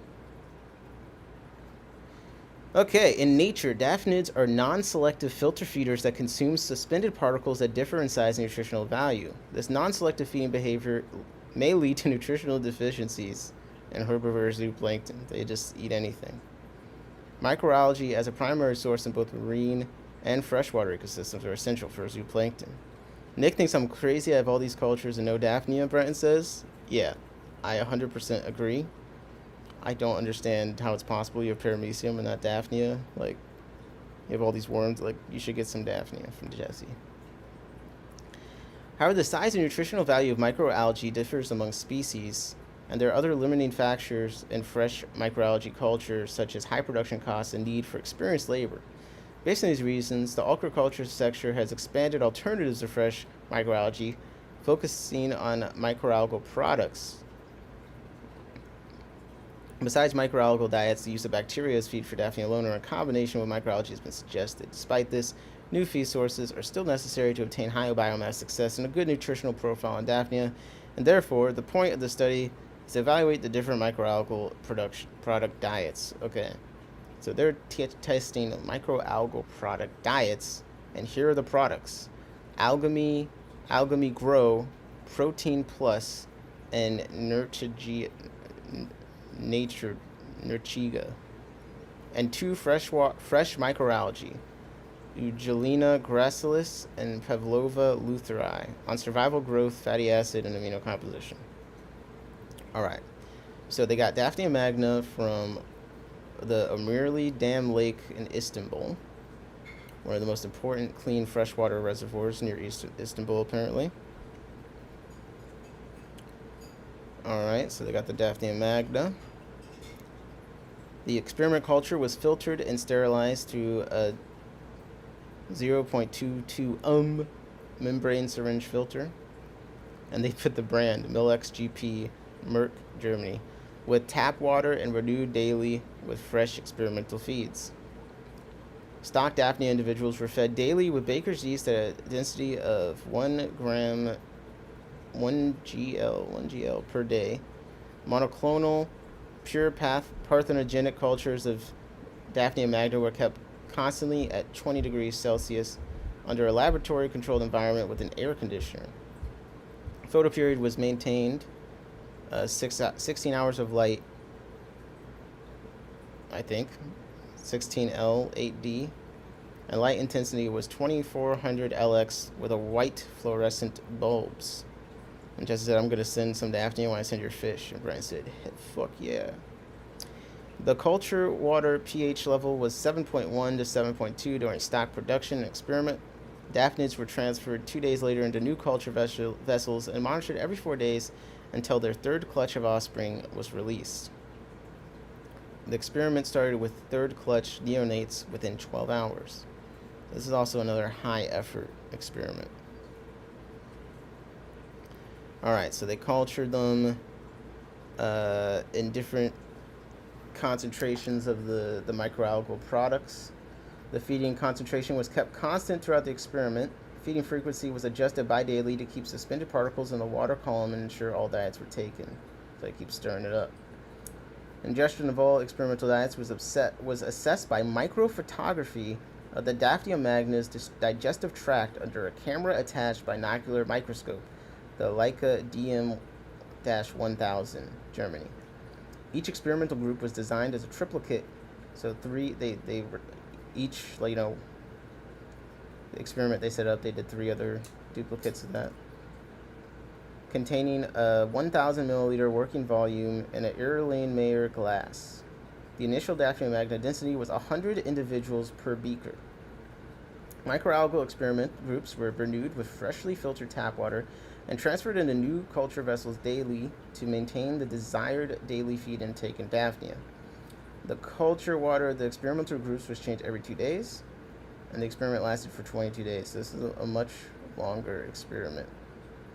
Speaker 1: Okay, in nature, daphnids are non-selective filter feeders that consume suspended particles that differ in size and nutritional value. This non-selective feeding behavior may lead to nutritional deficiencies in herbivorous zooplankton. They just eat anything. Microalgae as a primary source in both marine and freshwater ecosystems are essential for zooplankton. Nick thinks I'm crazy. I have all these cultures and no Daphnia, Brenton says. Yeah, I 100% agree. I don't understand how it's possible you have paramecium and not Daphnia. Like, you have all these worms. Like, you should get some Daphnia from Jesse. However, the size and nutritional value of microalgae differs among species, and there are other limiting factors in fresh microalgae culture, such as high production costs and need for experienced labor. Based on these reasons, the aquaculture sector has expanded alternatives to fresh microalgae, focusing on microalgal products. Besides microalgal diets, the use of bacteria as feed for Daphnia alone or in combination with microalgae has been suggested. Despite this, new feed sources are still necessary to obtain high biomass success and a good nutritional profile on Daphnia, and therefore, the point of the study is to evaluate the different microalgal product diets. Okay, so they're testing microalgal product diets, and here are the products: Algamy Grow, Protein Plus, and Nurchiga, and two fresh microalgae, Eugelina gracilis and Pavlova lutheri, on survival growth, fatty acid, and amino composition. All right, so they got Daphnia magna from the Amirli Dam Lake in Istanbul, one of the most important clean freshwater reservoirs near Istanbul, apparently. All right, so they got the Daphnia magna. The experiment culture was filtered and sterilized through a 0.22 membrane syringe filter, and they put the brand MilXGP, Merck, Germany, with tap water and renewed daily with fresh experimental feeds. Stock Daphnia individuals were fed daily with baker's yeast at a density of 1 GL per day. Monoclonal, pure parthenogenic cultures of Daphnia magna were kept constantly at 20 degrees Celsius under a laboratory-controlled environment with an air conditioner. Photoperiod was maintained, 16 hours of light, I think, 16L 8D, and light intensity was 2400 LX with a white fluorescent bulbs. And Jesse said, I'm going to send some Daphnia when I send your fish. And Brian said, fuck yeah. The culture water pH level was 7.1 to 7.2 during stock production and experiment. Daphnids were transferred 2 days later into new culture vessels and monitored every 4 days until their third clutch of offspring was released. The experiment started with third clutch neonates within 12 hours. This is also another high effort experiment. All right, so they cultured them in different concentrations of the microalgal products. The feeding concentration was kept constant throughout the experiment. Feeding frequency was adjusted bidaily to keep suspended particles in the water column and ensure all diets were taken. So they keep stirring it up. Ingestion of all experimental diets was assessed by microphotography of the Daphnia magna's digestive tract under a camera-attached binocular microscope, the Leica DM-1000, Germany. Each experimental group was designed as a triplicate, so they were each, the experiment they set up, they did 3 other duplicates of that. containing a 1,000 milliliter working volume in an Erlenmeyer glass. The initial Daphnia magna density was 100 individuals per beaker. Microalgal experiment groups were renewed with freshly filtered tap water and transferred into new culture vessels daily to maintain the desired daily feed intake in Daphnia. The culture water of the experimental groups was changed every 2 days, and the experiment lasted for 22 days. So this is a much longer experiment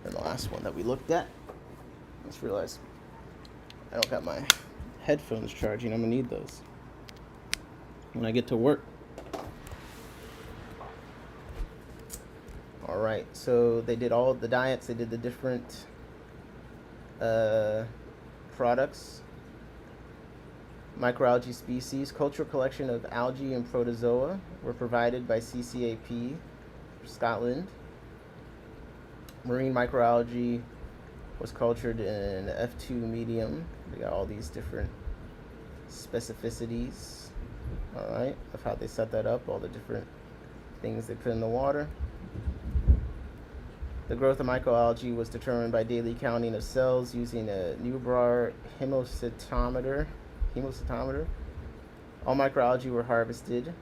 Speaker 1: than the last one that we looked at. I just realized I don't got my headphones charging. I'm gonna need those when I get to work. All right, so they did all of the diets. They did the different products. Microalgae species, cultural collection of algae and protozoa were provided by CCAP Scotland. Marine microalgae was cultured in F2 medium. They got all these different specificities, all right, of how they set that up, all the different things they put in the water. The growth of microalgae was determined by daily counting of cells using a Neubauer hemocytometer. All microalgae were harvested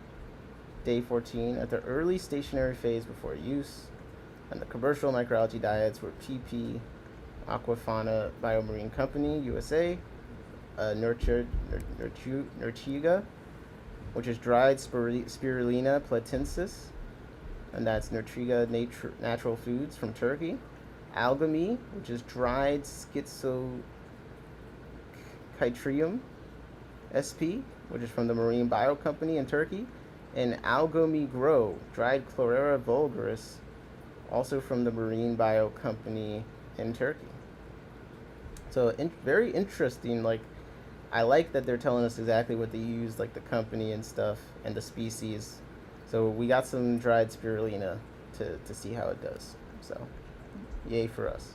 Speaker 1: day 14 at the early stationary phase before use, and the commercial microalgae diets were PP Aquafauna Biomarine Company, USA, Nurchiga, which is dried Spirulina platensis, and that's Nurchiga Natural Foods from Turkey. Algamy, which is dried Schizochitrium SP, which is from the Marine Bio Company in Turkey. And Algamy Grow, dried Chlorella vulgaris, also from the Marine Bio Company in Turkey. So very interesting. Like, I like that they're telling us exactly what they use, like the company and stuff, and the species. So we got some dried spirulina to see how it does. So, yay for us.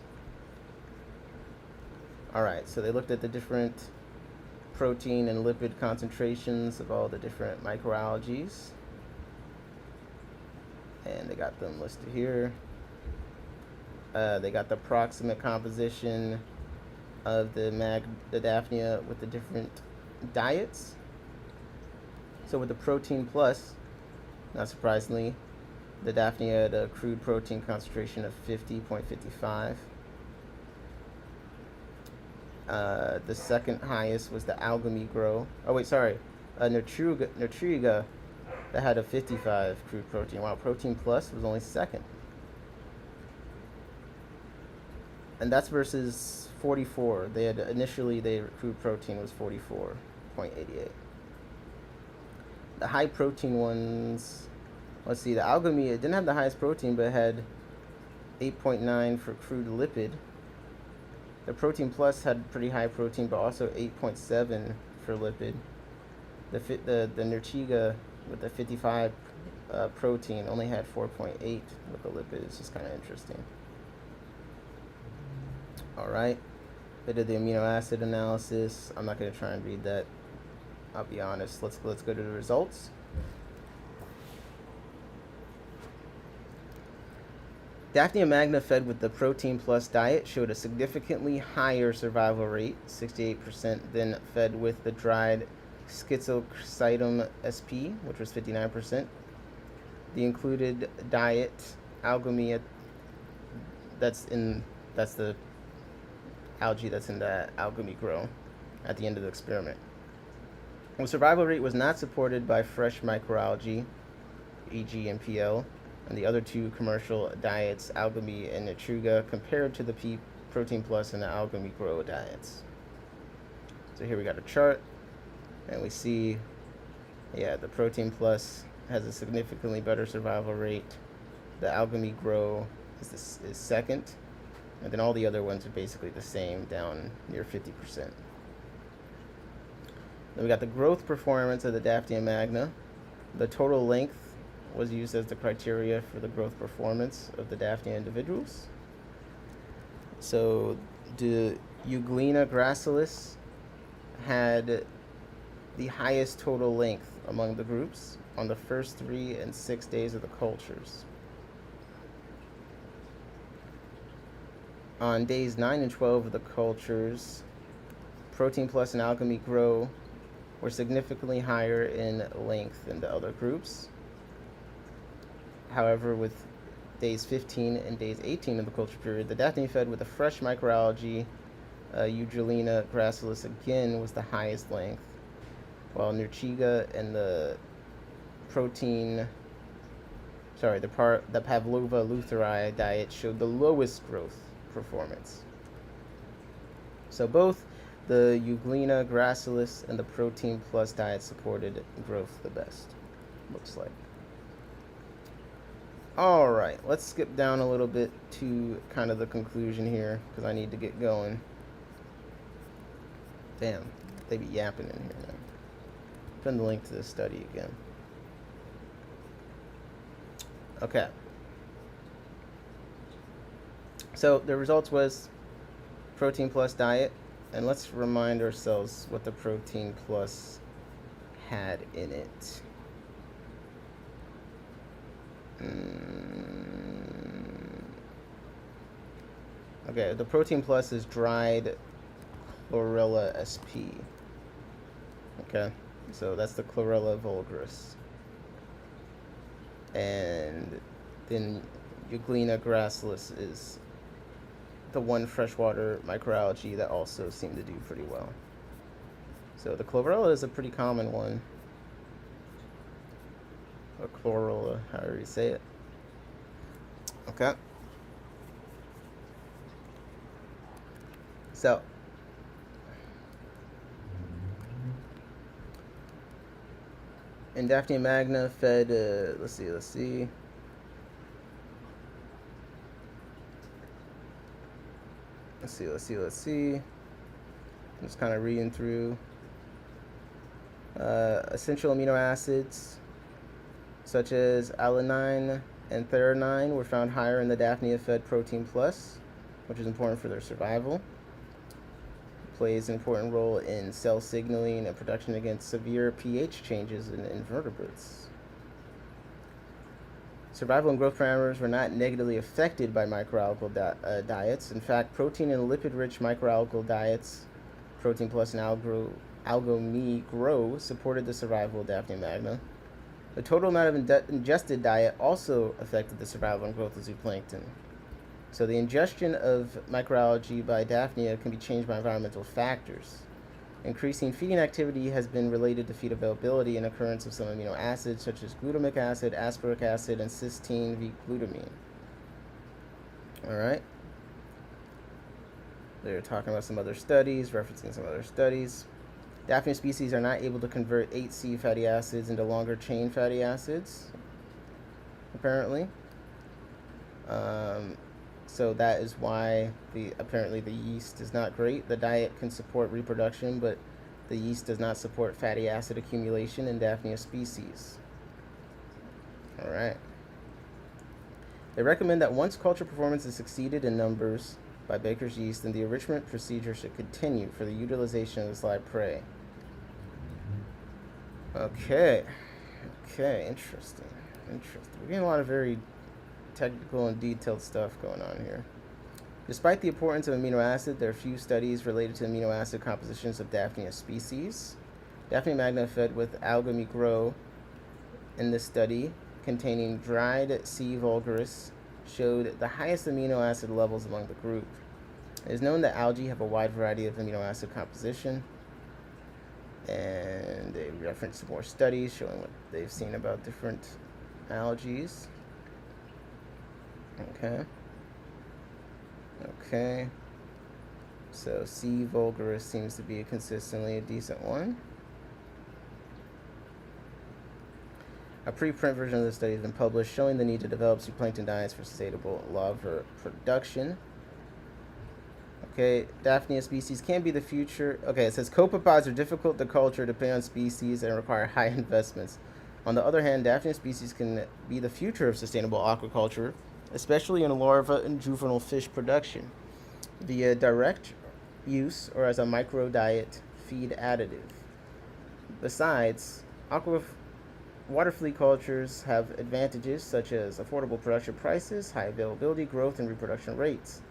Speaker 1: All right, so they looked at the different protein and lipid concentrations of all the different microalgaes, and they got them listed here. They got the approximate composition of the Daphnia with the different diets. So with the protein plus, not surprisingly, the Daphnia had a crude protein concentration of 50.55. The second highest was the Algamy Grow. Nurchiga that had a 55 crude protein, while Protein Plus was only second. And that's versus 44. Their crude protein was 44.88. The high protein ones, let's see, the Algamy, it didn't have the highest protein, but it had 8.9 for crude lipid. The Protein Plus had pretty high protein, but also 8.7 for lipid. The Nurchiga with the 55 protein only had 4.8 with the lipid. It's just kind of interesting. All right, they did the amino acid analysis. I'm not going to try and read that. I'll be honest. Let's go to the results. Daphnia magna fed with the Protein Plus diet showed a significantly higher survival rate, 68%, than fed with the dried Schizochitrium SP, which was 59%. The included diet, Algamy, that's the algae that's in the Algamy Grow at the end of the experiment. The survival rate was not supported by fresh microalgae, e.g. NPL, and the other two commercial diets, Algamy and Nurchiga, compared to the Protein Plus and the Algamy Grow diets. So here we got a chart, and we see, the Protein Plus has a significantly better survival rate. The Algamy Grow is second, and then all the other ones are basically the same, down near 50%. Then we got the growth performance of the Daphnia magna. The total length was used as the criteria for the growth performance of the Daphnia individuals. So the Euglena gracilis had the highest total length among the groups on the first 3 and 6 days of the cultures. On days 9 and 12 of the cultures, protein plus and algae meat grow were significantly higher in length than the other groups. However, with days 15 and days 18 of the culture period, the Daphne fed with a fresh microalgae, Euglena gracilis again was the highest length, while Nurchiga and the Pavlova lutheri diet showed the lowest growth performance. So both the Euglena gracilis and the protein plus diet supported growth the best, looks like. All right, let's skip down a little bit to kind of the conclusion here because I need to get going. Damn, they be yapping in here, man. Put the link to this study again. Okay. So the results was protein plus diet, and let's remind ourselves what the protein plus had in it. Okay, the protein plus is dried chlorella sp. Okay, so that's the chlorella vulgaris. And then Euglena gracilis is the one freshwater microalgae that also seemed to do pretty well. So the chlorella is a pretty common one. Or chlorella, however you say it. Okay. So and Daphne magna fed, let's see. I'm just kind of reading through. Essential amino acids such as alanine and threonine were found higher in the Daphnia-fed protein plus, which is important for their survival. It plays an important role in cell signaling and protection against severe pH changes in invertebrates. Survival and growth parameters were not negatively affected by microalgal diets. In fact, protein and lipid-rich microalgal diets, protein plus and algo grow, supported the survival of Daphnia magna. The total amount of ingested diet also affected the survival and growth of zooplankton. So the ingestion of microalgae by Daphnia can be changed by environmental factors. Increasing feeding activity has been related to feed availability and occurrence of some amino acids such as glutamic acid, aspartic acid, and cysteine V-glutamine. All right. They're talking about some other studies, referencing some other studies. Daphnia species are not able to convert 8C fatty acids into longer chain fatty acids, apparently. So that is why apparently the yeast is not great. The diet can support reproduction, but the yeast does not support fatty acid accumulation in Daphnia species. All right. They recommend that once culture performance is exceeded in numbers by Baker's yeast, then the enrichment procedure should continue for the utilization of this live prey. Okay, interesting. We're getting a lot of very technical and detailed stuff going on here. Despite the importance of amino acid, there are few studies related to amino acid compositions of Daphnia species. Daphnia magna fed with alga micro in this study, containing dried C. vulgaris, showed the highest amino acid levels among the group. It is known that algae have a wide variety of amino acid composition, and they reference more studies showing what they've seen about different algae. Okay. So C. vulgaris seems to be consistently a decent one. A preprint version of the study has been published showing the need to develop zooplankton diets for sustainable larval production. Okay, Daphnia species can be the future. Okay, it says copepods are difficult to culture depending on species and require high investments. On the other hand, Daphnia species can be the future of sustainable aquaculture, especially in larva and juvenile fish production, via direct use or as a micro-diet feed additive. Besides, water flea cultures have advantages such as affordable production prices, high availability, growth, and reproduction rates.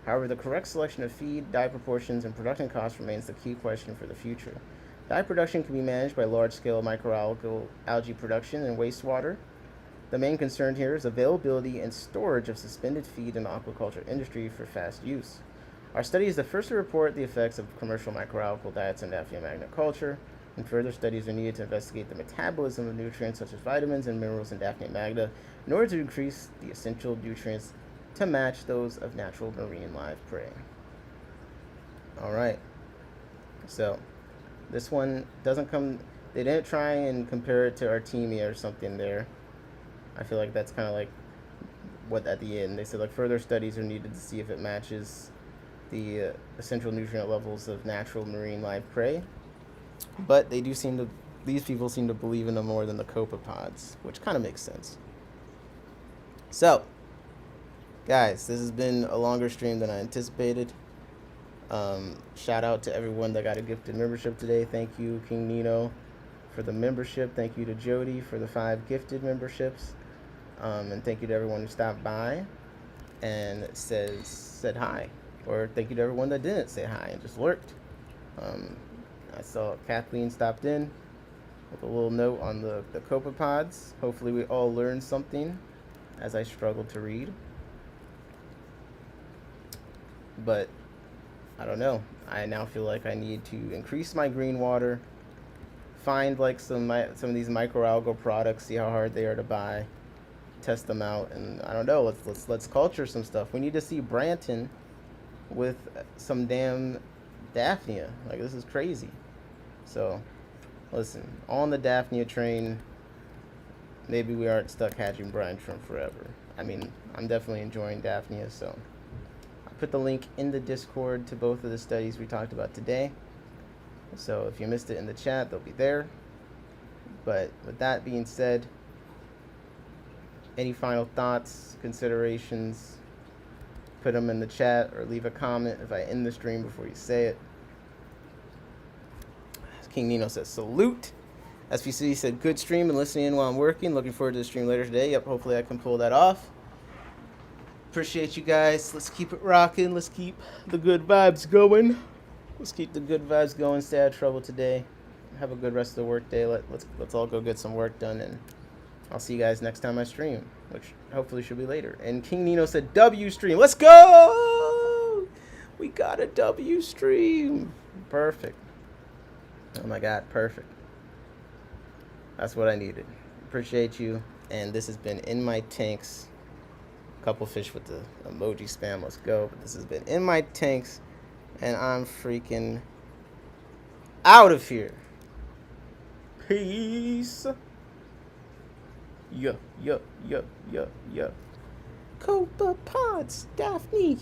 Speaker 1: However, the correct selection of feed, diet proportions, and production costs remains the key question for the future. Diet production can be managed by large-scale microalgae production and wastewater. The main concern here is availability and storage of suspended feed in the aquaculture industry for fast use. Our study is the first to report the effects of commercial microalgal diets on Daphnia magna culture, and further studies are needed to investigate the metabolism of nutrients such as vitamins and minerals in Daphnia magna in order to increase the essential nutrients to match those of natural marine live prey. Alright, so this one doesn't come, they didn't try and compare it to Artemia or something there. I feel like that's kind of like what at the end, they said like further studies are needed to see if it matches the essential nutrient levels of natural marine live prey. But they do seem to, these people seem to believe in them more than the copepods, which kind of makes sense. So, guys, this has been a longer stream than I anticipated. Shout out to everyone that got a gifted membership today. Thank you, King Nino, for the membership. Thank you to Jody for the 5 gifted memberships. And thank you to everyone who stopped by and said hi. Or thank you to everyone that didn't say hi and just lurked. I saw Kathleen stopped in with a little note on the copepods. Hopefully we all learned something as I struggled to read. But I don't know. I now feel like I need to increase my green water, find like some of these microalgal products, see how hard they are to buy, test them out, and I don't know. Let's culture some stuff. We need to see Branton with some damn Daphnia. Like, this is crazy. So, listen, on the Daphnia train. Maybe we aren't stuck hatching brine shrimp forever. I mean, I'm definitely enjoying Daphnia, so I put the link in the Discord to both of the studies we talked about today. So if you missed it in the chat, they'll be there. But with that being said, any final thoughts, considerations, put them in the chat or leave a comment if I end the stream before you say it. King Nino says, salute. SVC said, good stream and listening in while I'm working. Looking forward to the stream later today. Yep, hopefully I can pull that off. Appreciate you guys. Let's keep it rocking. Let's keep the good vibes going. Let's keep the good vibes going. Stay out of trouble today. Have a good rest of the work day. Let's all go get some work done, and I'll see you guys next time I stream, which hopefully should be later. And King Nino said, W stream. Let's go! We got a W stream. Perfect. Oh my God, perfect. That's what I needed. Appreciate you. And this has been In My Tanks. Couple fish with the emoji spam. Let's go. But this has been In My Tanks. And I'm freaking out of here. Peace. Yeah. Copepods, Daphne.